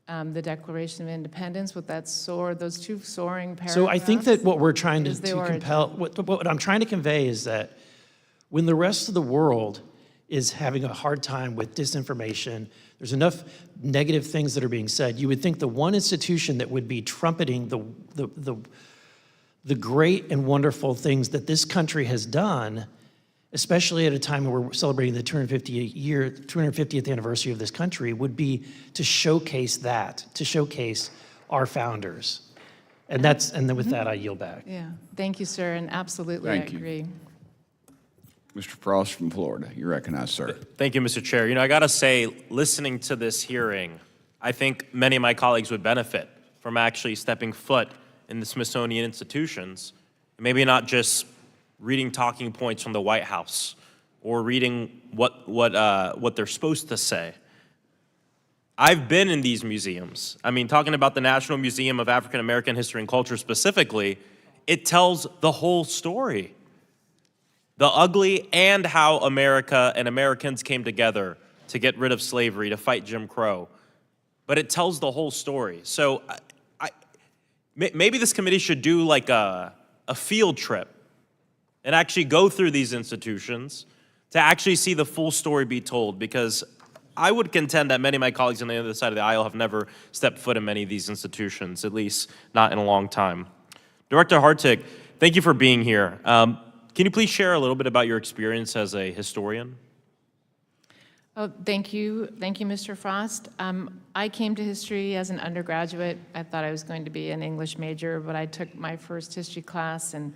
the Declaration of Independence, with those two soaring paragraphs. So I think that what we're trying to is the origin. compel, what I'm trying to convey is that when the rest of the world is having a hard time with disinformation, there's enough negative things that are being said, you would think the one institution that would be trumpeting the great and wonderful things that this country has done, especially at a time when we're celebrating the 250th anniversary of this country, would be to showcase our founders. And then with that, I yield back. Yeah, thank you, sir, and absolutely, Thank I you. agree. Mr. Frost from Florida, you're recognized, sir. Thank you, Mr. Chair. I got to say, listening to this hearing, I think many of my colleagues would benefit from actually stepping foot in the Smithsonian institutions, maybe not just reading talking points from the White House or reading what they're supposed to say. I've been in these museums. Talking about the National Museum of African American History and Culture specifically, it tells the whole story. the ugly and how America and Americans came together to get rid of slavery, to fight Jim Crow. But it tells the whole story. So maybe this committee should do like a field trip and actually go through these institutions to actually see the full story be told, because I would contend that many of my colleagues on the other side of the aisle have never stepped foot in many of these institutions, at least not in a long time. Director Hartig, thank you for being here. Can you please share a little bit about your experience as a historian? Oh, thank you. Thank you, Mr. Frost. I came to history as an undergraduate. I thought I was going to be an English major, but I took my first history class, and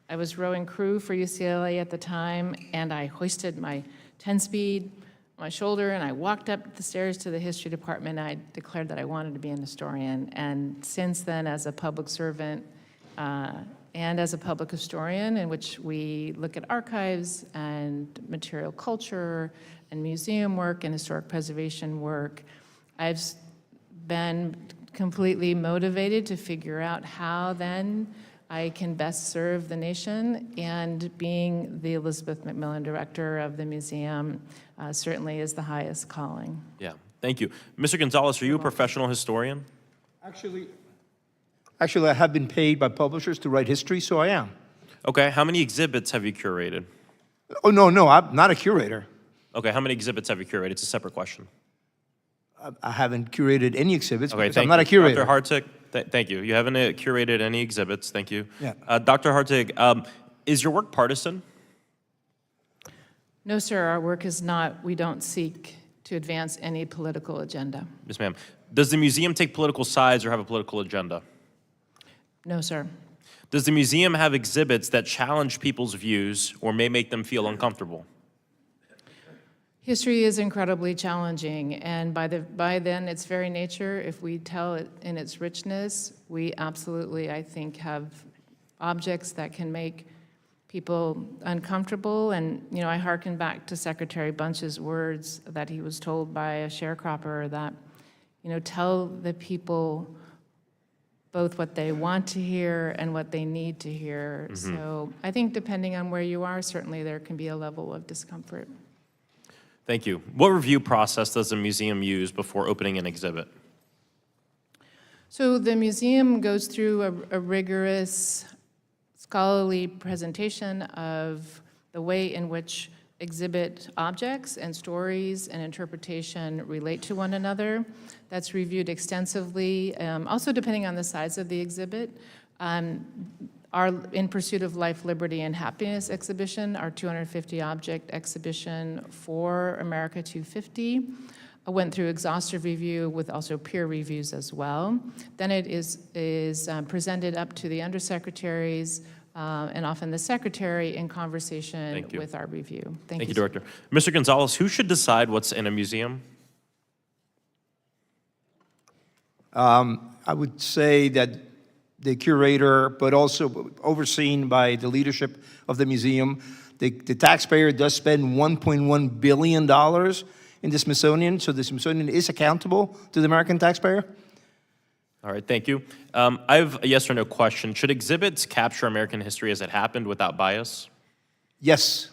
I was rowing crew for UCLA at the time, and I hoisted my 10-speed on my shoulder, and I walked up the stairs to the history department, and I declared that I wanted to be an historian. And since then, as a public servant, and as a public historian, in which we look at archives and material culture and museum work and historic preservation work, I've been completely motivated to figure out how then I can best serve the nation, and being the Elizabeth Macmillan Director of the museum certainly is the highest calling. Yeah, thank you. Mr. Gonzalez, are you a professional historian? Actually, I have been paid by publishers to write history, so I am. Okay, how many exhibits have you curated? Oh, no, I'm not a curator. Okay, how many exhibits have you curated? It's a separate question. I haven't curated any exhibits Okay, because thank I'm not you. a curator. Dr. Hartig, thank you. You haven't curated any exhibits, thank you. Yeah. Dr. Hartig, is your work partisan? No, sir, our work is not. We don't seek to advance any political agenda. Yes, ma'am. Does the museum take political sides or have a political agenda? No, sir. Does the museum have exhibits that challenge people's views or may make them feel uncomfortable? History is incredibly challenging, and by then its very nature, if we tell it in its richness, we absolutely, I think, have objects that can make people uncomfortable. And, you know, I hearken back to Secretary Bunch's words that he was told by a sharecropper that, you know, tell the people both what they want to hear and what they need to hear. So I think depending on where you are, certainly there can be a level of discomfort. Thank you. What review process does a museum use before opening an exhibit? So the museum goes through a rigorous scholarly presentation of the way in which exhibit objects and stories and interpretation relate to one another. That's reviewed extensively, also depending on the size of the exhibit. Our In Pursuit of Life, Liberty, and Happiness exhibition, our 250 object exhibition for America 250, went through exhaustive review with also peer reviews as well. Then it is presented up to the undersecretaries and often the secretary in conversation with our review. Thank you, Director. Mr. Gonzalez, who should decide what's in a museum? I would say that the curator, but also overseen by the leadership of the museum. The taxpayer does spend $1.1 billion in the Smithsonian, so the Smithsonian is accountable to the American taxpayer. All right, thank you. I have a yes or no question. Should exhibits capture American history as it happened without bias? Yes.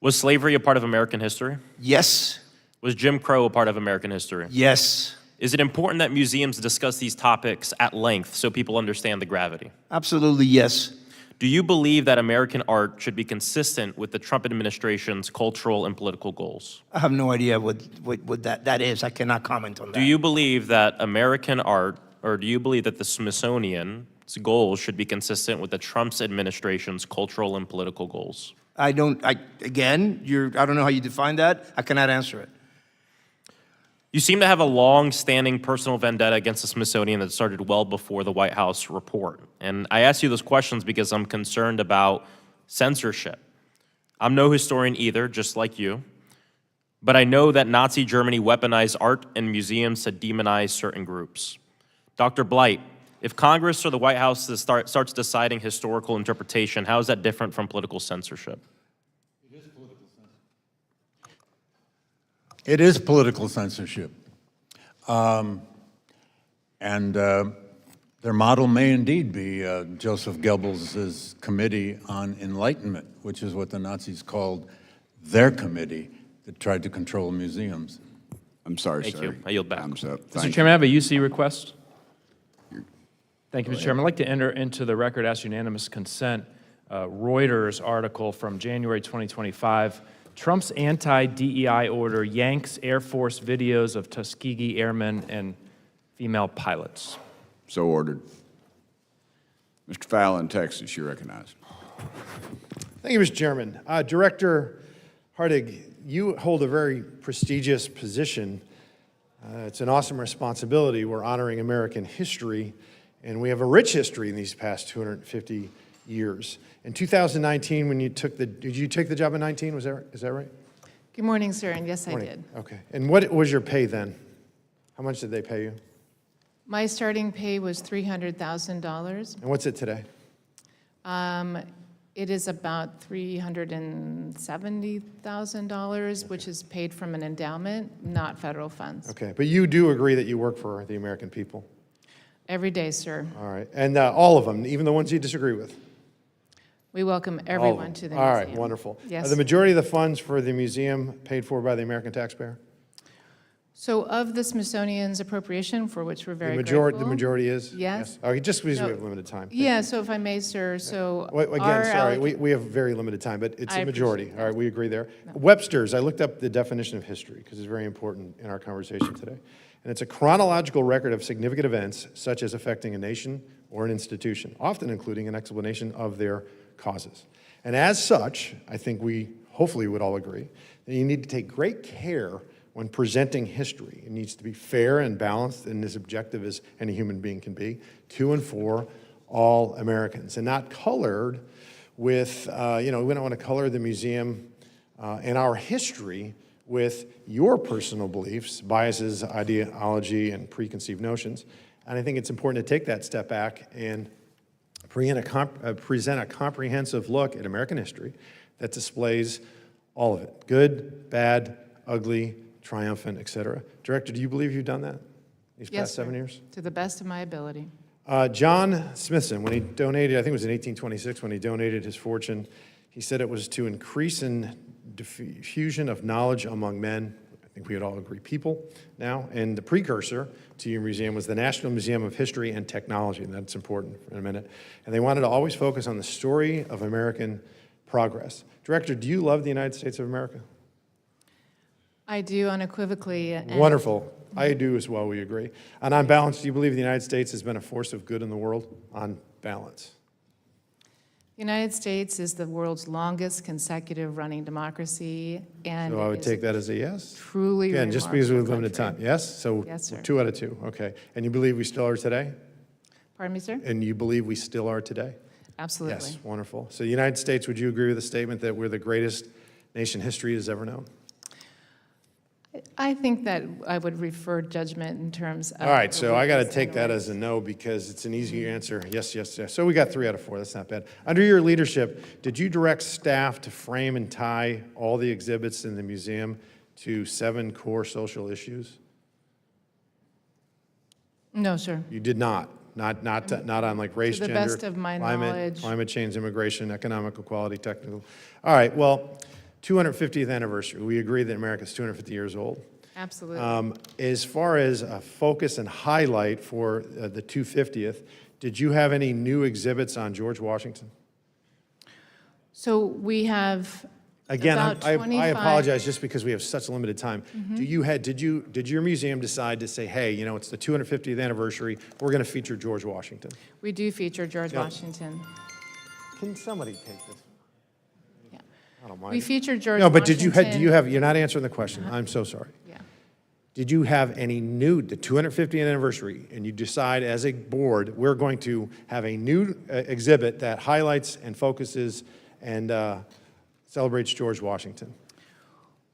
Was slavery a part of American history? Yes. Was Jim Crow a part of American history? Yes. Is it important that museums discuss these topics at length so people understand the gravity? Absolutely yes. Do you believe that American art should be consistent with the Trump administration's cultural and political goals? I have no idea what that is. I cannot comment on that. Do you believe that American art, or do you believe that the Smithsonian's goals should be consistent with the Trump's administration's cultural and political goals? I don't know how you define that. I cannot answer it. You seem to have a long-standing personal vendetta against the Smithsonian that started well before the White House report. And I ask you those questions because I'm concerned about censorship. I'm no historian either, just like you. But I know that Nazi Germany weaponized art and museums to demonize certain groups. Dr. Blight, if Congress or the White House starts deciding historical interpretation, how is that different from political censorship? It is political censorship. Their model may indeed be Joseph Goebbels' Committee on Enlightenment, which is what the Nazis called their committee that tried to control museums. I'm sorry, Thank sir. you. I yield back. Time's up. Mr. Thank you. Chairman, I have a UC request. Thank you, Mr. Chairman. I'd like to enter into the record, ask unanimous consent, Reuters article from January 2025. Trump's anti-DEI order yanks Air Force videos of Tuskegee airmen and female pilots. So ordered. Mr. Fallon, Texas, you recognize. Thank you, Mr. Chairman. Director Hardig, you hold a very prestigious position. It's an awesome responsibility. We're honoring American history, and we have a rich history in these past 250 years. In 2019, when you took did you take the job in 19? Is that right? Good morning, sir, and yes, I Morning. did. Okay. And what was your pay then? How much did they pay you? My starting pay was $300,000. And what's it today? It is about $370,000, which is paid from an endowment, not federal funds. Okay. But you do agree that you work for the American people? Every day, sir. All right. And all of them, even the ones you disagree with? We welcome everyone to the All museum. right, wonderful. Yes. Are the majority of the funds for the museum paid for by the American taxpayer? So of the Smithsonian's appropriation, for which we're very The grateful. majority is? Yes. Okay, just because No. we have limited time. Yeah, so if I may, sir, so Again, our sorry, alloc- we have very limited time, but it's I a majority. appreciate All right, we agree there. Webster's, I looked up the definition of history because it's very important in our conversation today. And it's a chronological record of significant events such as affecting a nation or an institution, often including an explanation of their causes. And as such, I think we hopefully would all agree that you need to take great care when presenting history. It needs to be fair and balanced and as objective as any human being can be, to and for all Americans, and not colored with, we don't want to color the museum and our history with your personal beliefs, biases, ideology, and preconceived notions. And I think it's important to take that step back and present a comprehensive look at American history that displays all of it, good, bad, ugly, triumphant, et cetera. Director, do you believe you've done that these Yes, past 7 sir. years? To the best of my ability. John Smithson, when he donated, I think it was in 1826, when he donated his fortune, he said it was to increase in diffusion of knowledge among men. I think we would all agree, people now. And the precursor to your museum was the National Museum of History and Technology, and that's important in a minute. And they wanted to always focus on the story of American progress. Director, do you love the United States of America? I do unequivocally. And Wonderful. I do as well, we agree. And on balance, do you believe the United States has been a force of good in the world? On balance. The United States is the world's longest consecutive running democracy, and So I it would is take that as a yes? truly Again, just because we have remarkable limited time. country. Yes? So Yes, sir. 2 out of 2, okay. And you believe we still are today? Pardon me, sir? And you believe we still are today? Absolutely. Yes, wonderful. So the United States, would you agree with the statement that we're the greatest nation history has ever known? I think that I would refer judgment in terms of. All right, the so I got to witness take that anyways. as a no because it's an easy answer. Yes, yes, yes. So we got 3 out of 4. That's not bad. Under your leadership, did you direct staff to frame and tie all the exhibits in the museum to 7 core social issues? No, sir. You did not. Not on like race, To the gender, best of my knowledge. climate change, immigration, economic equality, technical. All right, well, 250th anniversary. We agree that America's 250 years old. Absolutely. As far as a focus and highlight for the 250th, did you have any new exhibits on George Washington? So we have Again, about I 25 apologize just because we have such limited time. Did your museum decide to say, hey, it's the 250th anniversary, we're going to feature George Washington? We do feature George Yeah. Washington. Can somebody take this? Yeah. I don't mind. We feature George No, but Washington. you're not answering the question. I'm so sorry. Yeah. Did you have any new, the 250th anniversary, and you decide as a board, we're going to have a new exhibit that highlights and focuses and celebrates George Washington?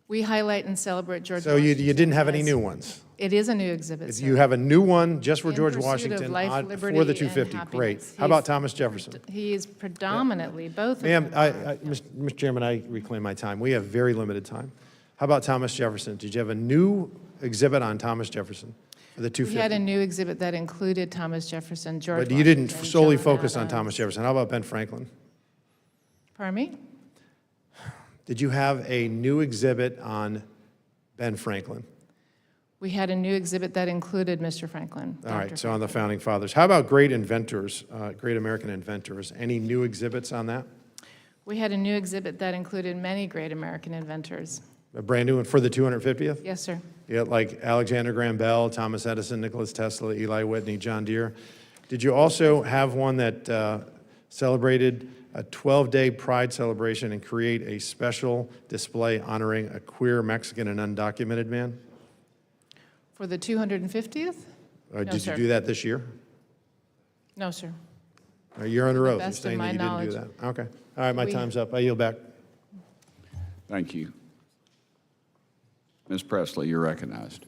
We highlight and celebrate George So Washington. you didn't have any as- new ones? It is a new exhibit, sir. You have a new one just for In George pursuit of Washington life, for liberty, the and 250. Great. happiness. How about Thomas Jefferson? He is predominantly both of Ma'am, them. Mr. Chairman, I reclaim my time. We have very limited time. How about Thomas Jefferson? Did you have a new exhibit on Thomas Jefferson? For the We had a 250? new exhibit that included Thomas Jefferson, George But you didn't Washington, solely John focus on Adams. Thomas Jefferson. How about Ben Franklin? Pardon me? Did you have a new exhibit on Ben Franklin? We had a new exhibit that included Mr. Franklin. All right, Dr. so on the founding fathers. How about great inventors, great American inventors? Any new exhibits on that? We had a new exhibit that included many great American inventors. A brand new one for the 250th? Yes, sir. Yeah, like Alexander Graham Bell, Thomas Edison, Nicholas Tesla, Eli Whitney, John Deere. Did you also have one that celebrated a 12-day pride celebration and create a special display honoring a queer Mexican and undocumented man? For the 250th? No, Did sir. you do that this year? No, sir. You're under oath. You're best of saying that my you didn't do knowledge. that. Okay. All right, my We- time's up. I yield back. Thank you. Ms. Presley, you're recognized.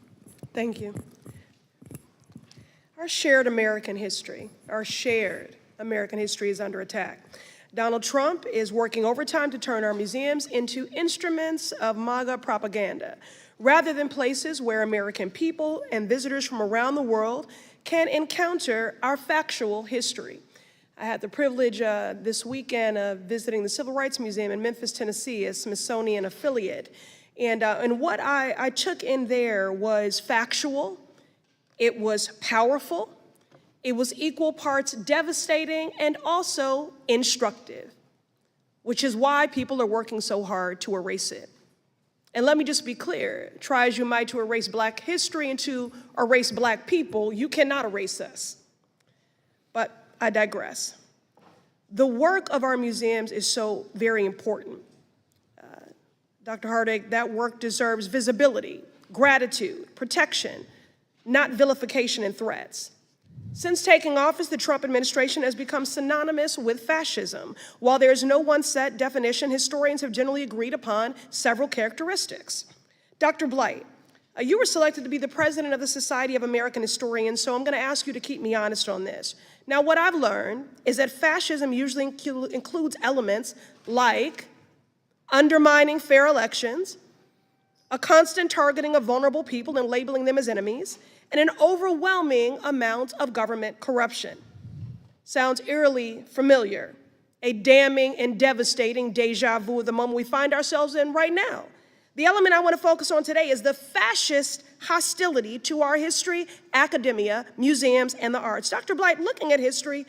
Thank you. Our shared American history is under attack. Donald Trump is working overtime to turn our museums into instruments of MAGA propaganda, rather than places where American people and visitors from around the world can encounter our factual history. I had the privilege this weekend of visiting the Civil Rights Museum in Memphis, Tennessee, a Smithsonian affiliate. And what I took in there was factual, it was powerful, it was equal parts devastating and also instructive, which is why people are working so hard to erase it. And let me just be clear, try as you might to erase Black history and to erase Black people, you cannot erase us. But I digress. The work of our museums is so very important. Dr. Hardig, that work deserves visibility, gratitude, protection, not vilification and threats. Since taking office, the Trump administration has become synonymous with fascism. While there is no one set definition, historians have generally agreed upon several characteristics. Dr. Blight, you were selected to be the president of the Society of American Historians, so I'm going to ask you to keep me honest on this. Now, what I've learned is that fascism usually includes elements like undermining fair elections, a constant targeting of vulnerable people and labeling them as enemies, and an overwhelming amount of government corruption. Sounds eerily familiar, a damning and devastating deja vu of the moment we find ourselves in right now. The element I want to focus on today is the fascist hostility to our history, academia, museums, and the arts. Dr. Blight, looking at history,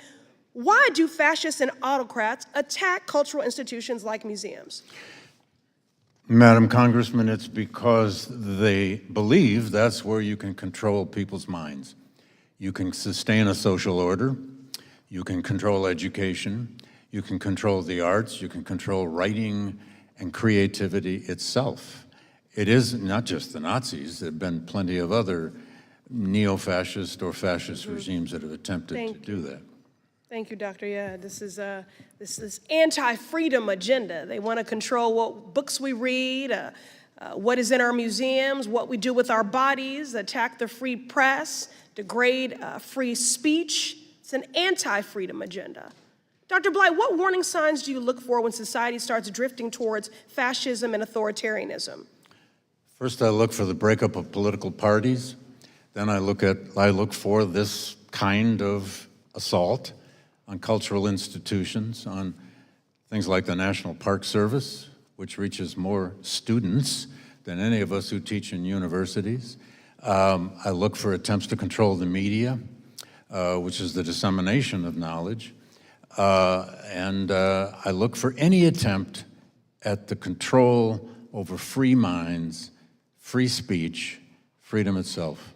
why do fascists and autocrats attack cultural institutions like museums? Madam Congressman, it's because they believe that's where you can control people's minds. You can sustain a social order, you can control education, you can control the arts, you can control writing and creativity itself. It is not just the Nazis, there have been plenty of other neo-fascist or fascist regimes that have attempted to do that. Thank you, Doctor. Yeah, this is this anti-freedom agenda. They want to control what books we read, what is in our museums, what we do with our bodies, attack the free press, degrade free speech. It's an anti-freedom agenda. Dr. Blight, what warning signs do you look for when society starts drifting towards fascism and authoritarianism? First, I look for the breakup of political parties. Then I look for this kind of assault on cultural institutions, on things like the National Park Service, which reaches more students than any of us who teach in universities. I look for attempts to control the media, which is the dissemination of knowledge. And I look for any attempt at the control over free minds, free speech, freedom itself.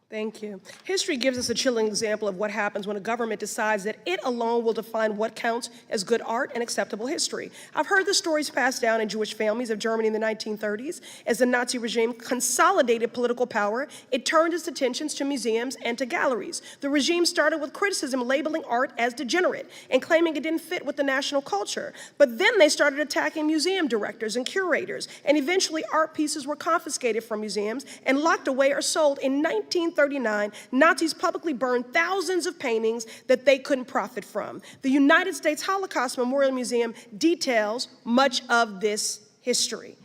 Thank you. History gives us a chilling example of what happens when a government decides that it alone will define what counts as good art and acceptable history. I've heard the stories passed down in Jewish families of Germany in the 1930s. As the Nazi regime consolidated political power, it turned its attentions to museums and to galleries. The regime started with criticism labeling art as degenerate and claiming it didn't fit with the national culture. But then they started attacking museum directors and curators, and eventually art pieces were confiscated from museums and locked away or sold. In 1939, Nazis publicly burned thousands of paintings that they couldn't profit from. The United States Holocaust Memorial Museum details much of this history.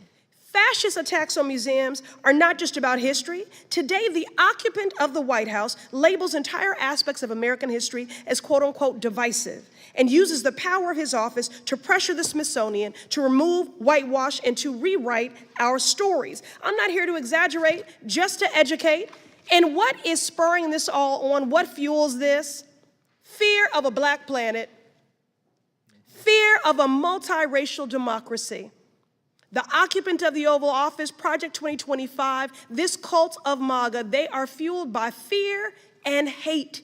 Fascist attacks on museums are not just about history. Today, the occupant of the White House labels entire aspects of American history as quote unquote divisive and uses the power of his office to pressure the Smithsonian to remove, whitewash, and to rewrite our stories. I'm not here to exaggerate, just to educate. And what is spurring this all on? What fuels this? Fear of a black planet, fear of a multiracial democracy. The occupant of the Oval Office, Project 2025, this cult of MAGA, they are fueled by fear and hate.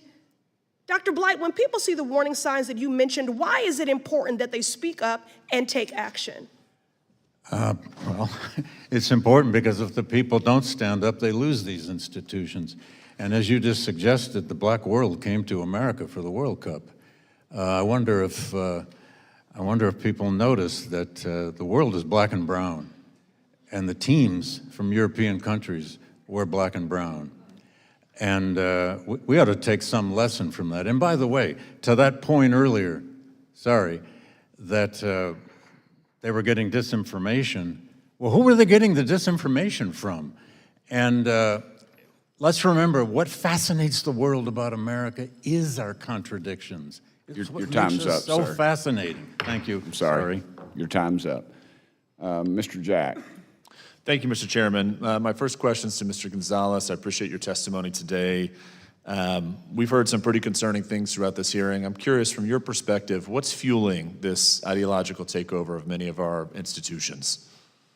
Dr. Blight, when people see the warning signs that you mentioned, why is it important that they speak up and take action? Well, it's important because if the people don't stand up, they lose these institutions. And as you just suggested, the black world came to America for the World Cup. I wonder if people notice that the world is black and brown, and the teams from European countries were black and brown. And we ought to take some lesson from that. And by the way, to that point earlier, that they were getting disinformation. Well, who were they getting the disinformation from? And let's remember, what fascinates the world about America is our contradictions. Your time's up, so sir. fascinating. Thank you. I'm sorry. Your time's up. Mr. Jack. Thank you, Mr. Chairman. My first question is to Mr. Gonzalez. I appreciate your testimony today. We've heard some pretty concerning things throughout this hearing. I'm curious, from your perspective, what's fueling this ideological takeover of many of our institutions?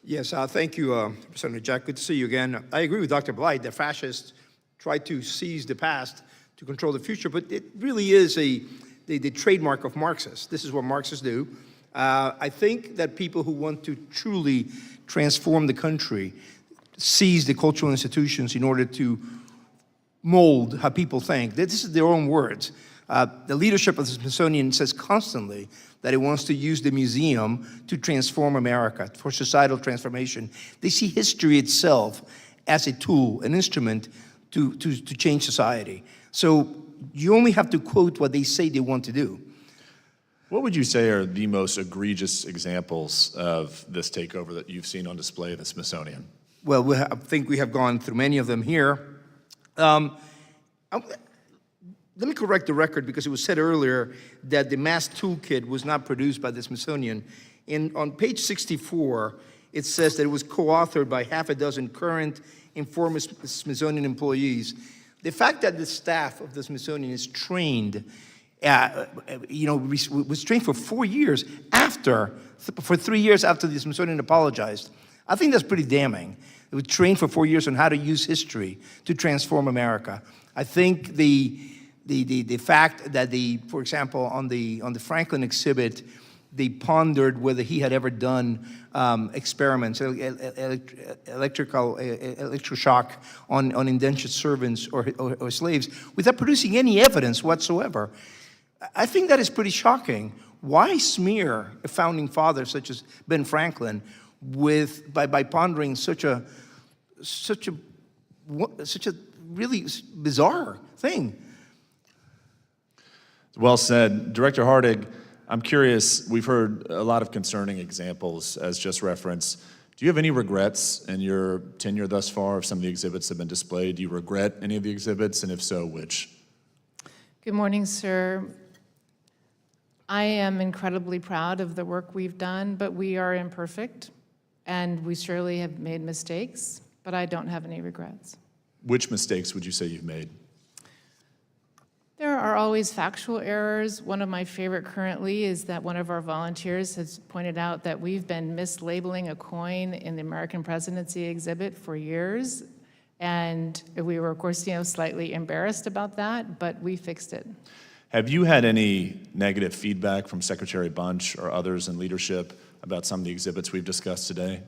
Yes, thank you, Senator Jack. Good to see you again. I agree with Dr. Blight that fascists try to seize the past to control the future, but it really is the trademark of Marxists. This is what Marxists do. I think that people who want to truly transform the country seize the cultural institutions in order to mold how people think. This is their own words. The leadership of the Smithsonian says constantly that it wants to use the museum to transform America, for societal transformation. They see history itself as a tool, an instrument to change society. So you only have to quote what they say they want to do. What would you say are the most egregious examples of this takeover that you've seen on display at the Smithsonian? Well, I think we have gone through many of them here. Let me correct the record, because it was said earlier that the mass toolkit was not produced by the Smithsonian. On page 64, it says that it was co-authored by half a dozen current and former Smithsonian employees. The fact that the staff of the Smithsonian is trained, was trained for 4 years for 3 years after the Smithsonian apologized, I think that's pretty damning. It was trained for 4 years on how to use history to transform America. I think the fact that for example, on the Franklin exhibit, they pondered whether he had ever done experiments, electroshock on indentured servants or slaves, without producing any evidence whatsoever. I think that is pretty shocking. Why smear a founding father such as Ben Franklin by pondering such a really bizarre thing? Well said. Director Hardig, I'm curious, we've heard a lot of concerning examples as just referenced. Do you have any regrets in your tenure thus far of some of the exhibits that have been displayed? Do you regret any of the exhibits, and if so, which? Good morning, sir. I am incredibly proud of the work we've done, but we are imperfect, and we surely have made mistakes, but I don't have any regrets. Which mistakes would you say you've made? There are always factual errors. One of my favorite currently is that one of our volunteers has pointed out that we've been mislabeling a coin in the American presidency exhibit for years. And we were, of course, slightly embarrassed about that, but we fixed it. Have you had any negative feedback from Secretary Bunch or others in leadership about some of the exhibits we've discussed today?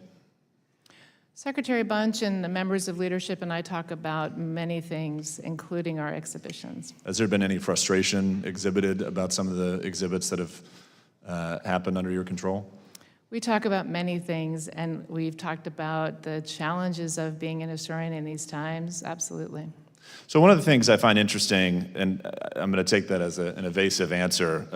Secretary Bunch and the members of leadership and I talk about many things, including our exhibitions. Has there been any frustration exhibited about some of the exhibits that have happened under your control? We talk about many things, and we've talked about the challenges of being an historian in these times, absolutely. So one of the things I find interesting, and I'm going to take that as an evasive answer,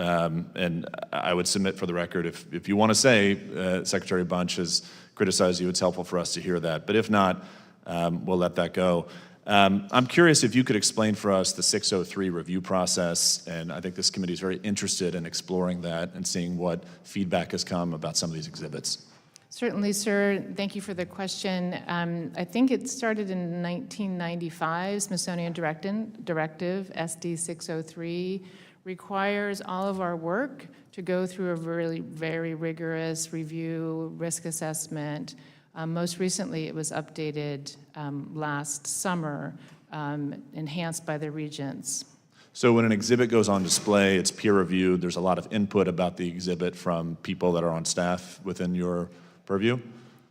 and I would submit for the record, if you want to say Secretary Bunch has criticized you, it's helpful for us to hear that. But if not, we'll let that go. I'm curious if you could explain for us the 603 review process, and I think this committee is very interested in exploring that and seeing what feedback has come about some of these exhibits. Certainly, sir. Thank you for the question. I think it started in 1995. Smithsonian Directive SD 603 requires all of our work to go through a really very rigorous review, risk assessment. Most recently, it was updated last summer, enhanced by the regents. So when an exhibit goes on display, it's peer reviewed. There's a lot of input about the exhibit from people that are on staff within your purview?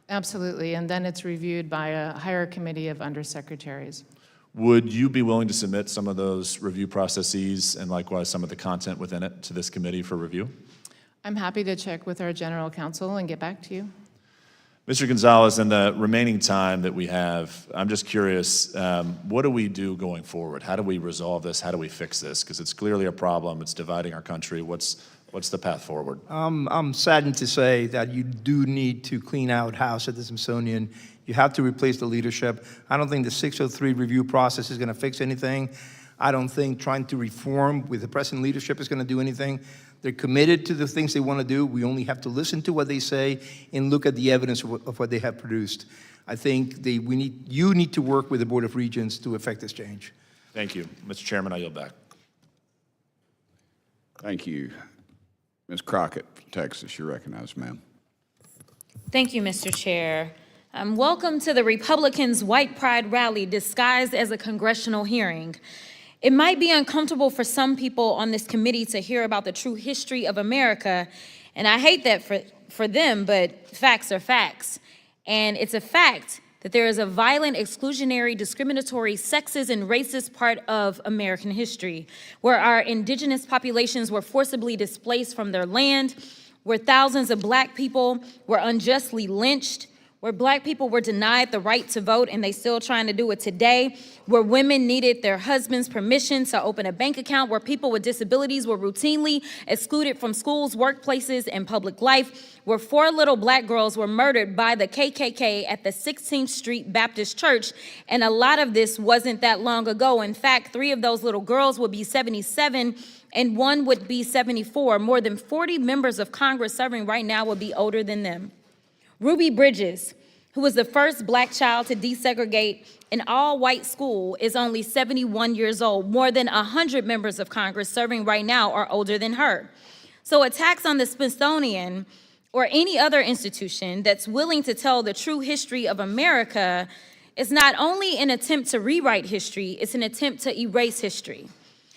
Absolutely, and then it's reviewed by a higher committee of undersecretaries. Would you be willing to submit some of those review processes and likewise some of the content within it to this committee for review? I'm happy to check with our general counsel and get back to you. Mr. Gonzalez, in the remaining time that we have, I'm just curious, what do we do going forward? How do we resolve this? How do we fix this? Because it's clearly a problem. It's dividing our country. What's the path forward? I'm saddened to say that you do need to clean out house at the Smithsonian. You have to replace the leadership. I don't think the 603 review process is going to fix anything. I don't think trying to reform with the present leadership is going to do anything. They're committed to the things they want to do. We only have to listen to what they say and look at the evidence of what they have produced. I think you need to work with the Board of Regents to effect this change. Thank you. Mr. Chairman, I yield back. Thank you. Ms. Crockett from Texas, you're recognized, ma'am. Thank you, Mr. Chair. Welcome to the Republicans' White Pride rally disguised as a congressional hearing. It might be uncomfortable for some people on this committee to hear about the true history of America, and I hate that for them, but facts are facts. And it's a fact that there is a violent, exclusionary, discriminatory, sexist, and racist part of American history, where our indigenous populations were forcibly displaced from their land, where thousands of Black people were unjustly lynched, where Black people were denied the right to vote, and they still trying to do it today, where women needed their husband's permission to open a bank account, where people with disabilities were routinely excluded from schools, workplaces, and public life, where 4 little Black girls were murdered by the KKK at the 16th Street Baptist Church, and a lot of this wasn't that long ago. In fact, 3 of those little girls would be 77, and 1 would be 74. More than 40 members of Congress serving right now would be older than them. Ruby Bridges, who was the first Black child to desegregate an all-white school, is only 71 years old. More than 100 members of Congress serving right now are older than her. So attacks on the Smithsonian or any other institution that's willing to tell the true history of America is not only an attempt to rewrite history, it's an attempt to erase history.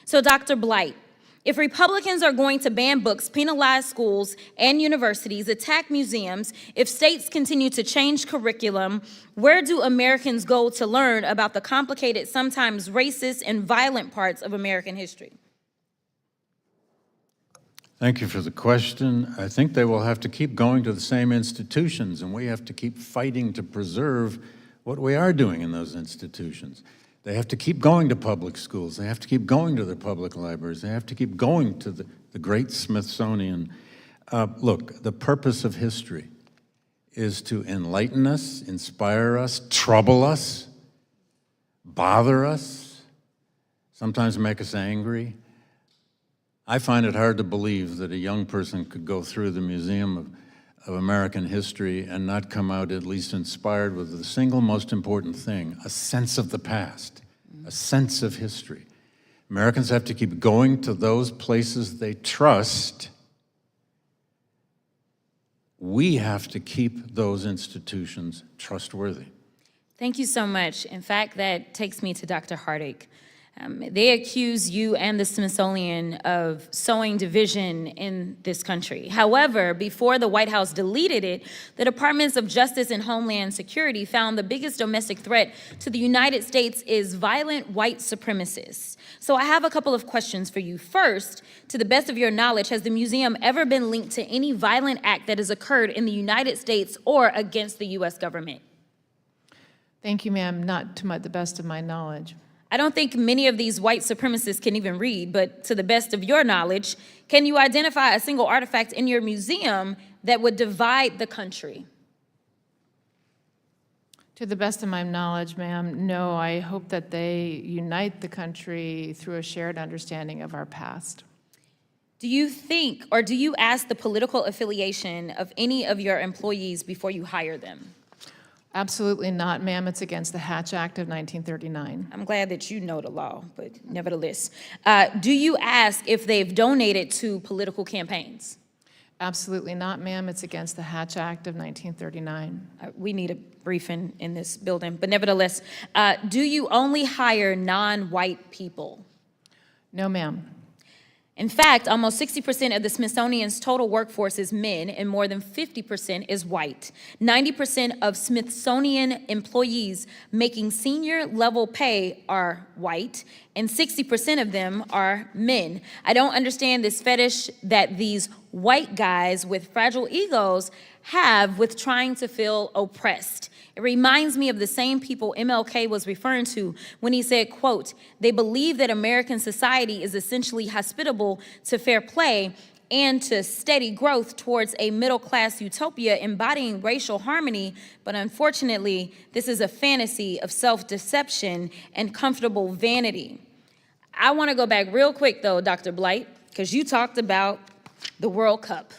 So Dr. Blight, if Republicans are going to ban books, penalize schools and universities, attack museums, if states continue to change curriculum, where do Americans go to learn about the complicated, sometimes racist and violent parts of American history? Thank you for the question. I think they will have to keep going to the same institutions, and we have to keep fighting to preserve what we are doing in those institutions. They have to keep going to public schools. They have to keep going to their public libraries. They have to keep going to the great Smithsonian. Look, the purpose of history is to enlighten us, inspire us, trouble us, bother us, sometimes make us angry. I find it hard to believe that a young person could go through the Museum of American History and not come out at least inspired with the single most important thing, a sense of the past, a sense of history. Americans have to keep going to those places they trust. We have to keep those institutions trustworthy. Thank you so much. In fact, that takes me to Dr. Hardig. They accuse you and the Smithsonian of sowing division in this country. However, before the White House deleted it, the Departments of Justice and Homeland Security found the biggest domestic threat to the United States is violent white supremacists. So I have a couple of questions for you. First, to the best of your knowledge, has the museum ever been linked to any violent act that has occurred in the United States or against the U.S. government? Thank you, ma'am. Not to the best of my knowledge. I don't think many of these white supremacists can even read, but to the best of your knowledge, can you identify a single artifact in your museum that would divide the country? To the best of my knowledge, ma'am, no. I hope that they unite the country through a shared understanding of our past. Do you think, or do you ask the political affiliation of any of your employees before you hire them? Absolutely not, ma'am. It's against the Hatch Act of 1939. I'm glad that you know the law, but nevertheless. Do you ask if they've donated to political campaigns? Absolutely not, ma'am. It's against the Hatch Act of 1939. We need a briefing in this building, but nevertheless, do you only hire non-white people? No, ma'am. In fact, almost 60% of the Smithsonian's total workforce is men, and more than 50% is white. 90% of Smithsonian employees making senior level pay are white, and 60% of them are men. I don't understand this fetish that these white guys with fragile egos have with trying to feel oppressed. It reminds me of the same people MLK was referring to when he said, quote, "They believe that American society is essentially hospitable to fair play and to steady growth towards a middle-class utopia embodying racial harmony, but unfortunately, this is a fantasy of self-deception and comfortable vanity." I want to go back real quick, though, Dr. Blight, because you talked about the World Cup.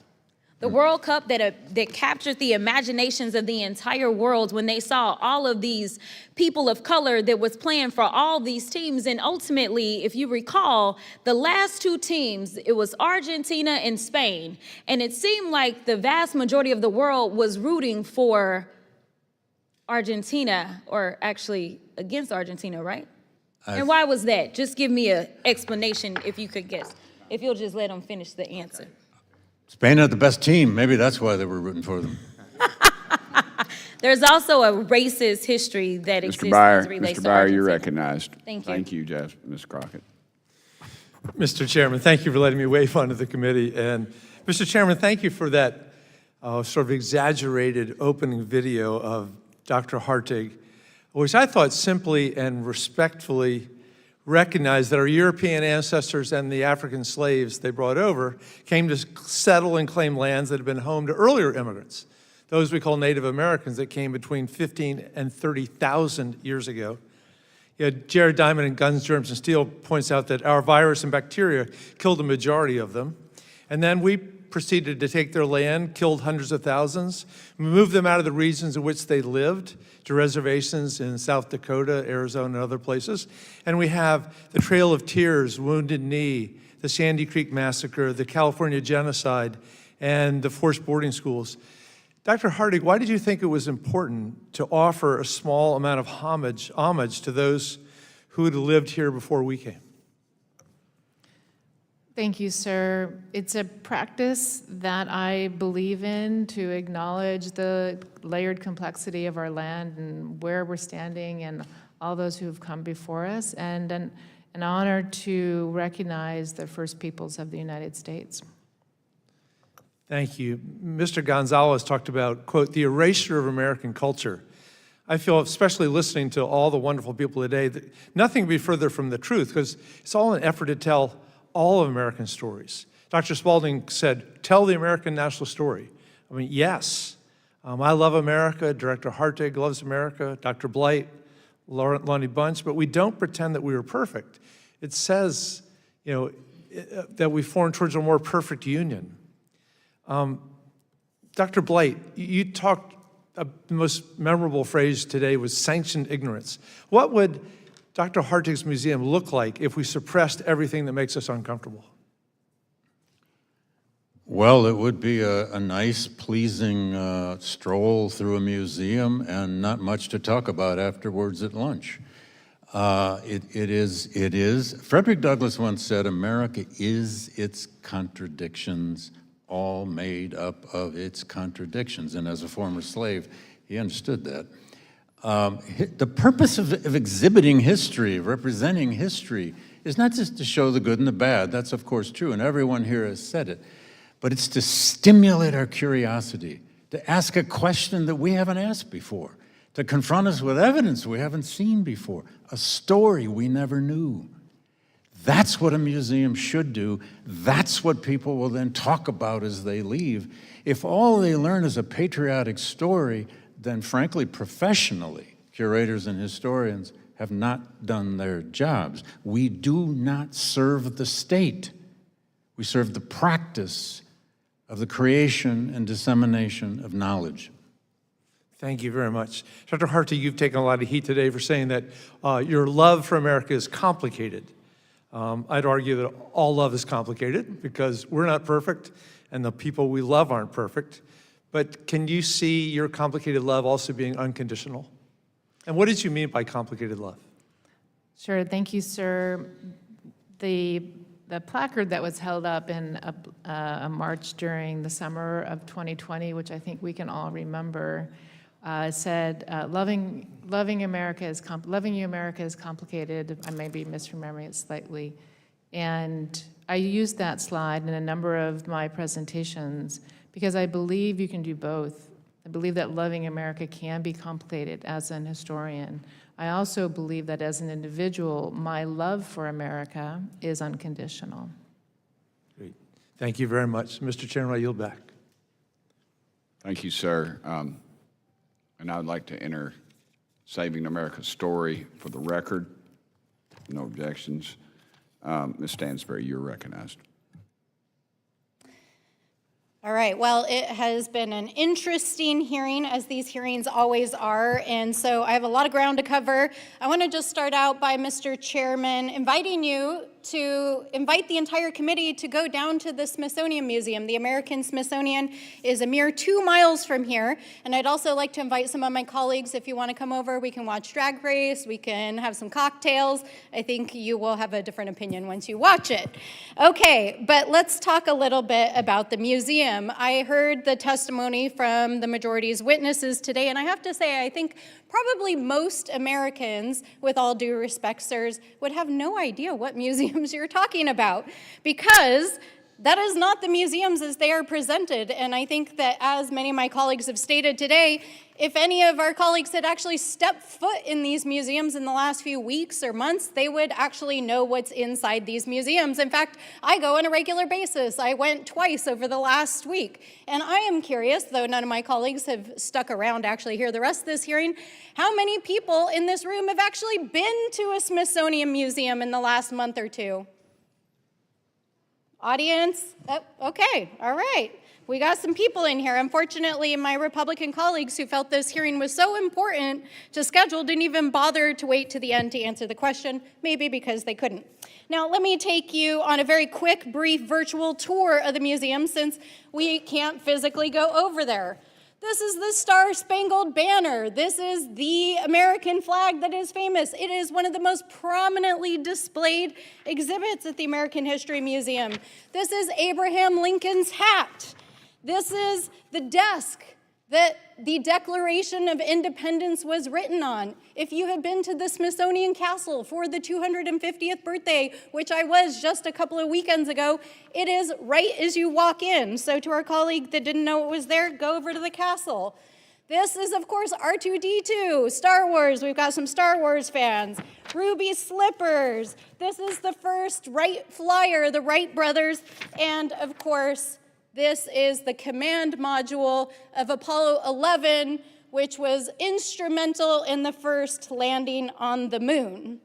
The World Cup that captured the imaginations of the entire world when they saw all of these people of color that was playing for all these teams. And ultimately, if you recall, the last two teams, it was Argentina and Spain. And it seemed like the vast majority of the world was rooting for Argentina, or actually against Argentina, right? And why was that? Just give me an explanation if you could guess. If you'll just let them finish the answer. Spain had the best team. Maybe that's why they were rooting for them. There's also a racist history that exists as it relates Mr. to Byer, Argentina. you're recognized. Thank you. Thank you, Ms. Crockett. Mr. Chairman, thank you for letting me wave onto the committee. And Mr. Chairman, thank you for that sort of exaggerated opening video of Dr. Hartig, which I thought simply and respectfully recognized that our European ancestors and the African slaves they brought over came to settle and claim lands that had been home to earlier immigrants, those we call Native Americans that came between 15 and 30,000 years ago. Jared Diamond in Guns, Germs, and Steel points out that our virus and bacteria killed the majority of them. And then we proceeded to take their land, killed hundreds of thousands, moved them out of the regions in which they lived to reservations in South Dakota, Arizona, and other places. And we have the Trail of Tears, Wounded Knee, the Sandy Creek Massacre, the California Genocide, and the forced boarding schools. Dr. Hartig, why did you think it was important to offer a small amount of homage to those who had lived here before we came? Thank you, sir. It's a practice that I believe in, to acknowledge the layered complexity of our land and where we're standing and all those who have come before us, and an honor to recognize the first peoples of the United States. Thank you. Mr. Gonzalez talked about, quote, the erasure of American culture. I feel, especially listening to all the wonderful people today, that nothing could be further from the truth, because it's all an effort to tell all of American stories. Dr. Spalding said, tell the American national story. I mean, yes, I love America, Director Hartig loves America, Dr. Blight, Lonnie Bunch, but we don't pretend that we were perfect. It says, that we form towards a more perfect union. Dr. Blight, you talked, the most memorable phrase today was sanctioned ignorance. What would Dr. Hartig's museum look like if we suppressed everything that makes us uncomfortable? Well, it would be a nice, pleasing stroll through a museum and not much to talk about afterwards at lunch. It is. Frederick Douglass once said, America is its contradictions, all made up of its contradictions. And as a former slave, he understood that. The purpose of exhibiting history, of representing history, is not just to show the good and the bad. That's, of course, true, and everyone here has said it. But it's to stimulate our curiosity, to ask a question that we haven't asked before, to confront us with evidence we haven't seen before, a story we never knew. That's what a museum should do. That's what people will then talk about as they leave. If all they learn is a patriotic story, then frankly, professionally, curators and historians have not done their jobs. We do not serve the state. We serve the practice of the creation and dissemination of knowledge. Thank you very much. Dr. Harty, you've taken a lot of heat today for saying that your love for America is complicated. I'd argue that all love is complicated because we're not perfect and the people we love aren't perfect. But can you see your complicated love also being unconditional? And what did you mean by complicated love? Sure, thank you, sir. The placard that was held up in a march during the summer of 2020, which I think we can all remember, said, loving you, America is complicated. I may be misremembering it slightly. And I used that slide in a number of my presentations because I believe you can do both. I believe that loving America can be complicated as an historian. I also believe that as an individual, my love for America is unconditional. Great. Thank you very much. Mr. Chairman, I yield back. Thank you, sir. And I would like to enter Saving America's Story for the record. No objections. Ms. Stansbury, you're recognized. All right, well, it has been an interesting hearing, as these hearings always are, and so I have a lot of ground to cover. I want to just start out by, Mr. Chairman, inviting you to invite the entire committee to go down to the Smithsonian Museum. The American Smithsonian is a mere 2 miles from here, and I'd also like to invite some of my colleagues. If you want to come over, we can watch Drag Race, we can have some cocktails. I think you will have a different opinion once you watch it. Okay, but let's talk a little bit about the museum. I heard the testimony from the majority's witnesses today, and I have to say, I think probably most Americans, with all due respect, sirs, would have no idea what museums you're talking about, because that is not the museums as they are presented. And I think that, as many of my colleagues have stated today, if any of our colleagues had actually stepped foot in these museums in the last few weeks or months, they would actually know what's inside these museums. In fact, I go on a regular basis. I went twice over the last week. And I am curious, though none of my colleagues have stuck around to actually hear the rest of this hearing, how many people in this room have actually been to a Smithsonian museum in the last month or two? Audience? Oh, okay, all right. We got some people in here. Unfortunately, my Republican colleagues who felt this hearing was so important to schedule didn't even bother to wait to the end to answer the question, maybe because they couldn't. Now, let me take you on a very quick, brief virtual tour of the museum since we can't physically go over there. This is the Star-Spangled Banner. This is the American flag that is famous. It is one of the most prominently displayed exhibits at the American History Museum. This is Abraham Lincoln's hat. This is the desk that the Declaration of Independence was written on. If you have been to the Smithsonian Castle for the 250th birthday, which I was just a couple of weekends ago, it is right as you walk in. So to our colleague that didn't know it was there, go over to the castle. This is, of course, R2-D2, Star Wars. We've got some Star Wars fans. Ruby slippers. This is the first Wright flyer, the Wright brothers. And, of course, this is the command module of Apollo 11, which was instrumental in the first landing on the moon.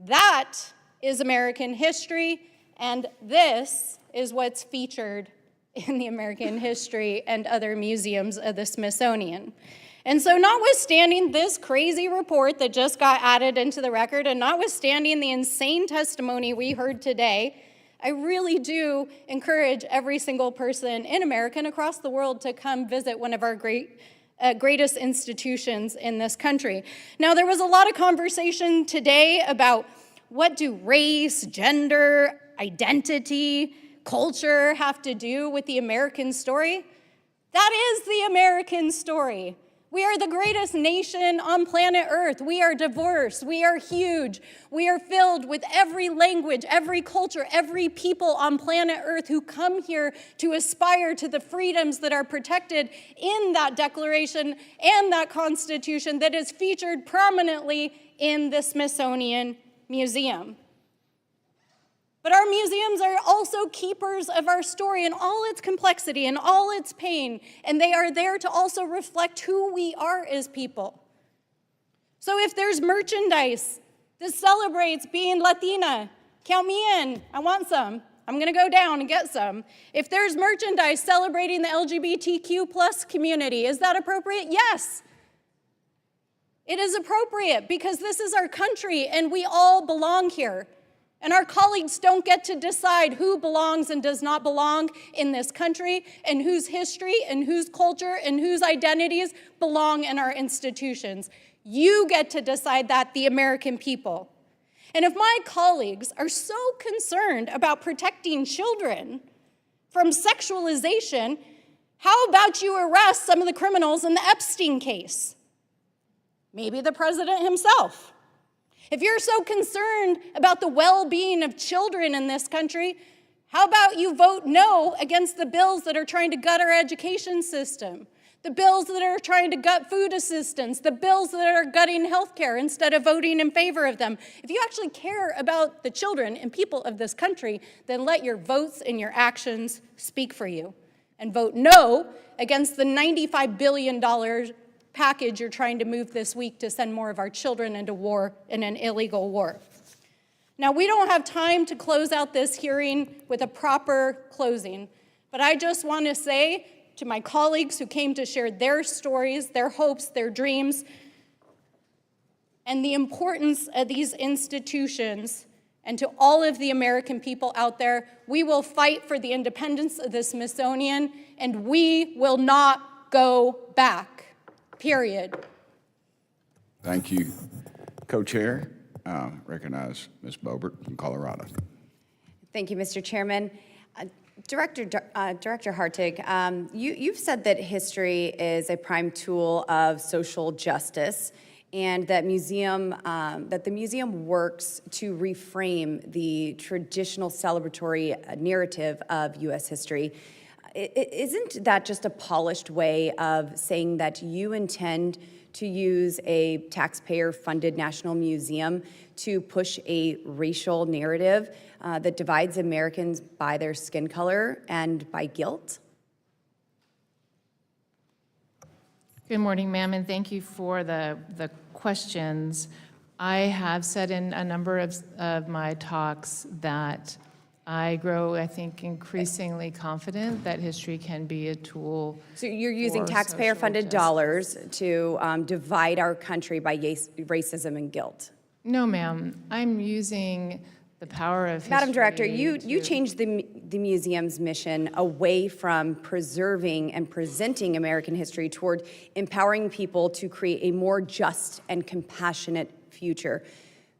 That is American history, and this is what's featured in the American History and other museums of the Smithsonian. And so notwithstanding this crazy report that just got added into the record, and notwithstanding the insane testimony we heard today, I really do encourage every single person in America and across the world to come visit one of our greatest institutions in this country. Now, there was a lot of conversation today about what do race, gender, identity, culture have to do with the American story? That is the American story. We are the greatest nation on planet Earth. We are diverse. We are huge. We are filled with every language, every culture, every people on planet Earth who come here to aspire to the freedoms that are protected in that Declaration and that Constitution that is featured prominently in the Smithsonian Museum. But our museums are also keepers of our story in all its complexity and all its pain, and they are there to also reflect who we are as people. So if there's merchandise that celebrates being Latina, count me in, I want some. I'm gonna go down and get some. If there's merchandise celebrating the LGBTQ plus community, is that appropriate? Yes. It is appropriate because this is our country and we all belong here. And our colleagues don't get to decide who belongs and does not belong in this country, and whose history and whose culture and whose identities belong in our institutions. You get to decide that, the American people. And if my colleagues are so concerned about protecting children from sexualization, how about you arrest some of the criminals in the Epstein case? Maybe the president himself. If you're so concerned about the well-being of children in this country, how about you vote no against the bills that are trying to gut our education system, the bills that are trying to gut food assistance, the bills that are gutting healthcare instead of voting in favor of them? If you actually care about the children and people of this country, then let your votes and your actions speak for you. And vote no against the $95 billion package you're trying to move this week to send more of our children into war, in an illegal war. Now, we don't have time to close out this hearing with a proper closing, but I just want to say to my colleagues who came to share their stories, their hopes, their dreams, and the importance of these institutions, and to all of the American people out there, we will fight for the independence of the Smithsonian, and we will not go back. Period. Thank you. Co-chair, recognize Ms. Boebert from Colorado. Thank you, Mr. Chairman. Director Hartig, you've said that history is a prime tool of social justice, and that the museum works to reframe the traditional celebratory narrative of U.S. history. Isn't that just a polished way of saying that you intend to use a taxpayer-funded national museum to push a racial narrative that divides Americans by their skin color and by guilt? Good morning, ma'am, and thank you for the questions. I have said in a number of my talks that I grow, I think, increasingly confident that history can be a tool. So you're using taxpayer-funded dollars to divide our country by racism and guilt? No, ma'am. I'm using the power of history. Madam Director, you changed the museum's mission away from preserving and presenting American history toward empowering people to create a more just and compassionate future.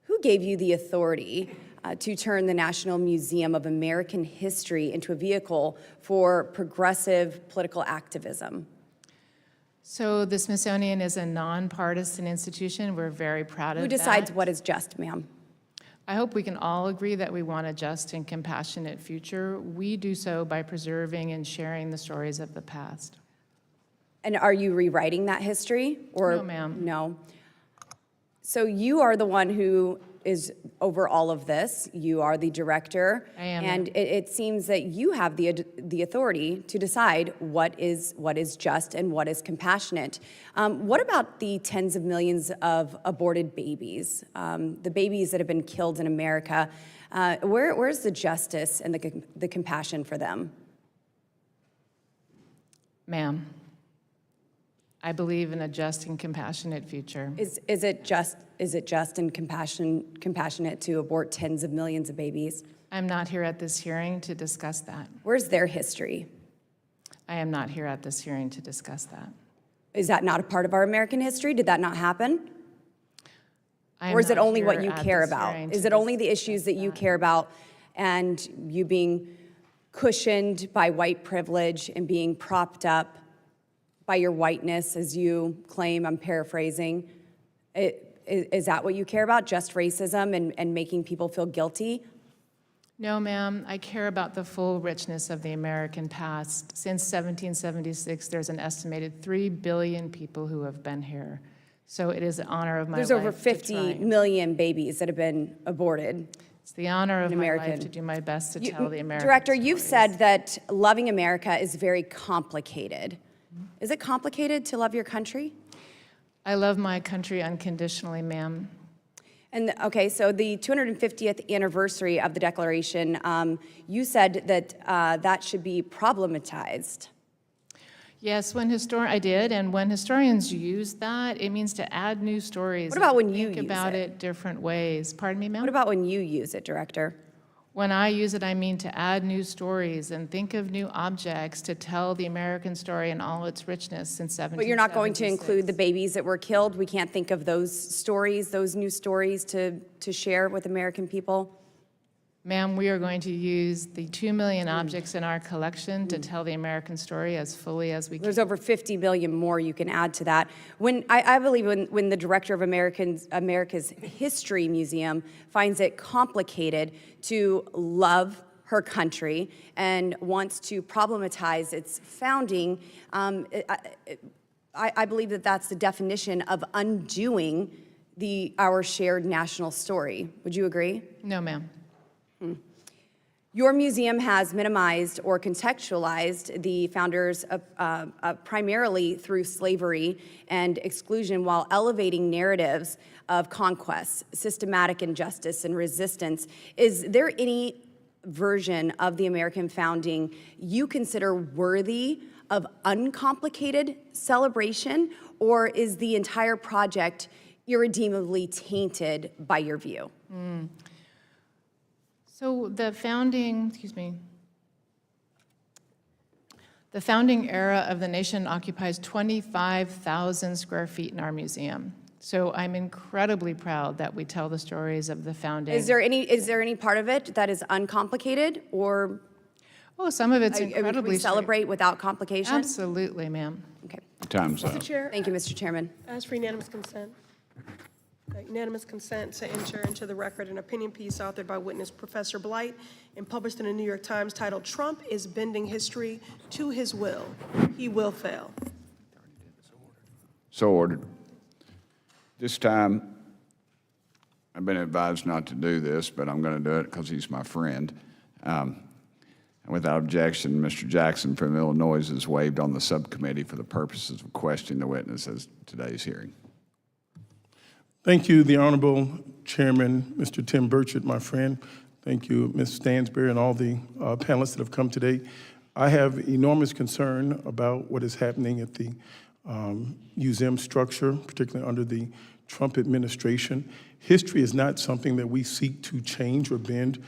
Who gave you the authority to turn the National Museum of American History into a vehicle for progressive political activism? So the Smithsonian is a nonpartisan institution. We're very proud of that. Who decides what is just, ma'am? I hope we can all agree that we want a just and compassionate future. We do so by preserving and sharing the stories of the past. And are you rewriting that history? Or No, ma'am. No. So you are the one who is over all of this. You are the director. I am. And it seems that you have the authority to decide what is just and what is compassionate. What about the tens of millions of aborted babies, the babies that have been killed in America? Where's the justice and the compassion for them? Ma'am, I believe in a just and compassionate future. Is it just and compassionate to abort tens of millions of babies? I'm not here at this hearing to discuss that. Where's their history? I am not here at this hearing to discuss that. Is that not a part of our American history? Did that not happen? Or is it only what you care about? Is it only the issues that you care about and you being cushioned by white privilege and being propped up by your whiteness, as you claim, I'm paraphrasing. Is that what you care about, just racism and making people feel guilty? No, ma'am. I care about the full richness of the American past. Since 1776, there's an estimated 3 billion people who have been here. So it is an honor of my life. There's over to 50 try. million babies that have been aborted. It's the honor of my American. life to do my best to tell the American Director, you've stories. said that loving America is very complicated. Is it complicated to love your country? I love my country unconditionally, ma'am. And okay, so the 250th anniversary of the Declaration, you said that that should be problematized. Yes, I did, and when historians use that, it means to add new stories. What about when and you think use about it? it different ways? Pardon me, ma'am? What about when you use it, Director? When I use it, I mean to add new stories and think of new objects to tell the American story in all its richness since 1776. But you're not going to include the babies that were killed? We can't think of those stories, those new stories to share with American people? Ma'am, we are going to use the 2 million objects in our collection to tell the American story as fully as we can. There's over 50 million more you can add to that. When I believe when the director of America's History Museum finds it complicated to love her country and wants to problematize its founding, I believe that that's the definition of undoing our shared national story. Would you agree? No, ma'am. Your museum has minimized or contextualized the founders primarily through slavery and exclusion while elevating narratives of conquest, systematic injustice, and resistance. Is there any version of the American founding you consider worthy of uncomplicated celebration, or is the entire project irredeemably tainted by your view? So the founding era of the nation occupies 25,000 square feet in our museum. So I'm incredibly proud that we tell the stories of the founding. Is there any part of it that is uncomplicated, or? Oh, some of it's Can incredibly we celebrate without complication? Absolutely, ma'am. Okay. Time's up. Mr. Chair, Thank you, Mr. Chairman. ask for unanimous consent. Unanimous consent to enter into the record an opinion piece authored by witness Professor Blight and published in the New York Times titled, "Trump is Bending History to His Will. He Will Fail." So ordered. This time, I've been advised not to do this, but I'm going to do it because he's my friend. And without objection, Mr. Jackson from Illinois is waived on the subcommittee for the purposes of questioning the witnesses at today's hearing. Thank you, the Honorable Chairman, Mr. Tim Burchett, my friend. Thank you, Ms. Stansberry, and all the panelists that have come today. I have enormous concern about what is happening at the museum structure, particularly under the Trump administration. History is not something that we seek to change or bend.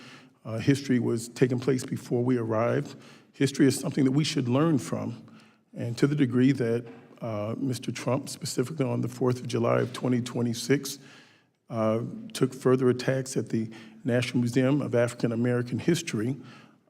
History was taking place before we arrived. History is something that we should learn from. And to the degree that Mr. Trump, specifically on the 4th of July of 2026, took further attacks at the National Museum of African American History,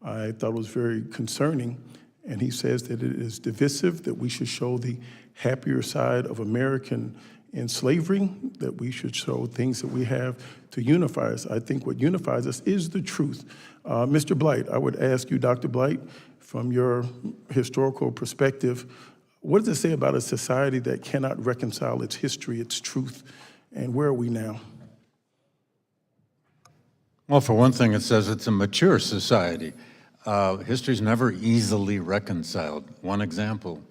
I thought it was very concerning. And he says that it is divisive, that we should show the happier side of American in slavery, that we should show things that we have to unify us. I think what unifies us is the truth. Mr. Blight, I would ask you, Dr. Blight, from your historical perspective, what does it say about a society that cannot reconcile its history, its truth, and where are we now? Well, for one thing, it says it's a mature society. History's never easily reconciled. One example,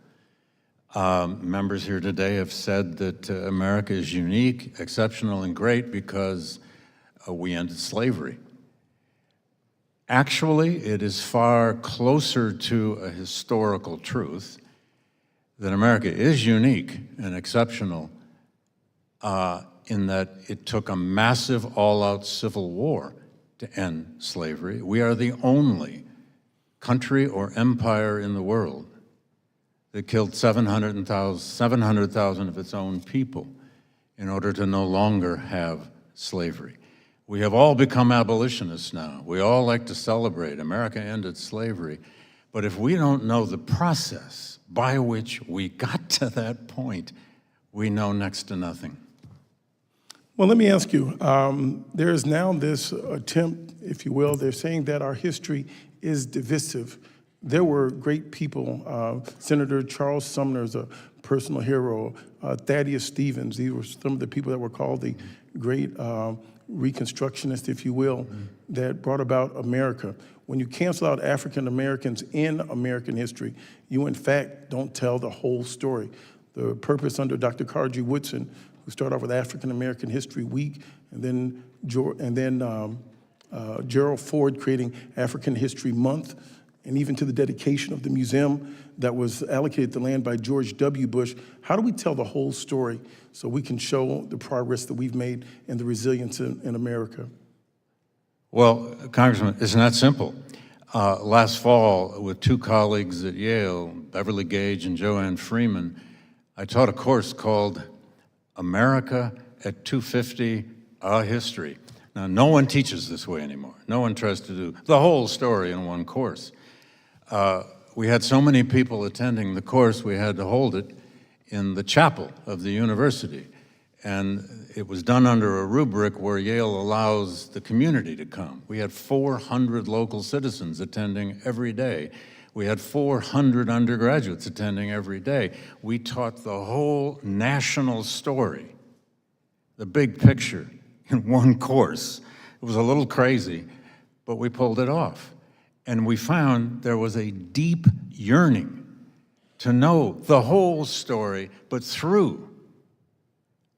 members here today have said that America is unique, exceptional, and great because we ended slavery. Actually, it is far closer to a historical truth that America is unique and exceptional in that it took a massive all-out civil war to end slavery. We are the only country or empire in the world that killed 700,000 of its own people in order to no longer have slavery. We have all become abolitionists now. We all like to celebrate America ended slavery. But if we don't know the process by which we got to that point, we know next to nothing. Well, let me ask you, there is now this attempt, if you will, they're saying that our history is divisive. There were great people. Senator Charles Sumner is a personal hero. Thaddeus Stevens, these were some of the people that were called the great Reconstructionists, if you will, that brought about America. When you cancel out African Americans in American history, you in fact don't tell the whole story. The purpose under Dr. Cargie Woodson, who started off with African American History Week, and then Gerald Ford creating African History Month, and even to the dedication of the museum that was allocated the land by George W. Bush. How do we tell the whole story so we can show the progress that we've made and the resilience in America? Well, Congressman, it's not simple. Last fall, with two colleagues at Yale, Beverly Gage and Joanne Freeman, I taught a course called America at 250, A History. Now, no one teaches this way anymore. No one tries to do the whole story in one course. We had so many people attending the course, we had to hold it in the chapel of the university. And it was done under a rubric where Yale allows the community to come. We had 400 local citizens attending every day. We had 400 undergraduates attending every day. We taught the whole national story, the big picture, in one course. It was a little crazy, but we pulled it off. And we found there was a deep yearning to know the whole story, but through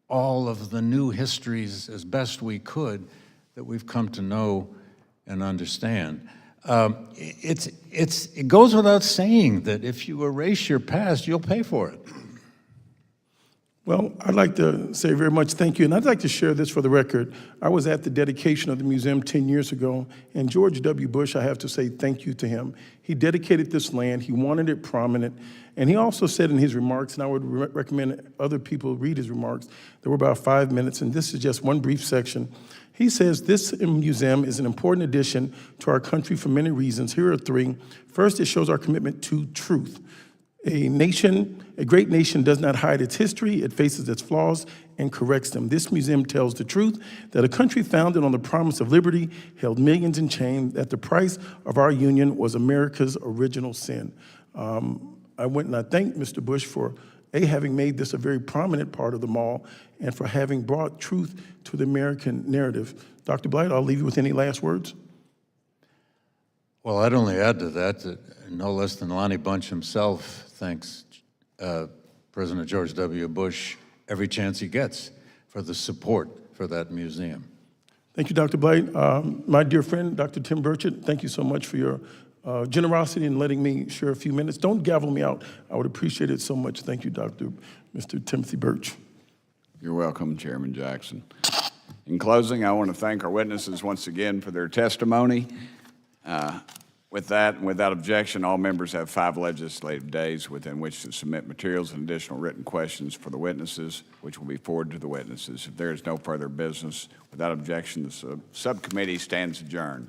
all of the new histories as best we could that we've come to know and understand. It goes without saying that if you erase your past, you'll pay for it. Well, I'd like to say very much thank you, and I'd like to share this for the record. I was at the dedication of the museum 10 years ago, and George W. Bush, I have to say thank you to him. He dedicated this land, he wanted it prominent, and he also said in his remarks, and I would recommend other people read his remarks, there were about 5 minutes, and this is just one brief section. He says, this museum is an important addition to our country for many reasons. Here are three. First, it shows our commitment to truth. A great nation does not hide its history, it faces its flaws and corrects them. This museum tells the truth that a country founded on the promise of liberty held millions in chains, that the price of our union was America's original sin. I went and I thanked Mr. Bush for having made this a very prominent part of the mall and for having brought truth to the American narrative. Dr. Blight, I'll leave you with any last words. Well, I'd only add to that no less than Lonnie Bunch himself thanks President George W. Bush every chance he gets for the support for that museum. Thank you, Dr. Blight. My dear friend, Dr. Tim Burchett, thank you so much for your generosity in letting me share a few minutes. Don't gavel me out. I would appreciate it so much. Thank you, Mr. Timothy Birch. You're welcome, Chairman Jackson. In closing, I want to thank our witnesses once again for their testimony. With that, and without objection, all members have 5 legislative days within which to submit materials and additional written questions for the witnesses, which will be forwarded to the witnesses. If there is no further business, without objection, the subcommittee stands adjourned.